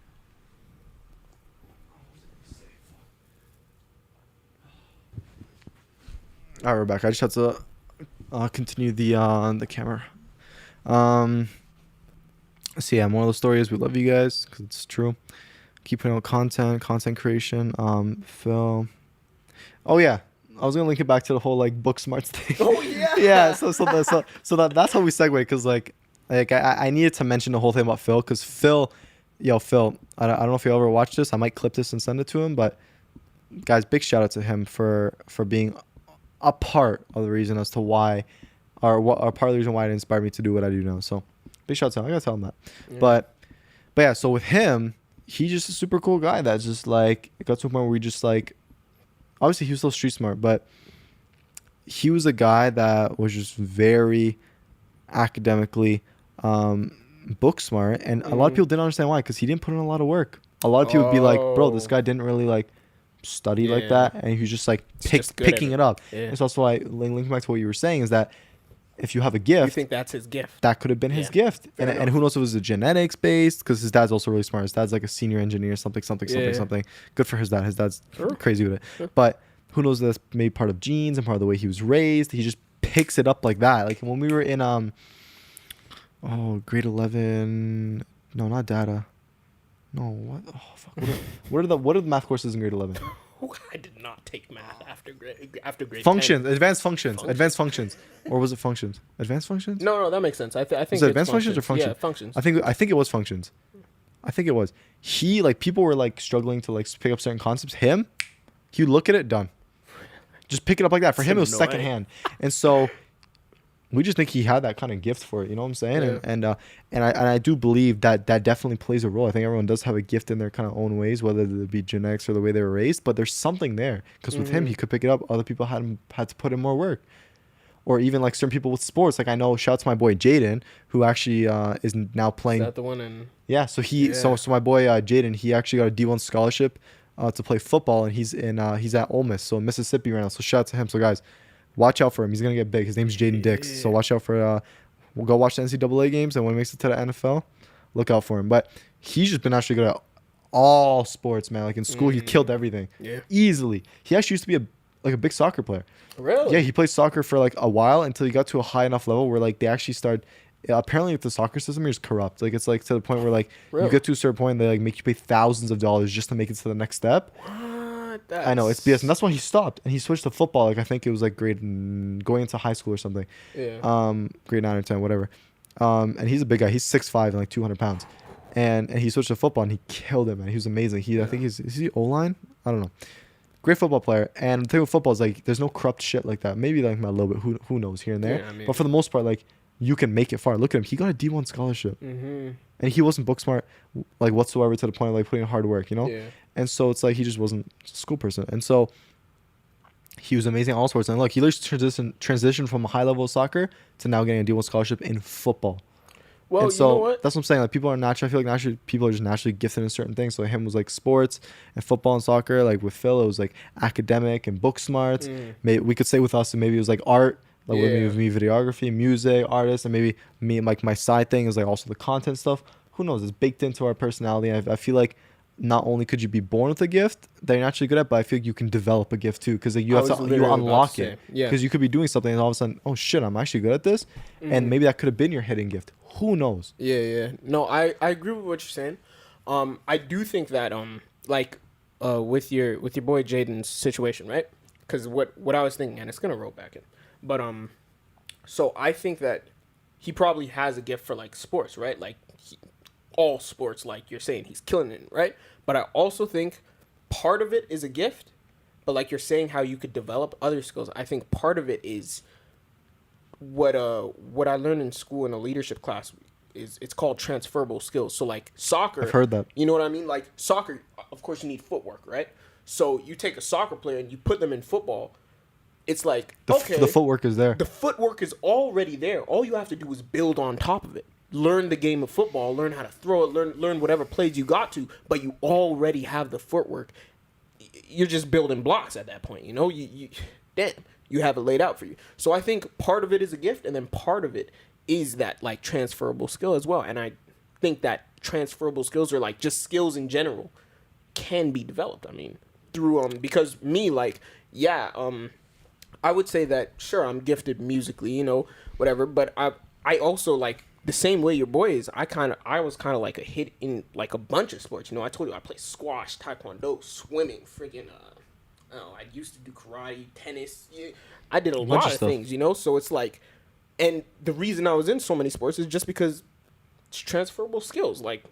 All right, we're back. I just had to continue the camera. So yeah, more of the story is we love you guys, because it's true. Keep putting out content creation. Phil. Oh yeah, I was gonna link it back to the whole like book smarts thing. Oh yeah. Yeah. So that's how we segue, because like I needed to mention the whole thing about Phil, because Phil, I don't know if you ever watched this. I might clip this and send it to him, but guys, big shout out to him for being a part of the reason as to why, or part of the reason why it inspired me to do what I do now. So big shout out to him. I gotta tell him that. Yeah. But yeah, so with him, he's just a super cool guy that's just like, it got to a point where we just like, obviously he was still street smart, but he was a guy that was just very academically book smart, and a lot of people didn't understand why, because he didn't put in a lot of work. A lot of people would be like, bro, this guy didn't really like study like that, and he was just like picking it up. Yeah. And so that's why, linking back to what you were saying, is that if you have a gift, you think that's his gift, that could have been his gift. And who knows if it was a genetics based, because his dad's also really smart. His dad's like a senior engineer, something. Good for his dad. His dad's crazy with it. Sure. But who knows if that's maybe part of genes and part of the way he was raised. He just picks it up like that. Like when we were in grade 11, no, not data. No, what? Oh, fuck. What are the math courses in grade 11? I did not take math after grade functions, 10. advanced functions, or was it functions? Advanced functions? No, that makes sense. I think was it advanced functions or functions? Yeah, functions. I think it was functions. I think it was. He, like, people were like struggling to like pick up certain concepts. He would look at it, done. Just pick it up like that. For him, it was secondhand. And so we just think he had that kind of gift for it. You know what I'm saying? Yeah. And I do believe that definitely plays a role. I think everyone does have a gift in their kind of own ways, whether it be genetics or the way they were raised. But there's something there because with him, he could pick it up. Other people had to put in more work. Or even like certain people with sports. Like I know, shout out to my boy Jaden, who actually is now playing. Is that the one in? Yeah. So so my boy Jaden, he actually got a D1 scholarship to play football, and he's at Ole Miss, so in Mississippi right now. So shout out to him. So guys, watch out for him. He's gonna get big. His name's Jaden Dix. So watch out for. We'll go watch the NCAA games, and when he makes it to the NFL, look out for him. But he's just been actually good at all sports, man. Like in school, he killed everything. Yeah. Easily. He actually used to be a big soccer player. Really? Yeah, he played soccer for like a while until he got to a high enough level where like they actually started. Apparently, the soccer system here is corrupt. Like it's like to the point where like you get to a certain point, they like make you pay thousands of dollars just to make it to the next step. What? I know it's BS, and that's why he stopped and he switched to football. Like I think it was like going into high school or something. Yeah. Grade 9 or 10, whatever. And he's a big guy. He's 6'5" and like 200 pounds. And he switched to football and he killed it, man. He was amazing. I think is he O-line? I don't know. Great football player. And the thing with football is like there's no corrupt shit like that. Maybe like a little bit. Who knows here and there. Yeah, I mean, but for the most part, like you can make it far. Look at him. He got a D1 scholarship. Mm-hmm. And he wasn't book smart like whatsoever to the point of like putting in hard work, you know? Yeah. And so it's like he just wasn't a school person. And so he was amazing at all sports. And look, he literally transitioned from a high level of soccer to now getting a D1 scholarship in football. Well, and so you know what? that's what I'm saying. Like people are naturally, I feel like naturally people are just naturally gifted in certain things. So him was like sports and football and soccer. Like with Phil, it was like academic and book smarts. Maybe we could say with us, maybe it was like art. Like with me, videography, music, artists, and maybe me, like my side thing is like also the content stuff. Who knows? It's baked into our personality. I feel like not only could you be born with a gift that you're naturally good at, but I feel like you can develop a gift too, because like you unlock it. Because you could be doing something and all of a sudden, oh shit, I'm actually good at this, and maybe that could have been your hidden gift. Who knows? Yeah. No, I agree with what you're saying. I do think that with your boy Jaden's situation, right? Because what I was thinking, and it's gonna roll back in. But so I think that he probably has a gift for like sports, right? Like all sports, like you're saying, he's killing it, right? But I also think part of it is a gift. But like you're saying, how you could develop other skills. I think part of it is what I learned in school in a leadership class is it's called transferable skills. So like soccer, I've heard that. You know what I mean? Like soccer, of course, you need footwork, right? So you take a soccer player and you put them in football. It's like, the footwork is there. The footwork is already there. All you have to do is build on top of it. Learn the game of football. Learn how to throw it. Learn whatever plays you got to. But you already have the footwork. You're just building blocks at that point. You know, you have it laid out for you. So I think part of it is a gift, and then part of it is that like transferable skill as well. And I think that transferable skills are like just skills in general can be developed. I mean, through because me I would say that sure I'm gifted musically, you know, whatever, but I also like the same way your boy is. I was kind of like a hit in like a bunch of sports. You know, I told you I play squash, taekwondo, swimming, freaking I used to do karate, tennis. Yeah, I did a lot of things, you know. So it's like, and the reason I was in so many sports is just because it's transferable skills. Like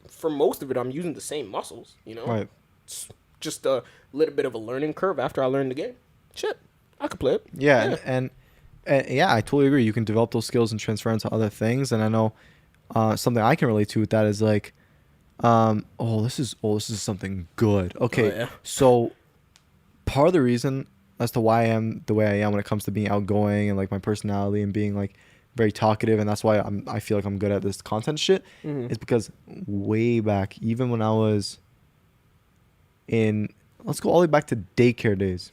for most of it, I'm using the same muscles, you know. Right. It's just a little bit of a learning curve after I learned the game. Shit. I could play it. Yeah. And yeah, I totally agree. You can develop those skills and transfer into other things. And I know something I can relate to with that is like, this is something good. Okay, so part of the reason as to why I am the way I am when it comes to being outgoing and like my personality and being like very talkative, and that's why I feel like I'm good at this content shit, is because way back, even when I was let's go all the way back to daycare days,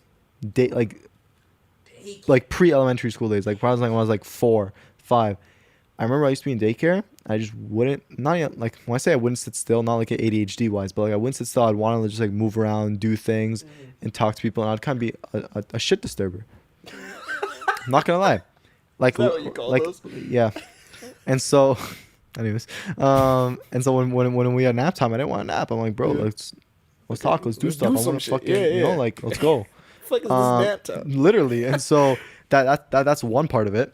like pre-elementary school days, like when I was like 4, 5. I remember I used to be in daycare. I just wouldn't, not yet, like when I say I wouldn't sit still, not like ADHD wise, but like I wouldn't sit still. I'd want to just like move around, do things, and talk to people, and I'd kind of be a shit disturber. I'm not gonna lie. Like, is that what you call those? Yeah. And so, anyways, and so when we had nap time, I didn't want to nap. I'm like, bro, let's talk, let's do stuff. I want to fucking, you know, like, let's go. Like it's nap time. Literally. And so that's one part of it.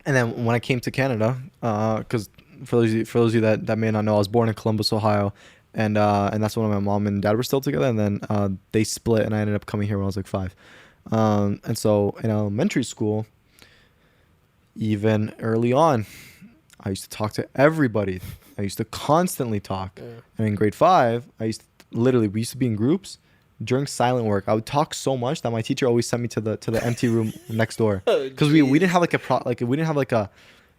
And then when I came to Canada, because for those of you that may not know, I was born in Columbus, Ohio, and that's when my mom and dad were still together, and then they split, and I ended up coming here when I was like 5. And so in elementary school, even early on, I used to talk to everybody. I used to constantly talk. Yeah. And in grade 5, we used to be in groups. During silent work, I would talk so much that my teacher always sent me to the empty room next door. Because we didn't have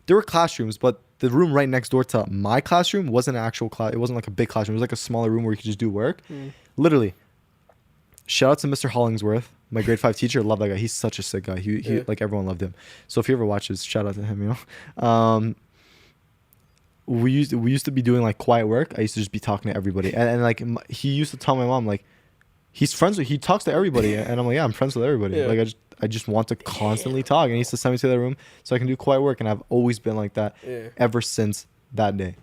there were classrooms, but the room right next door to my classroom wasn't an actual class. It wasn't like a big classroom. It was like a smaller room where you could just do work. Literally. Shout out to Mr. Hollingsworth, my grade 5 teacher. Love that guy. He's such a sick guy. He like everyone loved him. So if he ever watches, shout out to him, you know. We used to be doing like quiet work. I used to just be talking to everybody. And like he used to tell my mom like he talks to everybody. And I'm like, yeah, I'm friends with everybody. Yeah. Like I just want to constantly talk. And he used to send me to that room so I can do quiet work. And I've always been like that ever since that day.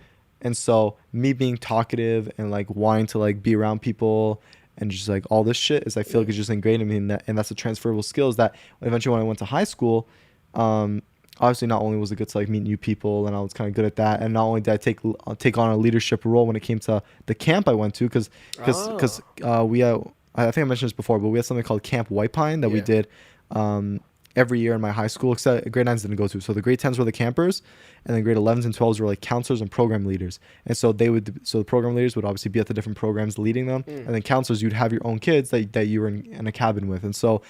And so me being talkative and like wanting to like be around people and just like all this shit is I feel like it's just ingrained in me, and that's the transferable skills that eventually when I went to high school, obviously not only was it good to like meet new people and I was kind of good at that, and not only did I take on a leadership role when it came to the camp I went to, because we I think I mentioned this before, but we had something called Camp White Pine that we did every year in my high school, except grade 9s didn't go to. So the grade 10s were the campers, and then grade 11s and 12s were like counselors and program leaders. And so the program leaders would obviously be at the different programs leading them, and then counselors, you'd have your own kids that you were in a cabin with. And so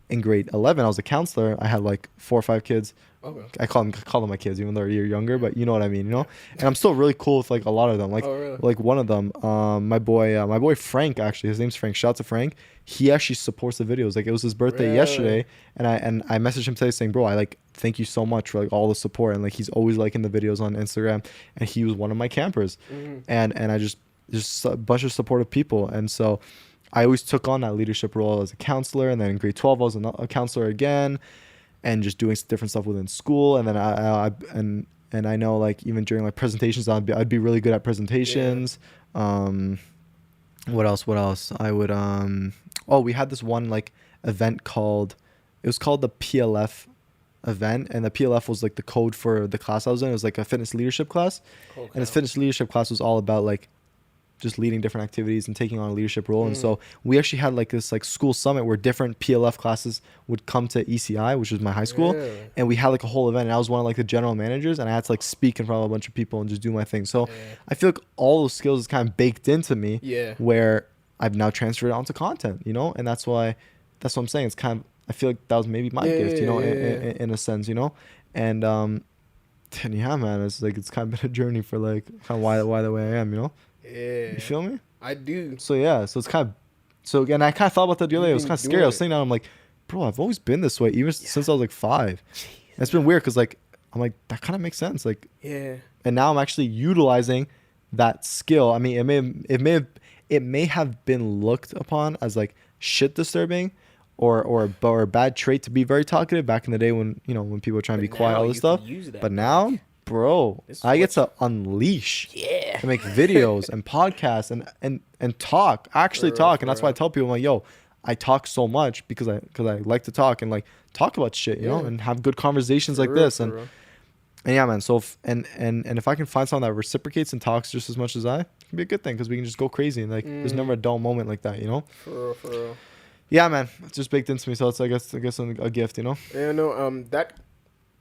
in grade 11, I was a counselor. I had like 4 or 5 kids. Okay. I call them my kids, even though they're a year younger, but you know what I mean, you know. And I'm still really cool with like a lot of them. Like, like one of them, my boy Frank, actually, his name's Frank. Shout out to Frank. He actually supports the videos. Like, it was his birthday yesterday, and I messaged him today saying, bro, I like thank you so much for like all the support. And like he's always liking the videos on Instagram, and he was one of my campers, and I just a bunch of supportive people, and so I always took on that leadership role as a counselor, and then in grade 12 I was a counselor again. And just doing different stuff within school, and then I know like even during like presentations, I'd be really good at presentations. What else? I would we had this one like event called the PLF event, and the PLF was like the code for the class I was in. It was like a fitness leadership class, and this fitness leadership class was all about like just leading different activities and taking on a leadership role. And so we actually had like this like school summit where different PLF classes would come to ECI, which was my high school. And we had like a whole event, and I was one of like the general managers, and I had to like speak in front of a bunch of people and just do my thing. So I feel like all those skills is kind of baked into me, where I've now transferred it onto content, you know? And that's what I'm saying. It's kind of, I feel like that was maybe my gift, you know, in a sense, you know? And yeah, man, it's like, it's kind of been a journey for like kind of why the way I am, you know? Yeah. You feel me? I do. So yeah, so it's kind of, so again, I kind of thought about that the other day. It was kind of scary. I was sitting down, I'm like, bro, I've always been this way, even since I was like 5. It's been weird because like, I'm like, that kind of makes sense. Like, and now I'm actually utilizing that skill. I mean, it may have been looked upon as like shit disturbing or a bad trait to be very talkative back in the day when, you know, when people were trying to be quiet, all this stuff. But now, bro, I get to unleash, to make videos and podcasts and talk, actually talk. And that's why I tell people, I'm like, yo, I talk so much because I like to talk and like talk about shit, you know, and have good conversations like this. And yeah, man. So if I can find someone that reciprocates and talks just as much as it can be a good thing, because we can just go crazy and like there's never a dull moment like that, you know. For real. Yeah, man. It's just baked into me, so it's I guess a gift, you know. Yeah, no. That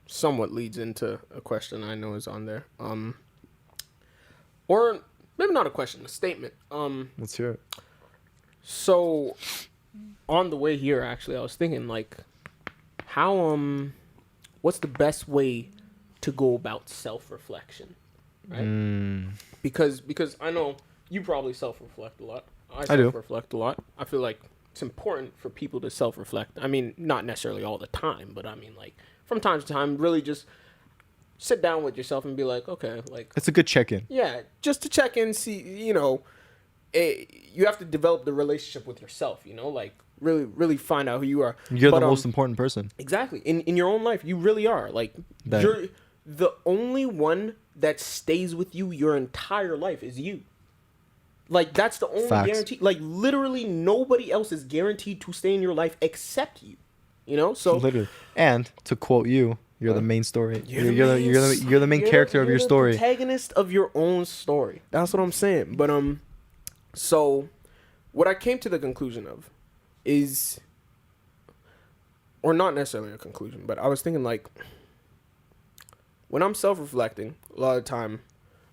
somewhat leads into a question I know is on there. Or maybe not a question, a statement. Let's hear it. So on the way here, actually, I was thinking like, how what's the best way to go about self-reflection, right? Because I know you probably self-reflect a lot. I self-reflect a lot. I feel like it's important for people to self-reflect. I mean, not necessarily all the time, but I mean, like, from time to time, really just sit down with yourself and be like, okay, like... It's a good check-in. Yeah, just to check in, see, you know, you have to develop the relationship with yourself, you know, like, really, really find out who you are. You're the most important person. Exactly. In your own life, you really are. Like, you're the only one that stays with you your entire life is you. Like, that's the only guarantee. Like, literally nobody else is guaranteed to stay in your life except you. You know? So literally. And to quote you, you're the main story. You're the main character of your story. You're the protagonist of your own story. That's what I'm saying. But so what I came to the conclusion of is, or not necessarily a conclusion, but I was thinking like, when I'm self-reflecting, a lot of the time,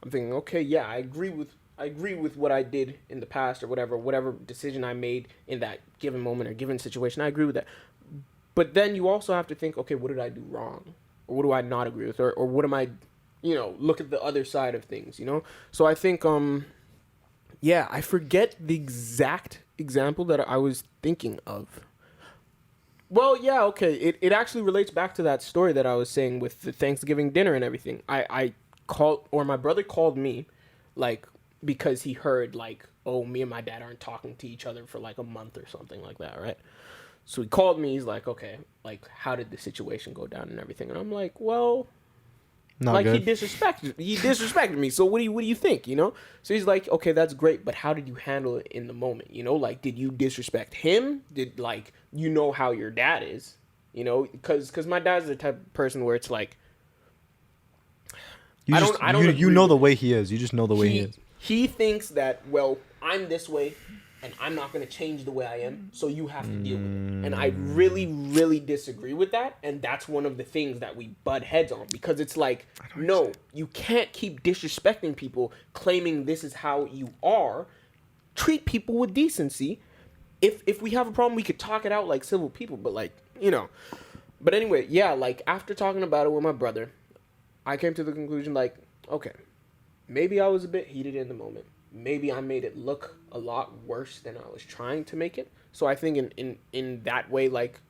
I'm thinking, okay, yeah, I agree with what I did in the past or whatever decision I made in that given moment or given situation. I agree with that. But then you also have to think, okay, what did I do wrong? Or what do I not agree with? Or what am I, look at the other side of things, So I think, yeah, I forget the exact example that I was thinking of. Well, yeah, okay. It actually relates back to that story that I was saying with the Thanksgiving dinner and everything. I called, or my brother called me, like, because he heard, like, oh, me and my dad aren't talking to each other for, like, a month or something like that, right? So he called me. He's like, okay, like, how did the situation go down and everything? And I'm like, well, Not like, good. he disrespected me. So what do you think, So he's like, okay, that's great, but how did you handle it in the moment? Like, did you disrespect him? Did, like, how your dad is, because my dad's the type of person where it's like, You I just don't you agree know with the way he is. You just know the way he he is. he thinks that, well, I'm this way and I'm not going to change the way I am, so you have to deal with it. And I really, really disagree with that, and that's one of the things that we butt heads on, because it's like, no, you can't keep disrespecting people, claiming this is how you are. Treat people with decency. If we have a problem, we could talk it out like civil people, but, like, But anyway, yeah, like, after talking about it with my brother, I came to the conclusion, like, okay, maybe I was a bit heated in the moment. Maybe I made it look a lot worse than I was trying to make it. So I think in that way, like,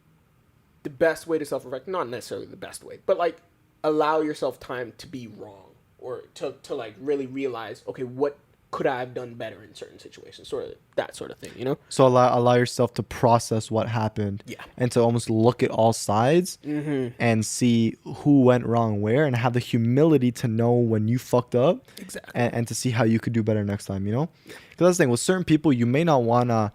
the best way to self-reflect, not necessarily the best way, but, like, allow yourself time to be wrong, or to like, really realize, okay, what could I have done better in certain situations, sort of that sort of thing. So allow yourself to process what happened. Yeah. And to almost look at all sides and see who went wrong where, and have the humility to know when you fucked up. Exactly. And to see how you could do better next time, Because that's the thing. With certain people, you may not want to...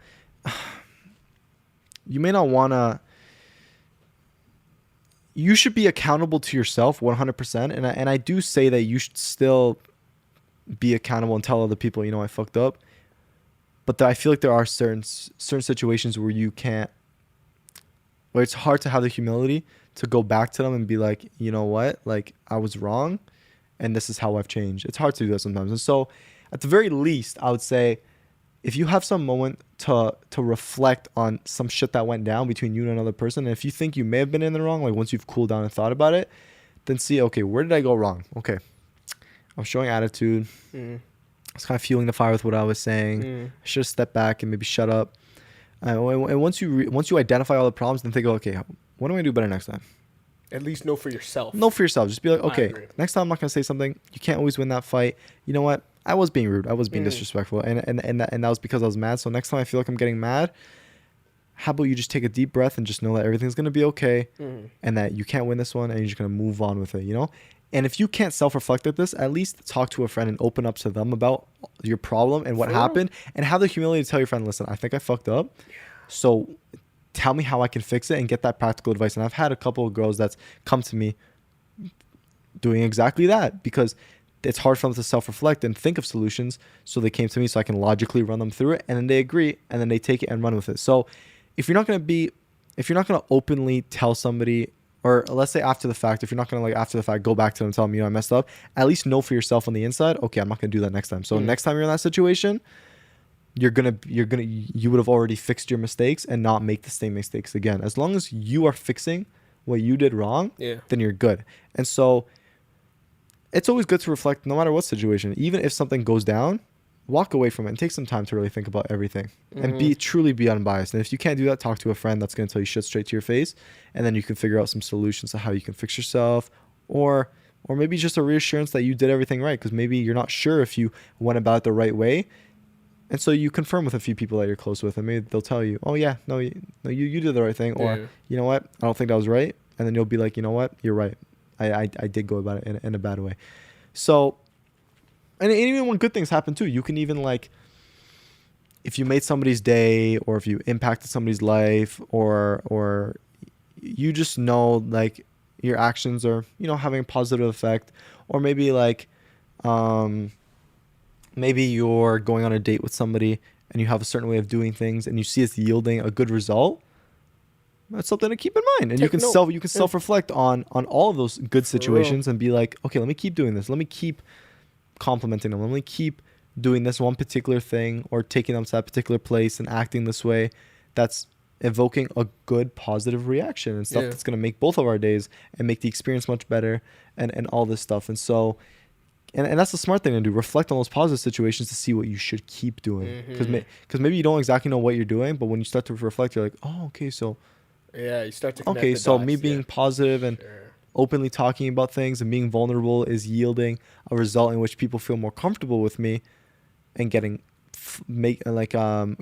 You should be accountable to yourself 100%. And I do say that you should still be accountable and tell other people, I fucked up. But I feel like there are certain situations where you can't, where it's hard to have the humility to go back to them and be like, you know what, like, I was wrong and this is how I've changed. It's hard to do that sometimes. And so at the very least, I would say, if you have some moment to reflect on some shit that went down between you and another person, and if you think you may have been in the wrong, like, once you've cooled down and thought about it, then see, okay, where did I go wrong? Okay, I was showing attitude. I was kind of fueling the fire with what I was saying. I should have stepped back and maybe shut up. And once you identify all the problems, then think, okay, what am I gonna do better next time? At least know for yourself. Know for yourself. Just be like, okay, next time I'm not gonna say something. You can't always win that fight. You know what? I was being rude. I was being disrespectful, and that was because I was mad. So next time I feel like I'm getting mad, how about you just take a deep breath and just know that everything's gonna be okay, and that you can't win this one, and you're just gonna move on with it. And if you can't self-reflect at this, at least talk to a friend and open up to them about your problem and what happened, and have the humility to tell your friend, listen, I think I fucked up. So tell me how I can fix it, and get that practical advice. And I've had a couple of girls that's come to me doing exactly that, because it's hard for them to self-reflect and think of solutions. So they came to me so I can logically run them through it, and then they agree, and then they take it and run with it. So if you're not going to openly tell somebody, or let's say after the fact, if you're not going to, like, after the fact, go back to them and tell them, I messed up, at least know for yourself on the inside, okay, I'm not going to do that next time. So next time you're in that situation, you would have already fixed your mistakes and not make the same mistakes again. As long as you are fixing what you did wrong, then you're good. And so it's always good to reflect no matter what situation. Even if something goes down, walk away from it and take some time to really think about everything and truly be unbiased. And if you can't do that, talk to a friend that's going to tell you shit straight to your face, and then you can figure out some solutions to how you can fix yourself, or maybe just a reassurance that you did everything right, because maybe you're not sure if you went about it the right way. And so you confirm with a few people that you're close with, and maybe they'll tell you, oh yeah, no, you did the right thing, or you know what, I don't think that was right. And then you'll be like, you know what, you're right. I did go about it in a bad way. So, and even when good things happen too, you can even, like, if you made somebody's day, or if you impacted somebody's life, or you just know, like, your actions are, having a positive effect, or maybe, like, maybe you're going on a date with somebody and you have a certain way of doing things and you see it's yielding a good result, That's something to keep in mind, and Take note. you can self reflect on all of those good situations and be like, okay, let me keep doing this. Let me keep complimenting them. Let me keep doing this one particular thing or taking them to that particular place and acting this way. That's evoking a good positive reaction and stuff that's going to make both of our days and make the experience much better and all this stuff. And so, and that's the smart thing to do. Reflect on those positive situations to see what you should keep doing. Because maybe you don't exactly know what you're doing, but when you start to reflect, you're like, oh, okay, so you start to connect okay, the so dots, me being positive and openly talking about things and being vulnerable is yielding a result in which people feel more comfortable with me and getting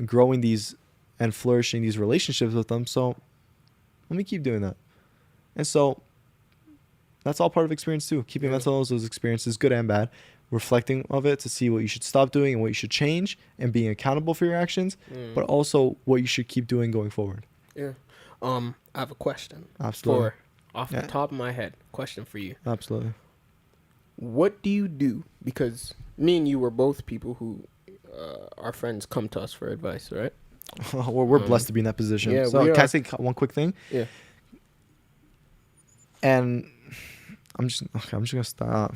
growing these and flourishing these relationships with them. So let me keep doing that. And so that's all part of experience too. Keeping mental those experiences, good and bad, reflecting of it to see what you should stop doing and what you should change and being accountable for your actions, but also what you should keep doing going forward. Yeah. I have a question. Absolutely. Off the top of my head, question for you. Absolutely. What do you do? Because me and you were both people who our friends come to us for advice, right? We're blessed to be in that position. Yeah, so can I say one quick thing? Yeah. And I'm just gonna stop.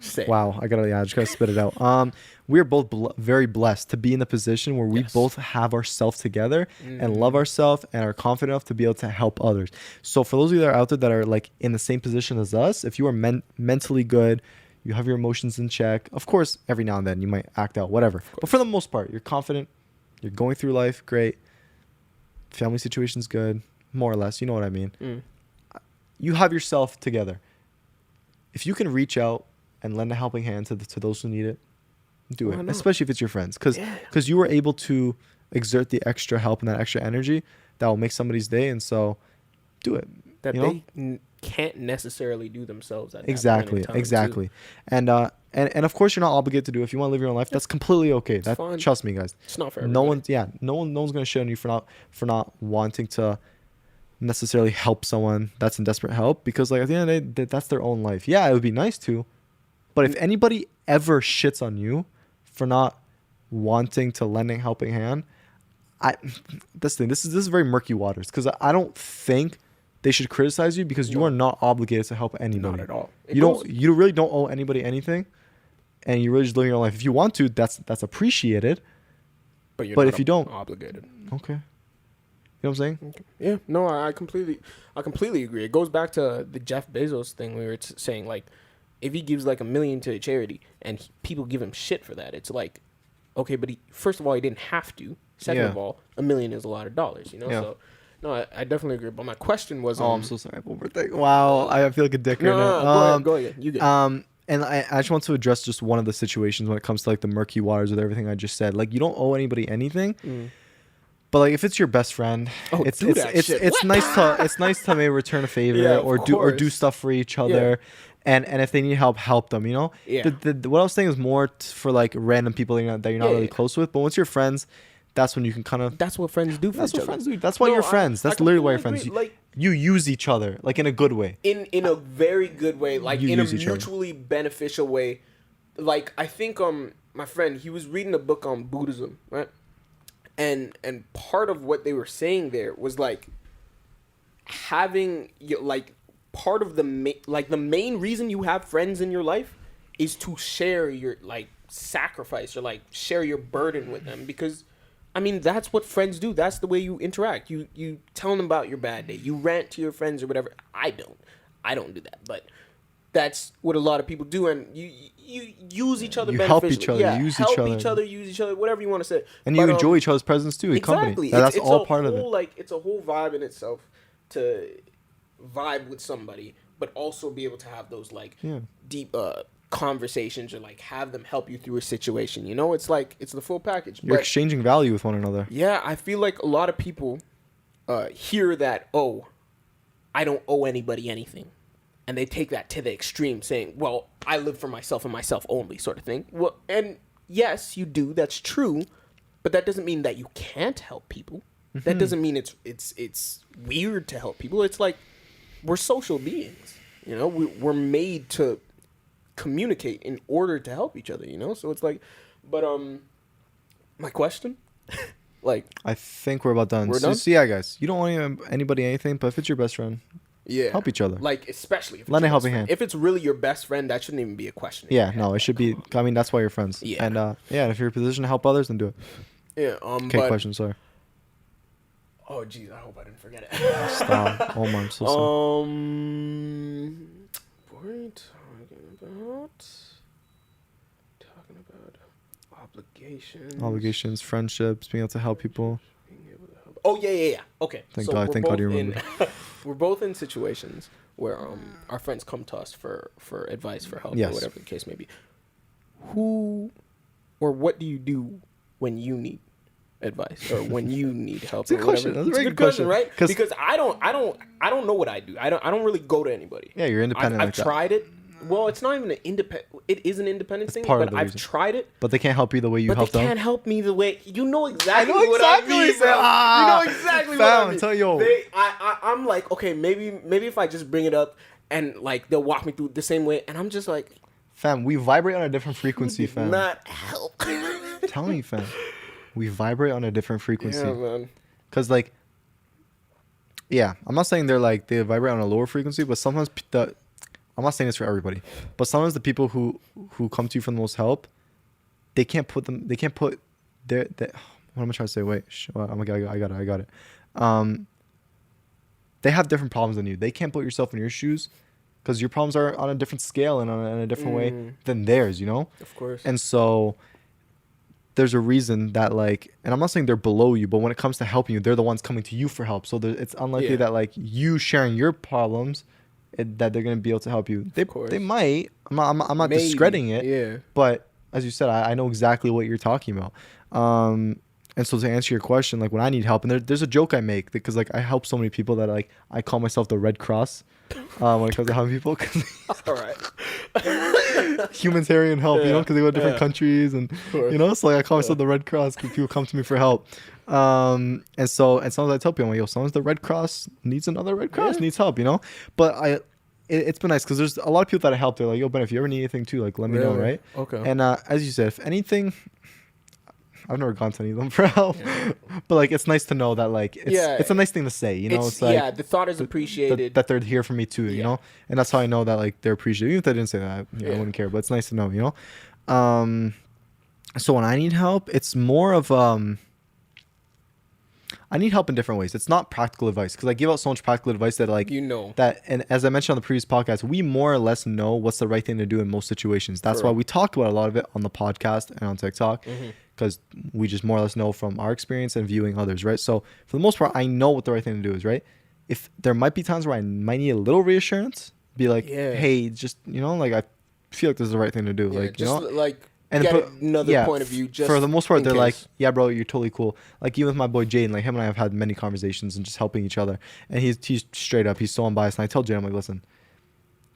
Say. Wow, I just gotta spit it out. We're both very blessed to be in the position where we both have ourselves together and love ourselves and are confident enough to be able to help others. So for those of you that are out there that are like in the same position as us, if you are mentally good, you have your emotions in check. Of course, every now and then you might act out, whatever. But for the most part, you're confident. You're going through life, great. Family situation's good, more or less. You know what I mean. You have yourself together. If you can reach out and lend a helping hand to those who need it, do it. Especially if it's your friends, because you were able to exert the extra help and that extra energy that will make somebody's day, and so do it. That they can't necessarily do themselves. At exactly. Too. And of course you're not obligated to do it. If you want to live your own life, that's completely okay. That's fine. Trust me, guys. It's not for everybody. No one's gonna shit on you for not wanting to necessarily help someone that's in desperate help, because like at the end of the day, that's their own life. Yeah, it would be nice to, but if anybody ever shits on you for not wanting to lend a helping hand, this is very murky waters, because I don't think they should criticize you, because you are not obligated to help anybody. Not at all. You really don't owe anybody anything, and you're really just living your life. If you want to, that's appreciated. But if you don't, obligated. Okay. You know what I'm saying? Okay. Yeah. No, I completely agree. It goes back to the Jeff Bezos thing where it's saying like, if he gives like $1 million to a charity and people give him shit for that, it's like, okay, but first of all, he didn't have to. Second of all, $1 million is a lot of dollars, you know? So, no, I definitely agree. But my question was... I'm so sorry. Wow, I feel like a dick right now. Go ahead. You good. And I just want to address just one of the situations when it comes to like the murky waters with everything I just said. Like, you don't owe anybody anything. But like, if it's your best friend, it's nice to maybe return a favor or do stuff for each other. And if they need help them, you know? Yeah. What I was saying is more for like random people that you're not really close with. But once you're friends, that's when you can kind of... That's what friends do for each other. Friends do. That's why you're friends. That's literally why you're friends. You use each other, like in a good way. In a very good way. Like in a mutually beneficial way. Like, I think my friend, he was reading a book on Buddhism, right? And part of what they were saying there was like having like part of the main reason you have friends in your life is to share your like sacrifice or like share your burden with them, because I mean that's what friends do. That's the way you interact. You tell them about your bad day. You rant to your friends or whatever. I don't do that, but that's what a lot of people do, and you use each other. You help each other. Yeah, use each other. Whatever you want to say. And you enjoy each other's presence too. Exactly. That's all part of it. Like it's a whole vibe in itself to vibe with somebody, but also be able to have those like deep conversations or like have them help you through a situation. You know, it's like it's the full package. You're exchanging value with one another. Yeah, I feel like a lot of people hear that, oh, I don't owe anybody anything. And they take that to the extreme, saying, well, I live for myself and myself only, sort of thing. Well, and yes, you do. That's true. But that doesn't mean that you can't help people. Mm-hmm. That doesn't mean it's weird to help people. It's like we're social beings. You know, we're made to communicate in order to help each other, you know? So it's like, but my question Like, I think we're about done. We're done? So yeah, guys, you don't want anybody anything, but if it's your best friend, yeah, help each other. Like, especially if it's Lend a your best helping friend. hand. If it's really your best friend, that shouldn't even be a question. Yeah, no, it should be. I mean, that's why you're friends. Yeah. And yeah, if you're in a position to help others, then do it. Yeah. Okay, question. Sorry. Oh, jeez, I hope I didn't forget it. Stop. Oh my, I'm so sorry. What are you talking about Obligations, friendships, being able to help people. Being able to help. Oh yeah. Okay. Thank God you remember. We're both in situations where our friends come to us for advice, for help, Yes. or whatever the case may be. Who or what do you do when you need advice or when you need help? It's a good question. That's a very good good question, right? 'Cause- Because I don't know what I do. I don't really go to anybody. Yeah, you're independent. I've like that. tried it. Well, it's not even an independent. It is an independent thing, part of but the I've reason. tried it. But they can't help you the way you But help they them. can't help me the way you know exactly. I know what exactly I what mean, you said. bro. You know exactly what I mean. Tell you. I'm like, okay, maybe if I just bring it up and like they'll walk me through the same way, and I'm just like, Fam, we vibrate on a different frequency, fam. not help. Tell me, fam. We vibrate on a different frequency. Yeah, man. Cause like, yeah, I'm not saying they vibrate on a lower frequency, but sometimes I'm not saying this for everybody, but sometimes the people who come to you for the most help, they can't put their what am I trying to say? Wait, I got it. They have different problems than you. They can't put yourself in your shoes because your problems are on a different scale and on a different way than theirs, you know? Of course. And so there's a reason that like, and I'm not saying they're below you, but when it comes to helping you, they're the ones coming to you for help. So it's unlikely that like you sharing your problems, that they're gonna be able to help you. They might. I'm not discrediting it. Yeah. But as you said, I know exactly what you're talking about. And so to answer your question, like when I need help, and there's a joke I make because like I help so many people that like I call myself the Red Cross when it comes to helping people. All right. Humanitarian help, you know, because they go to different Yeah. countries, and you know, so like I call myself the Red Cross because people come to me for help. And sometimes I tell people, I'm like, yo, sometimes the Red Cross needs another Red Cross, needs help, you know. But it's been nice because there's a lot of people that I help. They're like, yo, Ben, if you ever need anything too, like let me know, right? Okay. And as you said, if anything, I've never gone to any of them for help, but like it's nice to know that like it's a nice thing to say, you know. It's like the thought is appreciated. that they're here for me too, you know. And that's how I know that like they're appreciated. Even if they didn't say that, I wouldn't care. But it's nice to know, you know. So when I need help, it's more of I need help in different ways. It's not practical advice because I give out so much practical advice that like that. And as I mentioned on the previous podcast, we more or less know what's the right thing to do in most situations. That's why we talk about a lot of it on the podcast and on TikTok because we just more or less know from our experience and viewing others, right? So for the most part, I know what the right thing to do is, right? If there might be times where I might need a little reassurance, be like, hey, just, you know, like I feel like this is the right thing to do, like, you know, like. And get another point of view. Just for the most part, they're case. like, yeah, bro, you're totally cool. Like even with my boy Jaden, like him and I have had many conversations and just helping each other. And he's straight up, he's so unbiased. And I tell Jaden, I'm like, listen,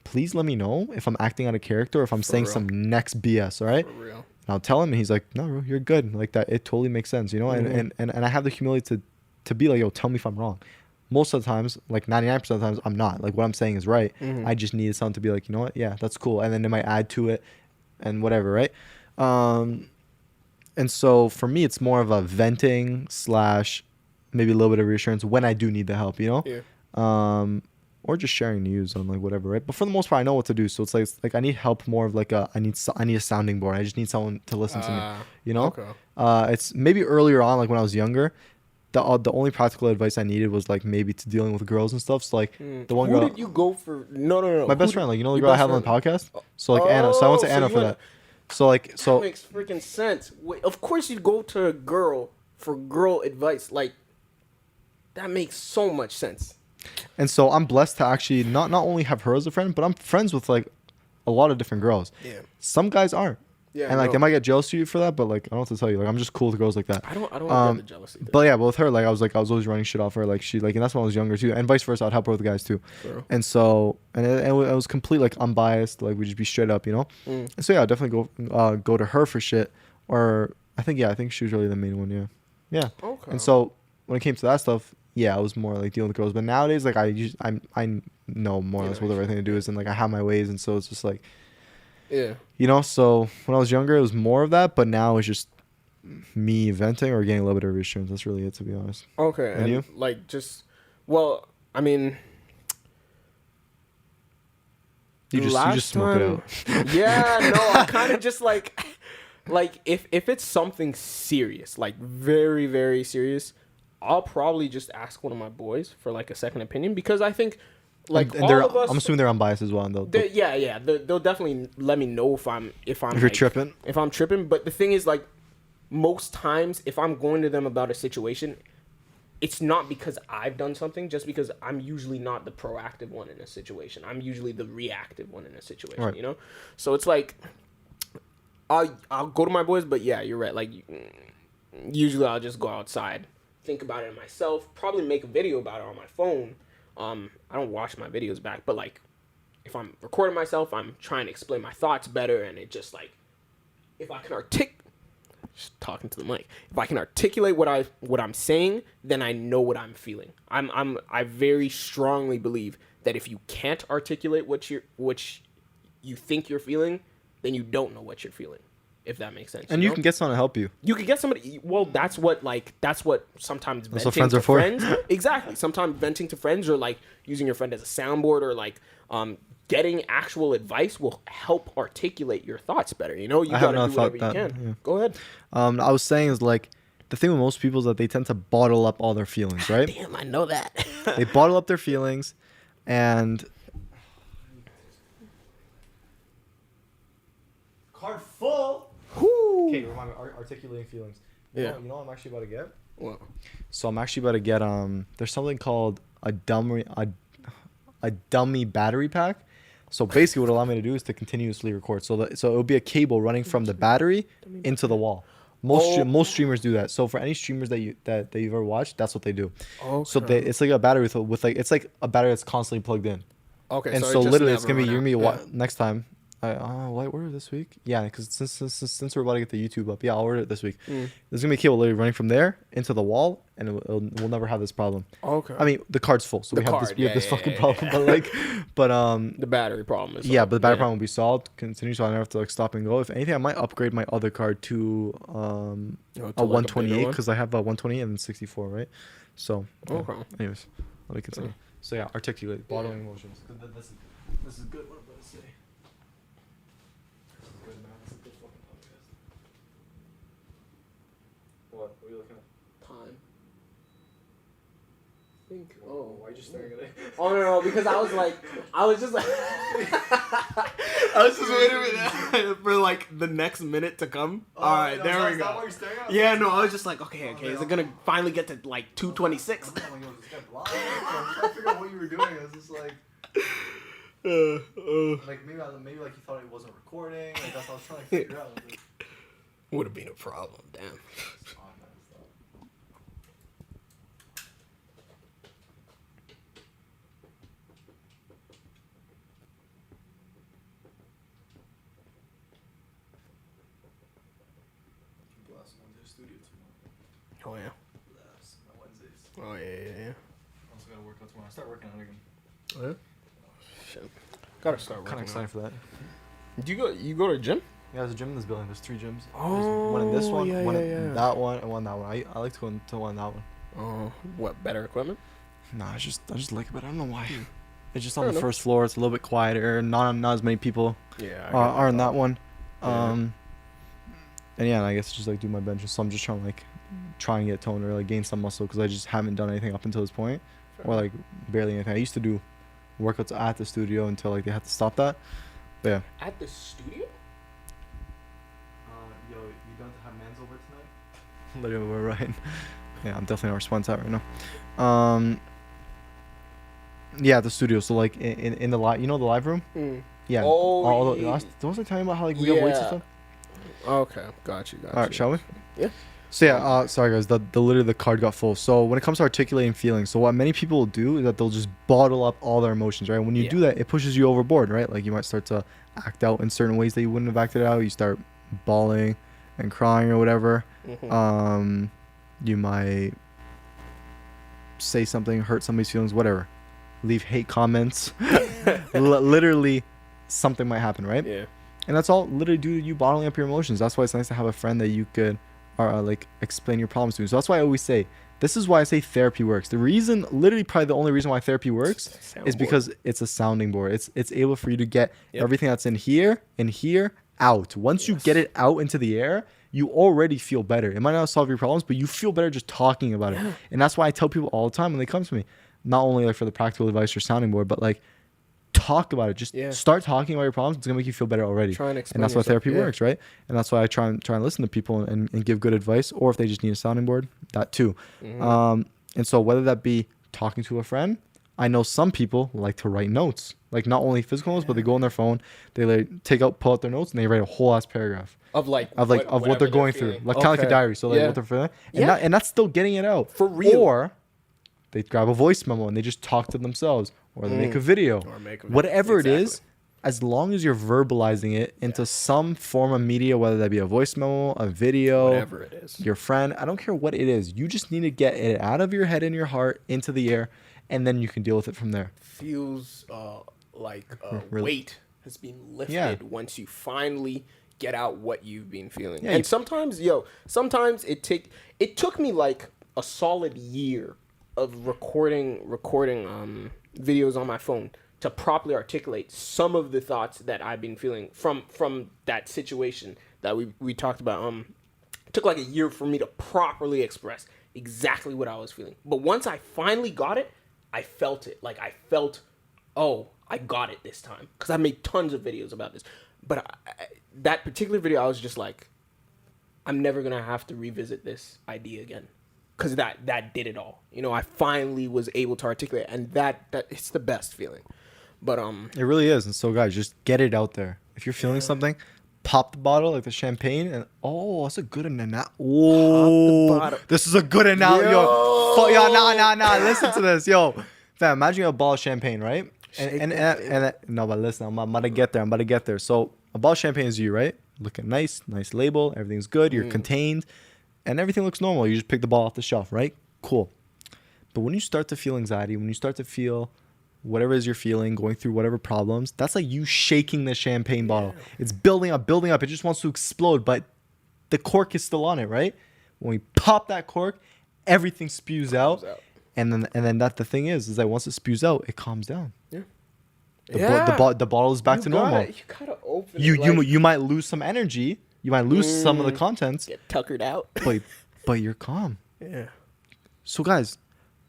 please let me know if I'm acting out of character or if I'm saying some next BS, all right? For real. And I'll tell him, and he's like, no, bro, you're good. Like that, it totally makes sense, you know. And I have the humility to be like, yo, tell me if I'm wrong. Most of the times, like 99% of the times, I'm not. Like what I'm saying is right. I just needed someone to be like, you know what? Yeah, that's cool. And then they might add to it, and whatever, right? And so for me, it's more of a venting / maybe a little bit of reassurance when I do need the help, you know? Yeah. Or just sharing news on like whatever, right? But for the most part, I know what to do. So it's like I need help more of like I need a sounding board. I just need someone to listen to me, you know? Okay. It's maybe earlier on, like when I was younger, the only practical advice I needed was like maybe to dealing with girls and stuff. So like the one girl. Who did you go for? No. My best friend, like, you know, the girl I have on the podcast. So like Anna. So I went to Anna for that. So that makes freaking sense. Wait, of course you'd go to a girl for girl advice. Like that makes so much sense. And so I'm blessed to actually not only have her as a friend, but I'm friends with like a lot of different girls. Yeah. Some guys aren't. Yeah. And like they might get jealous of you for that, but like I don't know what to tell you. Like I'm just cool with girls like that. I don't get the jealousy. But yeah, but with her, like I was always running shit off her. Like she like, and that's when I was younger too, and vice versa. I'd help her with the guys too. Sure. And so it was complete like unbiased. Like we just be straight up, you know. And so yeah, I'd definitely go to her for shit. Or I think she was really the main one. Yeah. Okay. And so when it came to that stuff, yeah, I was more like dealing with girls. But nowadays, like I know more or less what the right thing to do is, and like I have my ways, and so it's just like. Yeah. You know, so when I was younger, it was more of that, but now it's just Me venting or getting a little bit of reassurance. That's really it, to be honest. Okay. And you? Like, well, I mean, You just smoke it out. Yeah, no, I kind of just like if it's something serious, like very, very serious, I'll probably just ask one of my boys for like a second opinion, because I think like and all of us, I'm assuming they're unbiased as well. And they'll definitely let me know if you're like, tripping. If I'm tripping. But the thing is, like, most times if I'm going to them about a situation, it's not because I've done something, just because I'm usually not the proactive one in a situation. I'm usually the reactive one in a situation, right. you know? So it's like, I'll go to my boys, but yeah, you're right. Like, usually I'll just go outside, think about it myself, probably make a video about it on my phone. I don't watch my videos back, but like, if I'm recording myself, I'm trying to explain my thoughts better, and it just like, if I can just talking to the mic. If I can articulate what I'm saying, then I know what I'm feeling. I very strongly believe that if you can't articulate what you think you're feeling, then you don't know what you're feeling. If that makes sense. And you can get someone to help you. You can get somebody. Well, that's what sometimes that's venting what friends to are for. friends. Exactly. Sometimes venting to friends, or like using your friend as a soundboard, or like getting actual advice will help articulate your thoughts better. You know, you gotta do whatever you can. Yeah. Go ahead. I was saying is like, the thing with most people is that they tend to bottle up all their feelings, right? Damn, I know that. They bottle up their feelings, and card full. Okay, remind me, articulating feelings. You know what I'm actually about to get? What? So I'm actually about to get there's something called a dummy battery pack. So basically what it'll allow me to do is to continuously record. So it'll be a cable running from the battery into the wall. Most streamers do that. So for any streamers that you've ever watched, that's what they do. Okay. So it's like a battery with like, it's like a battery that's constantly plugged in. Okay. And so literally it's gonna be next time. White order this week? Yeah, because since we're about to get the YouTube up, I'll order it this week. There's gonna be a cable literally running from there into the wall, and we'll never have this problem. Okay. I mean, the card's full, so we have this fucking problem. But the battery problem is solved. But the battery problem will be solved. Continue, so I don't have to like stop and go. If anything, I might upgrade my other card to a 128, because I have a 128 and 64, right? So anyways, let me continue. So yeah, articulate bottling emotions. This is good. What I'm about to say. What are you looking at? Time. Why are you staring at it? Oh no, because I was just waiting for like the next minute to come. All right, there we go. Why you're staring at? Yeah, no, I was just like, okay, is it gonna finally get to like 2:26? I was trying to figure out what you were doing. I was just like, like maybe like you thought it wasn't recording. Like that's what I was trying to figure out. Would have been a problem, damn. Oh yeah. My Wednesdays. Oh yeah. I also gotta work out tomorrow. I start working on it again. Oh yeah. Shit. Gotta start working. Kind of excited for that. Do you go to the gym? Yeah, there's a gym in this building. There's 3 gyms. Oh. There's one in this one, yeah, one in that one, and one in that one. I like to go to one in that one. Oh, what, better equipment? Nah, I just like it, but I don't know why. It's just on the first floor. It's a little bit quieter. Not as many people. Are in that one. And yeah, and I guess just like do my benches. So I'm just trying to like try and get toned or like gain some muscle, because I just haven't done anything up until this point, or like barely anything. I used to do workouts at the studio until like they had to stop that. But yeah. At the studio? Yo, you don't have mans over tonight? Literally, we're right. Yeah, I'm definitely not responding to that right now. Yeah, at the studio. So like in the live, the live room. Yeah. Oh. Those are talking about how like we have weights and stuff. Okay, got you. All right, shall we? Yeah. So yeah, sorry guys, literally the card got full. So when it comes to articulating feelings, so what many people will do is that they'll just bottle up all their emotions, right? When you do that, it pushes you overboard, right? Like you might start to act out in certain ways that you wouldn't have acted out. You start bawling and crying or whatever. You might say something, hurt somebody's feelings, whatever. Leave hate comments. Literally, something might happen, right? Yeah. And that's all literally due to you bottling up your emotions. That's why it's nice to have a friend that you could like explain your problems to me. So that's why I always say, this is why I say therapy works. The reason, literally probably the only reason why therapy works is because it's a sounding board. It's able for you to get everything that's in here, out. Once you get it out into the air, you already feel better. It might not solve your problems, but you feel better just talking about it. And that's why I tell people all the time when they come to me, not only like for the practical advice or sounding board, but like talk about it. Just start talking about your problems. It's gonna make you feel better already. And that's why therapy works, right? And that's why I try and listen to people and give good advice, or if they just need a sounding board, that too. And so whether that be talking to a friend, I know some people like to write notes, like not only physical notes, but they go on their phone, they like pull out their notes, and they write a whole ass paragraph of what they're going through, like kind of like a diary. So like what they're feeling, and that's still getting it out for real. Or they grab a voice memo and they just talk to themselves, or they make a video, whatever it is. As long as you're verbalizing it into some form of media, whether that be a voice memo, a video, whatever it is, your friend, I don't care what it is. You just need to get it out of your head and your heart into the air, and then you can deal with it from there. Feels like weight has been lifted once you finally get out what you've been feeling. And sometimes it took me like a solid year of recording videos on my phone to properly articulate some of the thoughts that I've been feeling from that situation that we talked about. It took like a year for me to properly express exactly what I was feeling. But once I finally got it, I felt it. Like I felt, oh, I got it this time. Because I made tons of videos about this. But that particular video, I was just like, I'm never going to have to revisit this idea again. Because that did it all. You know, I finally was able to articulate. And that it's the best feeling. But it really is. And so guys, just get it out there. If you're feeling something, pop the bottle like the champagne, and that's a good analogy. Oh, this is a good analogy. Nah. Listen to this, yo. Fam, imagine you have a bottle of champagne, right? And no, but listen, I'm about to get there. So a bottle of champagne is you, right? Looking nice label, everything's good. You're contained, and everything looks normal. You just pick the bottle off the shelf, right? Cool. But when you start to feel anxiety, when you start to feel whatever it is you're feeling, going through whatever problems, that's like you shaking the champagne bottle. It's building up. It just wants to explode, but the cork is still on it, right? When we pop that cork, everything spews out. And then that the thing is that once it spews out, it calms down. The bottle is back to normal. You gotta open it. You might lose some energy. You might lose some of the contents. Get tuckered out. but you're calm. Yeah. So guys,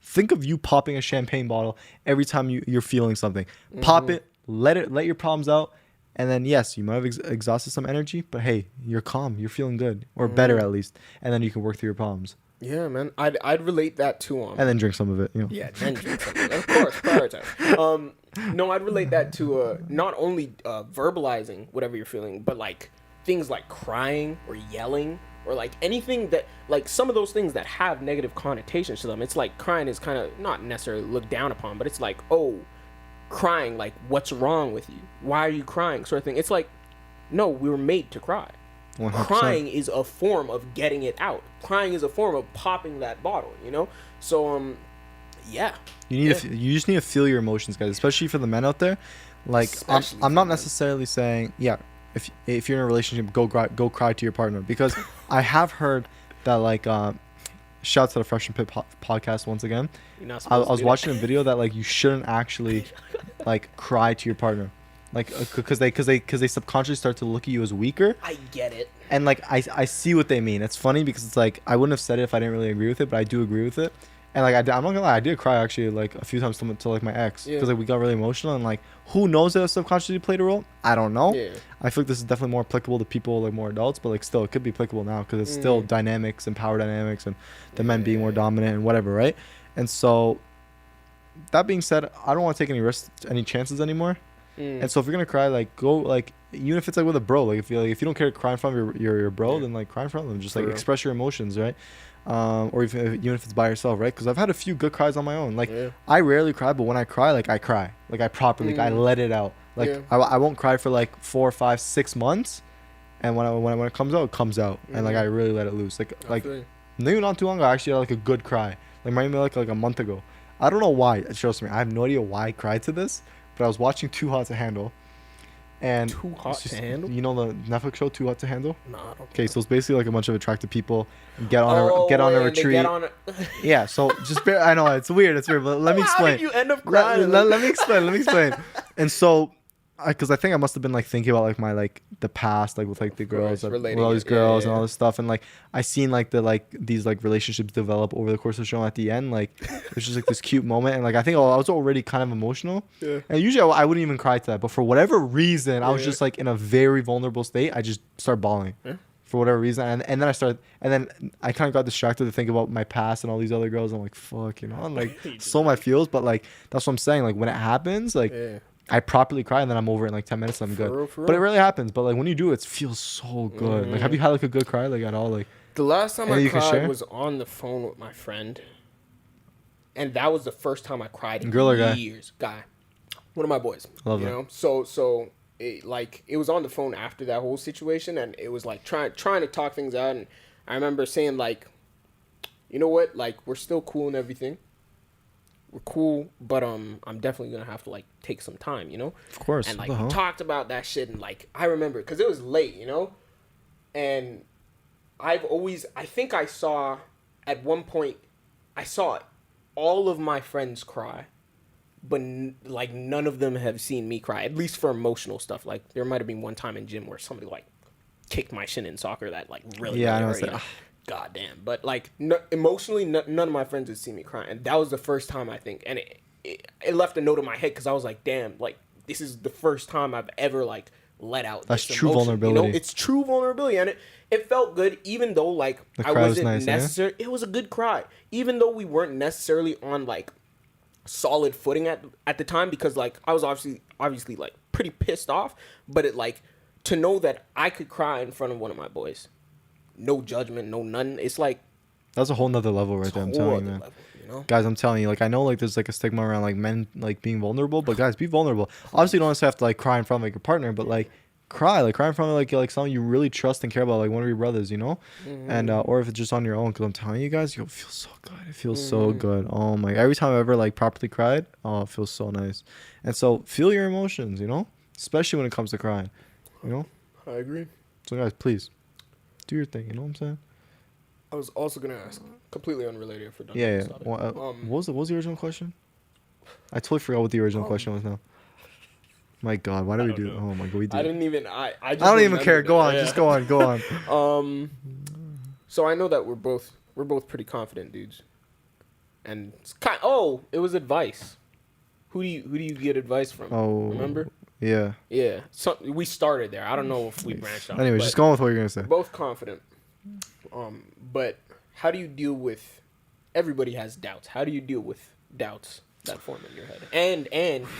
think of you popping a champagne bottle every time you're feeling something. Pop it, let your problems out, and then yes, you might have exhausted some energy, but hey, you're calm, you're feeling good, or better at least, and then you can work through your problems. Yeah, man. I'd relate that to and then drink some of it. You know? Yeah, then drink some of it. Of course, prioritize. No, I'd relate that to not only verbalizing whatever you're feeling, but like things like crying or yelling. Or like anything that, like some of those things that have negative connotations to them. It's like crying is kind of not necessarily looked down upon, but it's like, oh, crying, like what's wrong with you? Why are you crying? Sort of thing. It's like, no, we were made to cry. 100%. Crying is a form of getting it out. Crying is a form of popping that bottle, you know? So, yeah. You just need to feel your emotions, guys, especially for the men out there. Like, I'm not necessarily saying, if you're in a relationship, go cry to your partner, because I have heard that, like, shout out to the Fresh and Pit podcast once again. I was watching a video that like you shouldn't actually like cry to your partner, like because they subconsciously start to look at you as weaker. I get it. And like I see what they mean. It's funny because it's like I wouldn't have said it if I didn't really agree with it, but I do agree with it. And like I'm not gonna lie, I did cry actually like a few times to like my ex, because like we got really emotional, and like who knows if it subconsciously played a role? I don't know. I feel like this is definitely more applicable to people like more adults, but like still it could be applicable now because it's still dynamics and power dynamics and the men being more dominant and whatever, right? And so that being said, I don't want to take any risks, any chances anymore. And so if you're gonna cry, like go like even if it's like with a bro, like if you don't care to cry in front of your bro, then like cry in front of them, just like express your emotions, right? Or even if it's by yourself, right? Because I've had a few good cries on my own. Like I rarely cry, but when I cry, like I cry, like I properly, like, I let it out. Like I won't cry for like 4, 5, 6 months, and when it comes out, it comes out, and like I really let it loose. Like maybe not too long ago, I actually had like a good cry, like maybe like a month ago. I don't know why. It shows me. I have no idea why I cried to this, but I was watching Too Hot to Handle, And Too Hot to Handle? You know the Netflix show Too Hot to Handle? No, I don't Okay, so it's basically like a bunch of attractive people get on a retreat. Yeah, so just I know it's weird, but let me explain. How did you end up crying? Let me explain. And so, because I think I must have been like thinking about like my the past, like with like the girls, with all these girls and all this stuff, and like I seen like these like relationships develop over the course of the show. At the end, like it was just like this cute moment, and like I think I was already kind of emotional. Yeah. And usually I wouldn't even cry to that, but for whatever reason, I was just like in a very vulnerable state. I just started bawling. Yeah. For whatever reason, and then I kind of got distracted to think about my past and all these other girls. I'm like, fuck, you know, I'm like so my feels, but like that's what I'm saying. Like when it happens, like. Yeah. I properly cry and then I'm over it in like 10 minutes and I'm good. Real. But it really happens. But like when you do, it feels so good. Like have you had like a good cry like at all? Like the last time I cried was on the phone with my friend, and that was the first time I cried in years. Guy, one of my boys. Love that. So it was on the phone after that whole situation, and it was like trying to talk things out. And I remember saying like, you know what? Like we're still cool and everything. We're cool, but I'm definitely gonna have to like take some time, you know. Of course. And like we talked about that shit, and like I remember because it was late, you know. And I think I saw at one point, I saw all of my friends cry, but like none of them have seen me cry. At least for emotional stuff. Like there might have been one time in gym where somebody like kicked my shin in soccer that like really hurt. You know? God damn. But like emotionally, none of my friends had seen me cry, and that was the first time I think, and it left a note in my head because I was like, damn, like this is the first time I've ever like let out. That's true vulnerability. You know, it's true vulnerability, and it felt good, even though like I wasn't necessarily. It was a good cry, even though we weren't necessarily on like solid footing at the time, because like I was obviously like pretty pissed off, but it like to know that I could cry in front of one of my boys. No judgment, no none. It's like that's a whole nother level right there. I'm telling you, man. Level, you know? Guys, I'm telling you, like I know like there's like a stigma around like men like being vulnerable, but guys, be vulnerable. Obviously, you don't necessarily have to like cry in front of like your partner, but like cry in front of like someone you really trust and care about, like one of your brothers, you know. Mm-hmm. And or if it's just on your own, because I'm telling you guys, you'll feel so good. It feels so good. Oh my! Every time I've ever like properly cried, oh, it feels so nice. And so feel your emotions, you know, especially when it comes to crying, you know. I agree. So guys, please. Do your thing, you know what I'm saying? I was also gonna ask, completely unrelated for yeah. Well, what was the original question? I totally forgot what the original question was now. My God, why do we do? Oh my God, we do. I didn't even. I don't even care. Go on, just go on. So I know that we're both pretty confident dudes, and it's it was advice. Who do you get advice from? Oh, remember? Yeah. Yeah. So we started there. I don't know if we branched out. Anyway, just go on with what you're gonna say. Both confident. But how do you deal with? Everybody has doubts. How do you deal with doubts that form in your head? And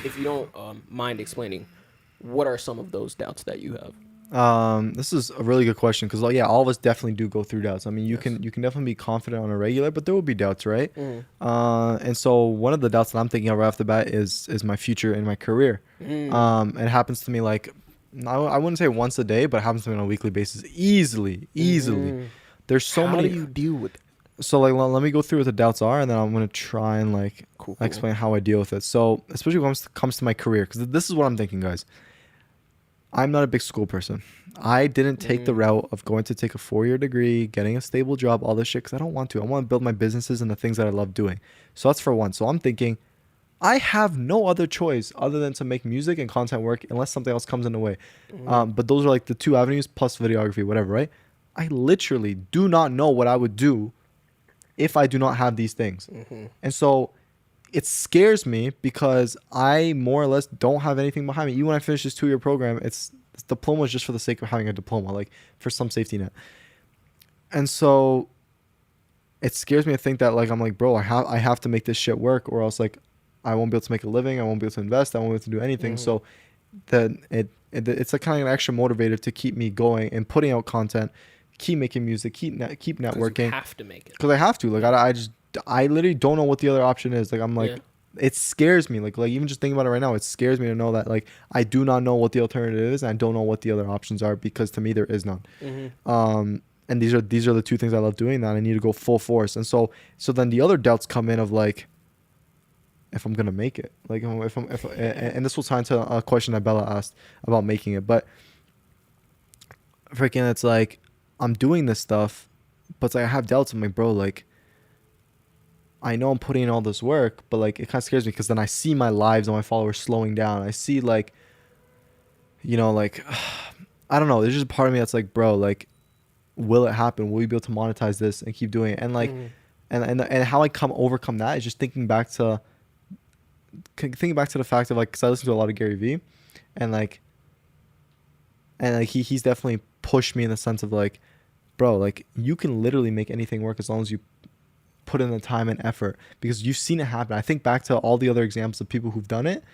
if you don't mind explaining, what are some of those doubts that you have? This is a really good question because all of us definitely do go through doubts. I mean, you can definitely be confident on a regular, but there will be doubts, right? And so one of the doubts that I'm thinking of right off the bat is my future in my career. It happens to me like I wouldn't say once a day, but it happens to me on a weekly basis easily. There's so many. How do you deal with it? So like let me go through what the doubts are, and then I'm gonna try and like explain how I deal with it. So especially when it comes to my career, because this is what I'm thinking, guys. I'm not a big school person. I didn't take the route of going to take a 4-year degree, getting a stable job, all this shit, because I don't want to. I want to build my businesses and the things that I love doing. So that's for one. So I'm thinking, I have no other choice other than to make music and content work unless something else comes in the way. But those are like the two avenues plus videography, whatever, right? I literally do not know what I would do if I do not have these things. And so it scares me because I more or less don't have anything behind me. Even when I finish this 2-year program, this diploma is just for the sake of having a diploma, like for some safety net. And so it scares me to think that like I'm like, bro, I have to make this shit work, or else like I won't be able to make a living, I won't be able to invest, I won't be able to do anything. So then it's a kind of an extra motivator to keep me going and putting out content, keep making music, keep networking. You have to make it. Because I have to. Like I literally don't know what the other option is. Like I'm like, it scares me. Like even just thinking about it right now, it scares me to know that like I do not know what the alternative is, and I don't know what the other options are, because to me there is none. And these are the two things I love doing, that I need to go full force. And so then the other doubts come in of like, if I'm gonna make it. Like if and this will tie into a question that Bella asked about making it, but freaking it's like I'm doing this stuff, but it's like I have doubts. I'm like, bro, like I know I'm putting in all this work, but like it kind of scares me because then I see my lives and my followers slowing down. I see like, like I don't know. There's just a part of me that's like, bro, like, will it happen? Will we be able to monetize this and keep doing it? And like, and how I overcome that is just thinking back to the fact of like, because I listen to a lot of Gary Vee, and like he's definitely pushed me in the sense of like, bro, like you can literally make anything work as long as you put in the time and effort, because you've seen it happen. I think back to all the other examples of people who've done it,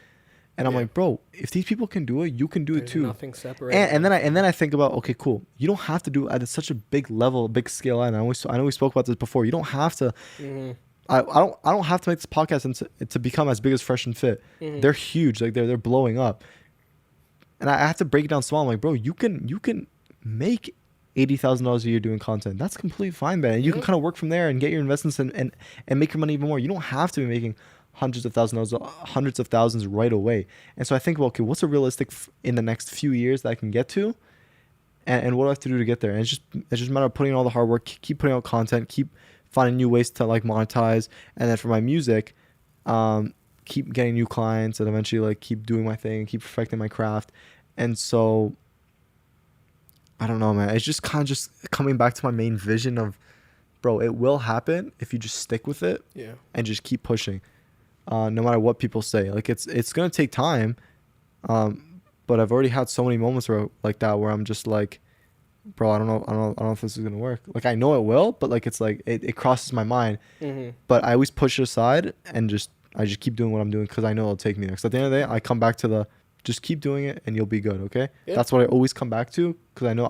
and I'm like, bro, if these people can do it, you can do it too. Nothing separating. And then I think about, okay, cool. You don't have to do it at such a big level, big scale. And I know we spoke about this before. You don't have to. I don't have to make this podcast and to become as big as Fresh and Fit. They're huge. Like they're blowing up. And I have to break it down small. I'm like, bro, you can make $80,000 a year doing content. That's completely fine, man. And you can kind of work from there and get your investments and make your money even more. You don't have to be making hundreds of thousands right away. And so I think, well, okay, what's a realistic in the next few years that I can get to, and what do I have to do to get there? And it's just a matter of putting in all the hard work, keep putting out content, keep finding new ways to like monetize, and then for my music, keep getting new clients, and eventually like keep doing my thing, keep perfecting my craft. And so I don't know, man. It's just kind of just coming back to my main vision of, bro, it will happen if you just stick with it, and just keep pushing, no matter what people say. Like it's gonna take time, but I've already had so many moments like that where I'm just like, bro, I don't know if this is gonna work. Like I know it will, but like it's like it crosses my mind, but I always push it aside and I just keep doing what I'm doing because I know it'll take me there. 'Cause at the end of the day, I come back to just keep doing it and you'll be good. Okay. Yeah. That's what I always come back to, because I know,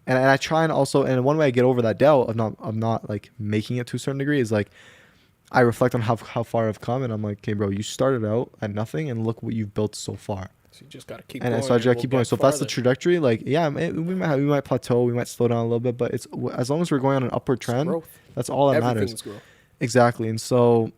and I try, and also, and one way I get over that doubt of not like making it to a certain degree is like, I reflect on how far I've come, and I'm like, okay, bro, you started out at nothing and look what you've built so far. So you just gotta keep going. And so I just gotta keep going. So if that's the trajectory, like, yeah, we might plateau, we might slow down a little bit, but it's as long as we're going on an upward trend, that's all that matters. Growth. Exactly. And so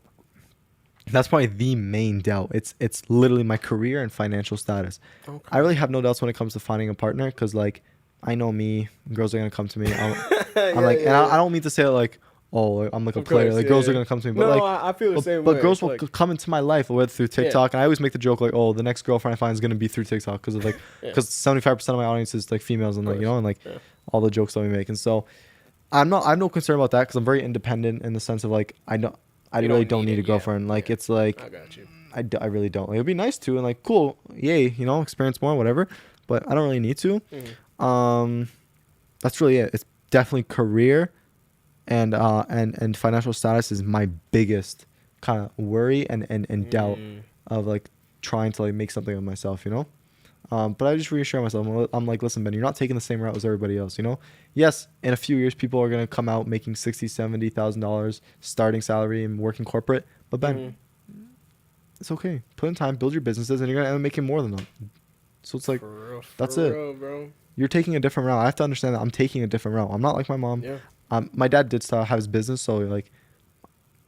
that's probably the main doubt. It's literally my career and financial status. Okay. I really have no doubts when it comes to finding a partner, because like I know me, girls are gonna come to me. And I don't mean to say it like, oh, I'm like a player. Like girls are gonna come to me, but no, I feel the same way. But girls will come into my life whether through TikTok, and I always make the joke like, oh, the next girlfriend I find is gonna be through TikTok, because of like, because 75% of my audience is like females, and like and like all the jokes that we make. And so I have no concern about that, because I'm very independent in the sense of like I really don't need a girlfriend. Like it's like I got you. I really don't. Like, it'd be nice to, and like cool, yay, experience more, whatever. But I don't really need to. That's really it. It's definitely career and financial status is my biggest kind of worry and doubt of like trying to like make something of myself, but I just reassure myself. I'm like, listen, Ben, you're not taking the same route as everybody else, Yes, in a few years people are going to come out making $60,000-$70,000 starting salary and working corporate, but Ben, it's okay. Put in time, build your businesses, and you're going to end up making more than them. So it's like, that's it. Bro. You're taking a different route. I have to understand that I'm taking a different route. I'm not like my mom. Yeah. My dad did have his business, so like,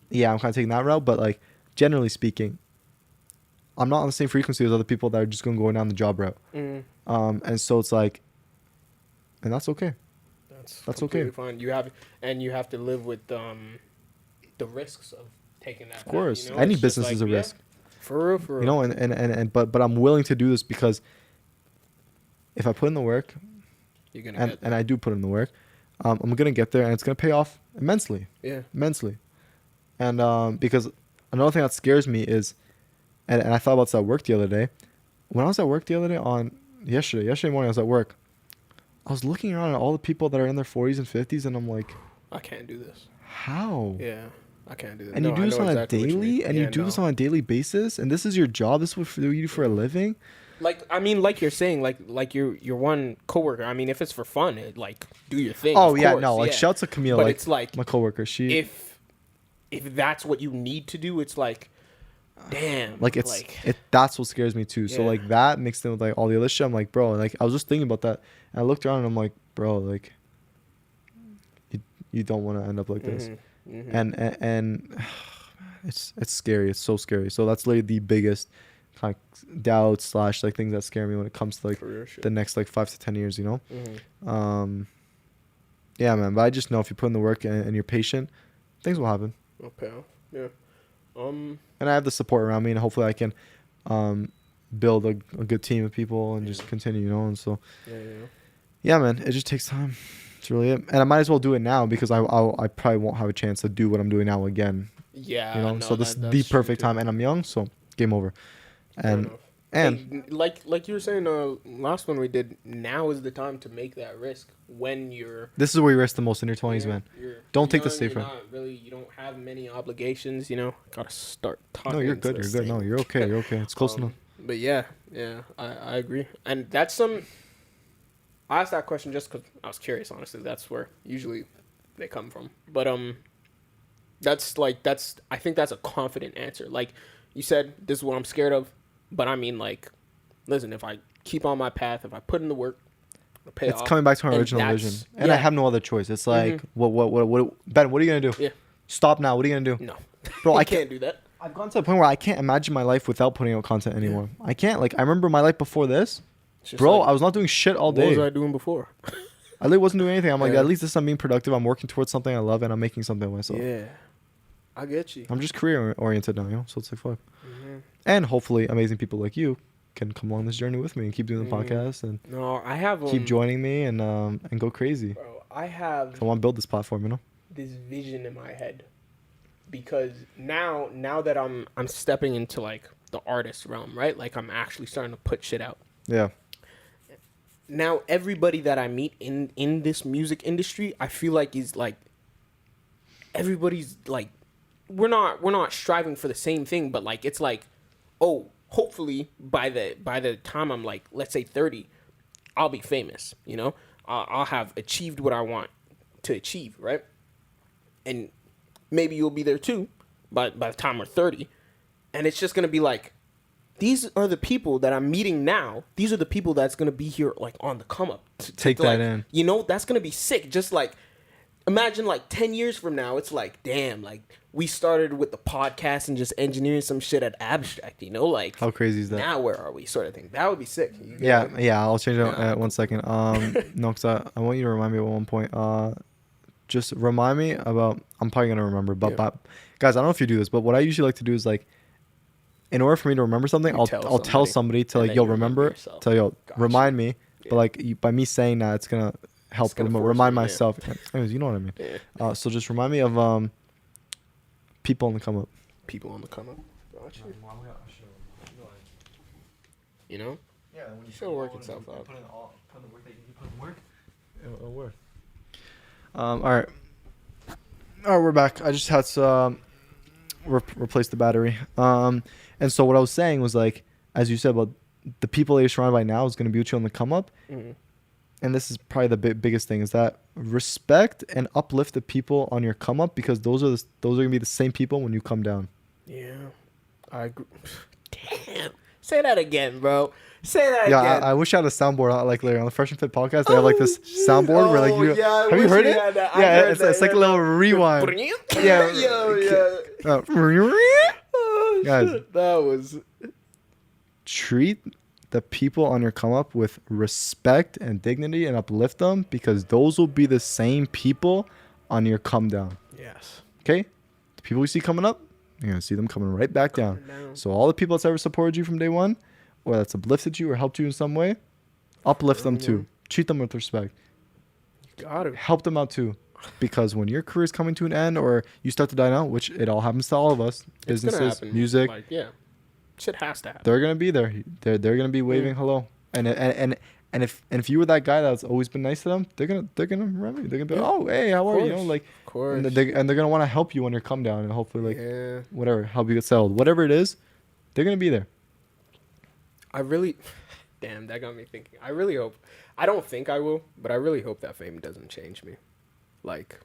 yeah, I'm kind of taking that route. But like, generally speaking, I'm not on the same frequency as other people that are just going to go down the job route. And so it's like, and that's okay. That's okay. Fine. You have to live with the risks of taking that. Of course, any business is a risk. For real. But I'm willing to do this because if I put in the work, you're gonna get there. And I do put in the work, I'm gonna get there, and it's gonna pay off immensely. Yeah. Immensely. And because another thing that scares me is, and I thought about this at work the other day. When I was at work the other day yesterday morning, I was at work. I was looking around at all the people that are in their 40s and 50s, and I'm like, I can't do this. How? Yeah, I can't do this. And you do this on a daily, and you do this on a daily basis, and this is your job. This is what you do for a living. Like you're saying, like your one coworker. I mean, if it's for fun, do your thing. Oh yeah, no, like shouts to Camille, but like, it's like my coworker. She if that's what you need to do, it's like, damn. Like that's what scares me too. Yeah. So like that mixed in with like all the other shit, I'm like, bro. Like I was just thinking about that, and I looked around and I'm like, bro, like you don't want to end up like this, and it's scary. It's so scary. So that's literally the biggest kind of doubts / like things that scare me when it comes to like the next like 5 to 10 years, you know. Yeah, man. But I just know if you put in the work and you're patient, things will happen. Okay. Yeah. And I have the support around me, and hopefully I can build a good team of people and just continue, you know. And so yeah, man, it just takes time. It's really it. And I might as well do it now because I probably won't have a chance to do what I'm doing now again. Yeah, you know. No, so this is the perfect time, and I'm young, so game over. And hey, like you were saying, last one we did. Now is the time to make that risk when you're. This is where you risk the most in your 20s, man. Don't take the safe route. You don't have many obligations. You know, gotta start talking. No, you're good. You're good. No, you're okay. You're okay. It's close enough. But yeah, I agree, and that's some. I asked that question just because I was curious. Honestly, that's where usually they come from. But I think that's a confident answer. Like you said, this is what I'm scared of. But I mean, like, listen, if I keep on my path, if I put in the work, it'll pay off. It's coming back to our original vision, and I have no other choice. It's like, what, Ben? What are you gonna do? Yeah. Stop now. What are you gonna do? No, bro, I can't do that. I've gone to the point where I can't imagine my life without putting out content anymore. I can't. Like, I remember my life before this. Bro, like, I was not doing shit all day. What was I doing before? I literally wasn't doing anything. I'm like, at least this I'm being productive. I'm working towards something I love, and I'm making something of myself. Yeah, I get you. I'm just career oriented now, you know. So it's like fuck. And hopefully, amazing people like you can come along this journey with me and keep doing the podcast and I have keep joining me and go crazy. Bro, I want to build this platform, you know. This vision in my head, because now that I'm stepping into like the artist realm, right? Like I'm actually starting to put shit out. Yeah. Now everybody that I meet in this music industry, I feel like is like everybody's like we're not striving for the same thing, but like it's like, oh, hopefully by the time I'm like, let's say 30, I'll be famous, you know? I'll have achieved what I want to achieve, right? And maybe you'll be there too by the time we're 30. And it's just going to be like, these are the people that I'm meeting now. These are the people that's going to be here like on the come up. Take that in. You know, that's going to be sick. Just like, imagine like 10 years from now, it's like, damn, like we started with the podcast and just engineering some shit at Abstract, you know? Like, how crazy is that? Now where are we sort of thing? That would be sick. Yeah, I'll change it 1 second. No, because I want you to remind me at one point. Just remind me about, I'm probably going to remember, but guys, I don't know if you do this, but what I usually like to do is like, in order for me to remember something, I'll tell somebody to like, yo, remember, remind me. Yeah. But like by me saying that, it's gonna help remind myself. Anyways, you know what I mean. Yeah. So just remind me of people on the come up. People on the come up. Gotcha. You know. Yeah. When you still work itself out. Put in the work that you put in work. It'll work. All right, we're back. I just had to replace the battery. And so what I was saying was like, as you said, about the people that you're surrounded by now is going to be with you on the come up. Mm-hmm. And this is probably the biggest thing, is that respect and uplift the people on your come up, because those are going to be the same people when you come down. Yeah, I agree. Damn, say that again, bro. Say that again. Yeah, I wish I had a soundboard like later on the Fresh and Fit podcast. They have like this soundboard where like have you heard it? Yeah, it's like a little rewind. Yeah. Guys, that was. Treat the people on your come up with respect and dignity and uplift them, because those will be the same people on your come down. Yes. Okay? The people you see coming up, you're going to see them coming right back down. So all the people that's ever supported you from day one, or that's uplifted you or helped you in some way, uplift them too. Treat them with respect. You got it. Help them out too. Because when your career is coming to an end or you start to die out, which it all happens to all of us, businesses, music, like, yeah, shit has to happen. They're gonna be there. They're gonna be waving hello. And if you were that guy that's always been nice to them, they're gonna remember you. They're gonna be like, oh, hey, how are you? You know, like, of course. And they're gonna want to help you when you come down, and hopefully like whatever, help you get settled, whatever it is, they're gonna be there. Damn, that got me thinking. I really hope. I don't think I will, but I really hope that fame doesn't change me. Like,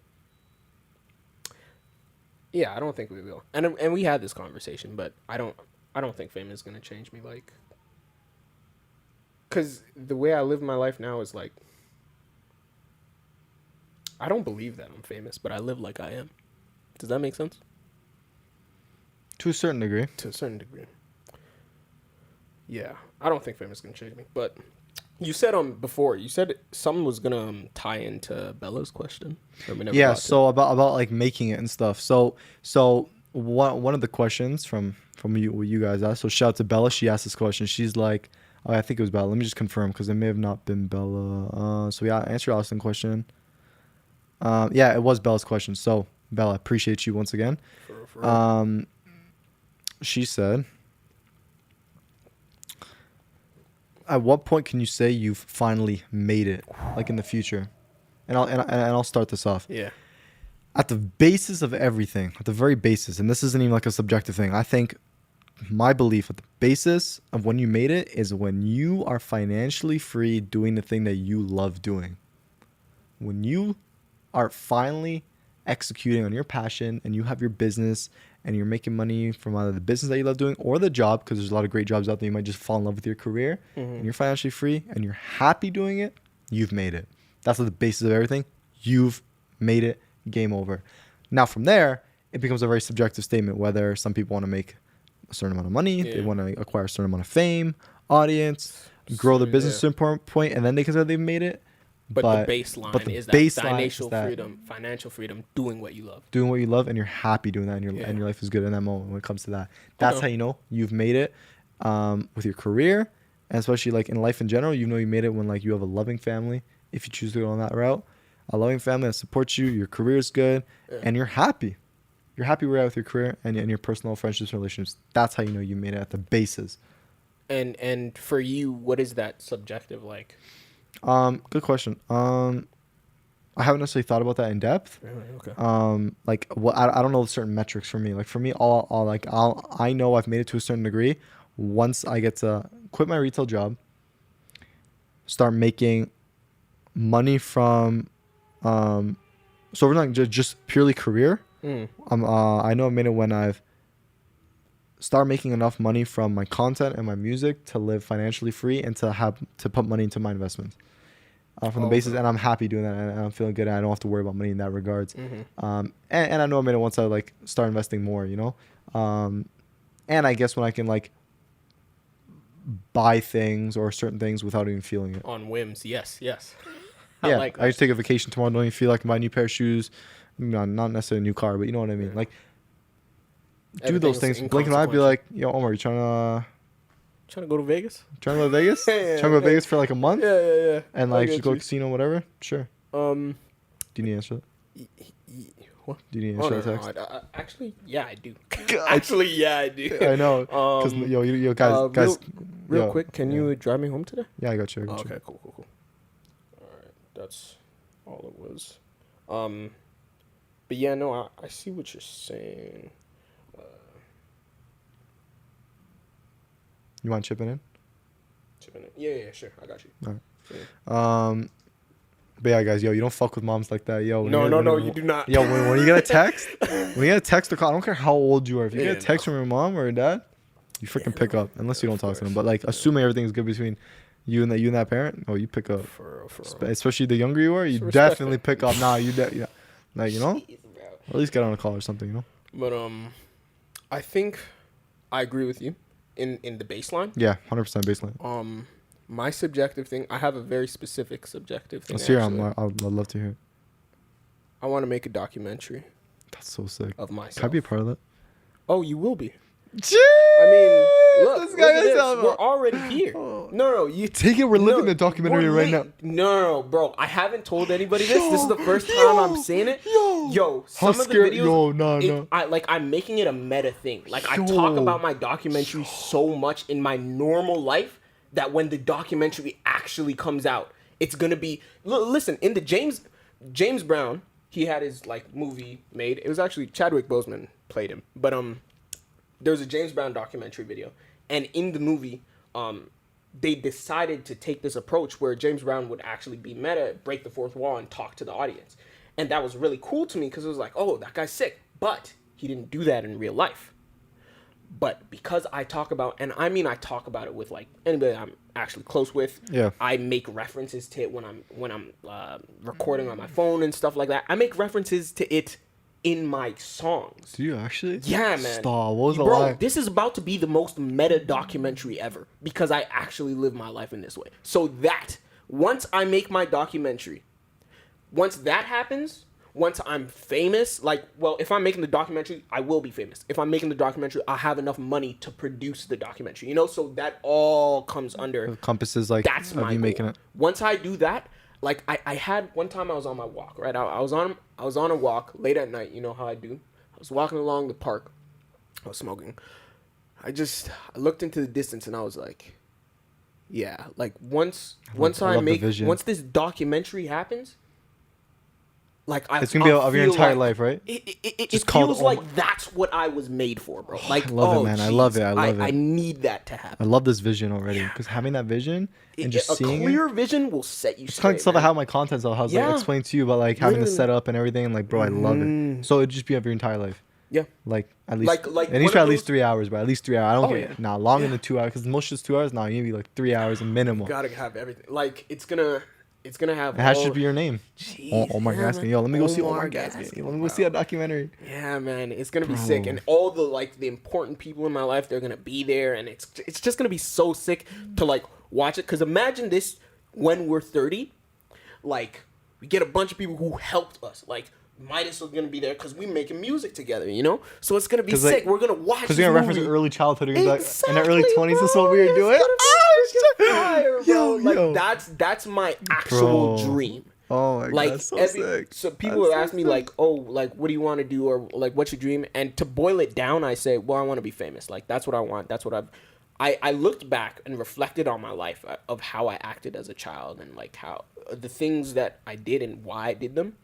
yeah, I don't think we will. And we had this conversation, but I don't think fame is gonna change me. Like, cause the way I live my life now is like, I don't believe that I'm famous, but I live like I am. Does that make sense? To a certain degree. To a certain degree. Yeah, I don't think fame is gonna change me. But you said before, you said something was gonna tie into Bella's question. Yeah, so about like making it and stuff. So one of the questions from you guys asked. So shout out to Bella. She asked this question. She's like, oh, I think it was Bella. Let me just confirm because it may have not been Bella. So yeah, answer Austin question. Yeah, it was Bella's question. So Bella, appreciate you once again. She said, at what point can you say you've finally made it, like in the future? And I'll start this off. Yeah. At the basis of everything, at the very basis, and this isn't even like a subjective thing. I think my belief at the basis of when you made it is when you are financially free doing the thing that you love doing. When you are finally executing on your passion and you have your business and you're making money from either the business that you love doing or the job, because there's a lot of great jobs out there. You might just fall in love with your career and you're financially free and you're happy doing it. You've made it. That's the basis of everything. You've made it. Game over. Now from there, it becomes a very subjective statement, whether some people want to make a certain amount of money, they want to acquire a certain amount of fame, audience, grow their business to a certain point, and then they consider they've made it. But the baseline is that financial freedom, doing what you love. Doing what you love, and you're happy doing that, and your life is good in that moment when it comes to that. That's how you know you've made it with your career, and especially like in life in general. You know you made it when like you have a loving family, if you choose to go on that route. A loving family that supports you, your career is good, and you're happy. You're happy where you're at with your career and your personal friendships and relationships. That's how you know you made it at the basis. And for you, what is that subjective like? Good question. I haven't necessarily thought about that in depth. Okay. Like what I don't know certain metrics for me. Like for me, I know I've made it to a certain degree once I get to quit my retail job, start making money from so we're not just purely career. I know I made it when I've started making enough money from my content and my music to live financially free and to put money into my investments from the basis, and I'm happy doing that, and I'm feeling good, and I don't have to worry about money in that regards. And I know I made it once I like start investing more, you know, and I guess when I can like buy things or certain things without even feeling it on whims. Yes. Yeah, like I just take a vacation tomorrow. Don't even feel like I buy a new pair of shoes. Not necessarily a new car, but you know what I mean. Like, do those things. Blink and I'd be like, "Yo, Omar, you trying to go to Vegas? Trying to go to Vegas? Trying to go to Vegas for like a month? Yeah. And like just go to casino, whatever. Sure. Do you need to answer that? What? Do you need to answer that text? No, actually, yeah, I do. Actually, yeah, I do. I know. Because yo, guys. Real quick, can you drive me home today? Yeah, I got you. Okay, cool. All right, that's all it was. But yeah, no, I see what you're saying. You want chipping in? Yeah, sure. I got you. All right. Yeah. But yeah, guys, you don't fuck with moms like that, yo. No, you do not. Yo, when you get a text, or call, I don't care how old you are. If you get a text from your mom or your dad, you freaking pick up, unless you don't talk to them. But like, assuming everything is good between you and that parent, you pick up. For real. Especially the younger you are, you definitely pick up. Nah, like, you know, or at least get on a call or something, you know. But I think I agree with you in the baseline. Yeah, 100% baseline. My subjective thing, I have a very specific subjective thing. Let's hear. I'd love to hear it. I want to make a documentary. That's so sick. Of myself. Can I be a part of that? Oh, you will be. Jeez, I mean, look at this. We're already here. No, you take it. We're living the documentary right now. No, bro. I haven't told anybody this. This is the first time I'm saying it. Yo, some of the videos. No. I'm making it a meta thing. Like I talk about my documentary so much in my normal life that when the documentary actually comes out, it's gonna be. Listen, in the James Brown, he had his like movie made. It was actually Chadwick Boseman played him, but there was a James Brown documentary video, and in the movie, they decided to take this approach where James Brown would actually be meta, break the fourth wall, and talk to the audience. And that was really cool to me because it was like, oh, that guy's sick. But he didn't do that in real life. But because I talk about, and I mean I talk about it with like anybody I'm actually close with. Yeah. I make references to it when I'm recording on my phone and stuff like that. I make references to it in my songs. Do you actually? Yeah, man. Stop. What was the Bro, line? this is about to be the most meta documentary ever because I actually live my life in this way. So that, once I make my documentary, once that happens, once I'm famous, like, well, if I'm making the documentary, I will be famous. If I'm making the documentary, I'll have enough money to produce the documentary, you know? So that all comes under... Encompasses, like, that's my you goal. making it. Once I do that, like, I had... One time I was on my walk, right? I was on a walk late at night. You know how I do. I was walking along the park. I was smoking. I looked into the distance and I was like, yeah, like, once this documentary happens... Like it's gonna be of your entire life, right? It feels like that's what I was made for, bro. Like, I love it, man. I love it. I need that to happen. I love this vision already because having that vision and just seeing a clear vision will set you straight. It's kind of stuff I have my content. So I was like explain to you about like having the setup and everything. And like, bro, I love it. So it'd just be of your entire life. Yeah. Like at least it needs to be at least 3 hours, bro. At least 3 hours. I don't care. Nah, longer than 2 hours because most just 2 hours. Nah, you need to be like 3 hours minimum. Gotta have everything. Like it's gonna have. It has to be your name. Jeez, Omar Gaskin. Yo, let me go see Omar Gaskin. Let me go see a documentary. Yeah, man, it's gonna be sick, and all the important people in my life, they're gonna be there, and it's just gonna be so sick to like watch it. Cause imagine this when we're 30, like we get a bunch of people who helped us, like. Midas is gonna be there because we making music together, you know. So it's gonna be sick. Like, we're gonna watch. Because we're gonna reference early childhood. You're like in the early 20s. That's what we were doing. Fire, bro. Like that's my actual dream. Oh my like, god, so sick. So people would ask me like, oh, like what do you want to do, or like what's your dream? And to boil it down, I say, well, I want to be famous. Like that's what I want. That's what I looked back and reflected on my life of how I acted as a child and like how the things that I did and why I did them.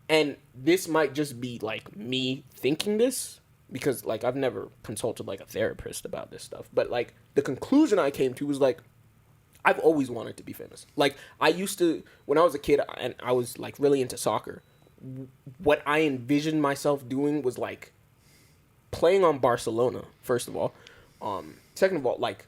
And this might just be like me thinking this because like I've never consulted like a therapist about this stuff. But like the conclusion I came to was like I've always wanted to be famous. Like I used to when I was a kid and I was like really into soccer. What I envisioned myself doing was like playing on Barcelona, first of all. Second of all, like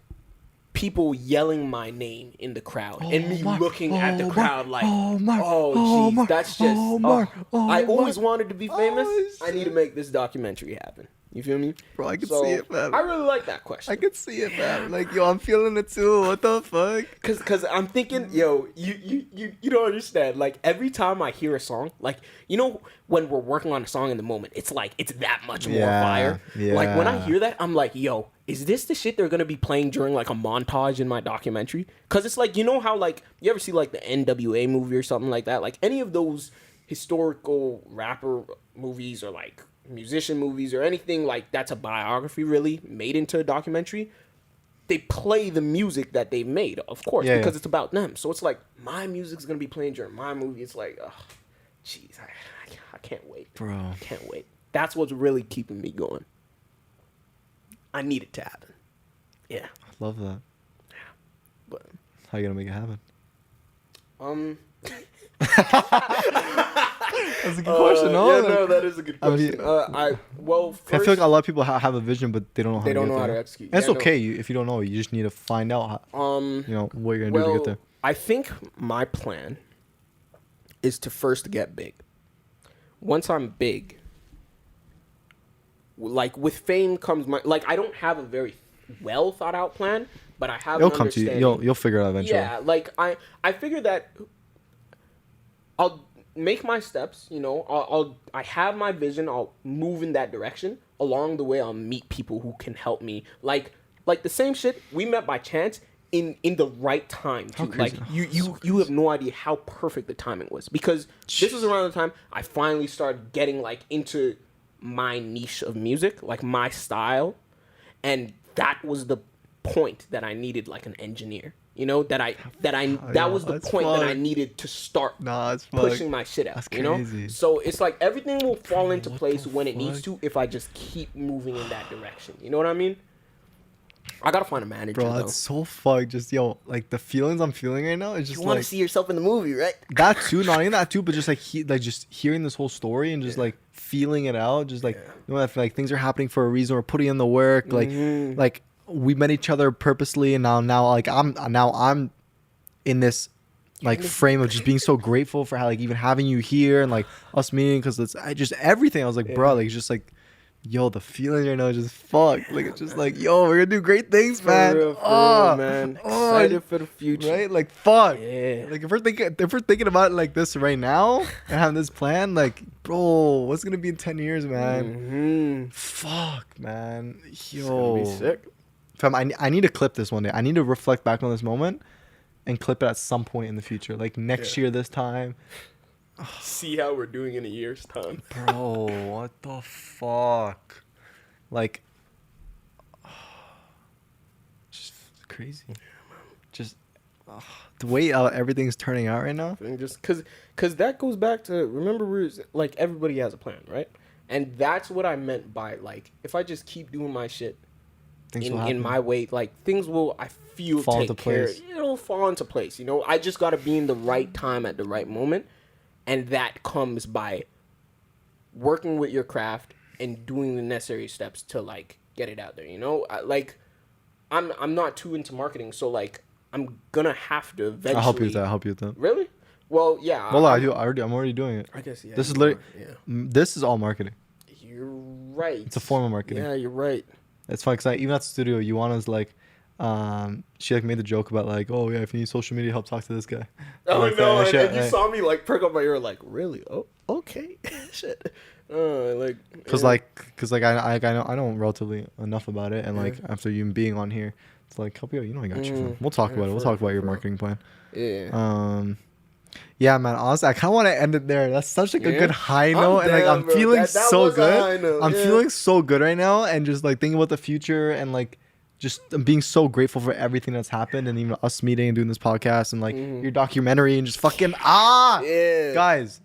people yelling my name in the crowd and me looking at the crowd like, oh, jeez, that's just. I always wanted to be famous. I need to make this documentary happen. You feel me? Bro, I can see it, man. I really like that question. I can see it, man. Like, yo, I'm feeling it too. What the fuck? Cause I'm thinking, yo, you don't understand. Like every time I hear a song, like you know when we're working on a song in the moment, it's like it's that much more fire. Yeah. Like when I hear that, I'm like, yo, is this the shit they're gonna be playing during like a montage in my documentary? Cause it's like you know how like you ever see like the NWA movie or something like that? Like any of those historical rapper movies or like musician movies or anything like that's a biography really made into a documentary, they play the music that they've made, of course, because it's about them. So it's like my music's gonna be playing during my movie. It's like, oh, jeez, I can't wait, bro. I can't wait. That's what's really keeping me going. I need it to happen. Yeah, I love that. Yeah, but how you gonna make it happen? That's a good question. No, that is a good question. I feel like a lot of people have a vision, but they don't know how to execute. And it's okay if you don't know. You just need to find out. You know what you're gonna do to get there. I think my plan is to first get big. Once I'm big, like with fame comes my like. I don't have a very well thought out plan, but I have. It'll come to you. You'll figure it out eventually. Yeah, like I figure that I'll make my steps, you know, I have my vision, I'll move in that direction. Along the way, I'll meet people who can help me. Like the same shit, we met by chance in the right time too. Like you have no idea how perfect the timing was. Because this was around the time I finally started getting like into my niche of music, like my style. And that was the point that I needed like an engineer. You know, that was the point that I needed to start pushing my shit out. That's you know, crazy. So it's like everything will fall into place when it needs to if I just keep moving in that direction. You know what I mean? I gotta find a manager. Bro, that's so fucked. Just like the feelings I'm feeling right now is just. You want to see yourself in the movie, right? That too, not even that too, but just like just hearing this whole story and just like feeling it out, just like you know, I feel like things are happening for a reason. We're putting in the work, like. We met each other purposely, and now like I'm in this like frame of just being so grateful for how like even having you here and like us meeting because it's just everything. I was like, bro, like it's just like, yo, the feeling right now is just fucked. Like it's just like, yo, we're gonna do great things, man. For real, man. Excited for the future, right? Like fuck. Yeah. Like if we're thinking about it like this right now and having this plan, like, bro, what's gonna be in 10 years, man? Fuck, man. Yo, it's gonna be sick. Fam, I need to clip this one day. I need to reflect back on this moment and clip it at some point in the future, like next year this time. See how we're doing in a year's time. Bro, what the fuck? Like, just crazy. Just the way everything's turning out right now. Just because that goes back to, remember, we're like, everybody has a plan, right? And that's what I meant by, like, if I just keep doing my shit in my way, like, things will, I feel, fall take into care. place. It'll fall into place, you know? I just got to be in the right time at the right moment. And that comes by working with your craft and doing the necessary steps to, like, get it out there, you know? I'm not too into marketing, so, like, I'm gonna have to eventually. I'll help you with that. Really? Well, yeah. Well, I'm already doing it. I guess, yeah. This is literally, this is all marketing. You're right. It's a form of marketing. Yeah, you're right. It's funny because even at the studio, Ioana's like, she like made the joke about like, oh yeah, if you need social media help, talk to this guy. Oh like no! And you saw me like perk up my ear, like, really? Oh, okay. Shit. Cause I know relatively enough about it, and like after you being on here, it's like, help you out. You know, I got you. Fam. We'll talk about it. We'll talk about your marketing plan. Yeah. Yeah, man. Honestly, I kind of want to end it there. That's such like a good high note, and like I'm feeling so good. I'm feeling so good right now, and just like thinking about the future, and like just being so grateful for everything that's happened, and even us meeting and doing this podcast, and like your documentary, and just fucking guys.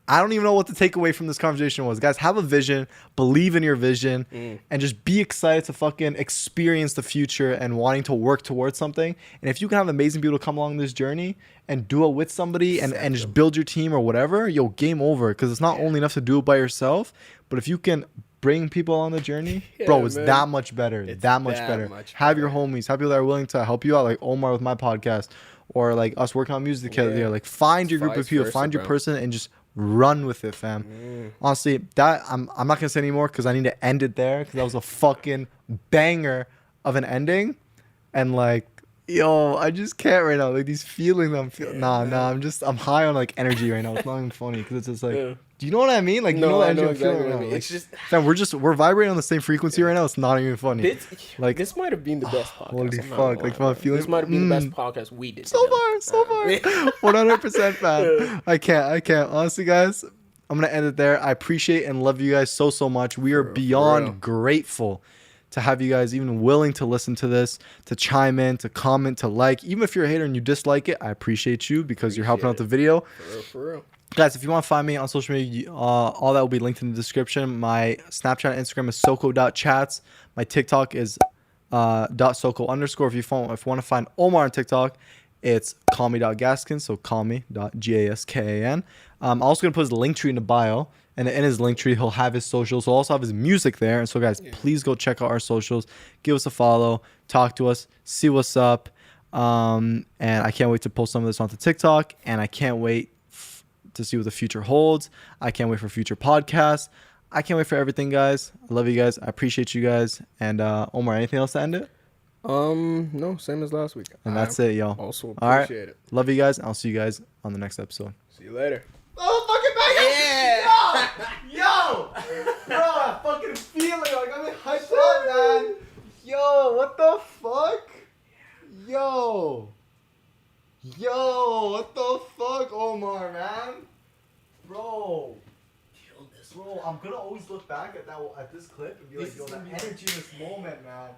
I don't even know what the takeaway from this conversation was. Guys, have a vision, believe in your vision, and just be excited to fucking experience the future and wanting to work towards something. And if you can have amazing people come along this journey and do it with somebody and just build your team or whatever, yo, game over. Because it's not only enough to do it by yourself, but if you can bring people on the journey, bro, it's that much better. It's that much better. Have your homies, have people that are willing to help you out, like Omar with my podcast, or like us working on music together. Like find your group of people, find your person, and just run with it, fam. Honestly, that I'm not gonna say anymore because I need to end it there because that was a fucking banger of an ending, and like, yo, I just can't right now. Like these feelings I'm feeling. I'm high on like energy right now. It's not even funny because it's just like, do you know what I mean? Like, you know the energy I'm feeling right now. Like, it's just, fam, we're vibrating on the same frequency right now. It's not even funny. This might have been the best podcast. Holy fuck! Like my feelings. This might have been the best podcast we did. So far, 100%, fam. I can't. Honestly, guys, I'm gonna end it there. I appreciate and love you guys so much. We are beyond grateful to have you guys even willing to listen to this, to chime in, to comment, to like. Even if you're a hater and you dislike it, I appreciate you because you're helping out the video. For real. Guys, if you want to find me on social media, all that will be linked in the description. My Snapchat and Instagram is soko.chats. My TikTok is .soko_. If you want to find Omar on TikTok, it's callme.gaskin. So callme.gaskan. I'm also going to put his link tree in the bio. And in his link tree, he'll have his socials. He'll also have his music there. And so, guys, please go check out our socials. Give us a follow. Talk to us. See what's up. And I can't wait to post some of this onto TikTok. And I can't wait to see what the future holds. I can't wait for future podcasts. I can't wait for everything, guys. I love you guys. I appreciate you guys. And Omar, anything else to end it? No, same as last week. And that's it, yo. Also appreciate it. Love you guys. I'll see you guys on the next episode. See you later. Oh, fucking back! Yeah! Yo! Bro, I fucking feel it. Like, I'm hyped up, man. Yo, what the fuck? Yo, what the fuck, Omar, man? Bro, I'm gonna always look back at this clip and be like, yo, the energy in this moment, man.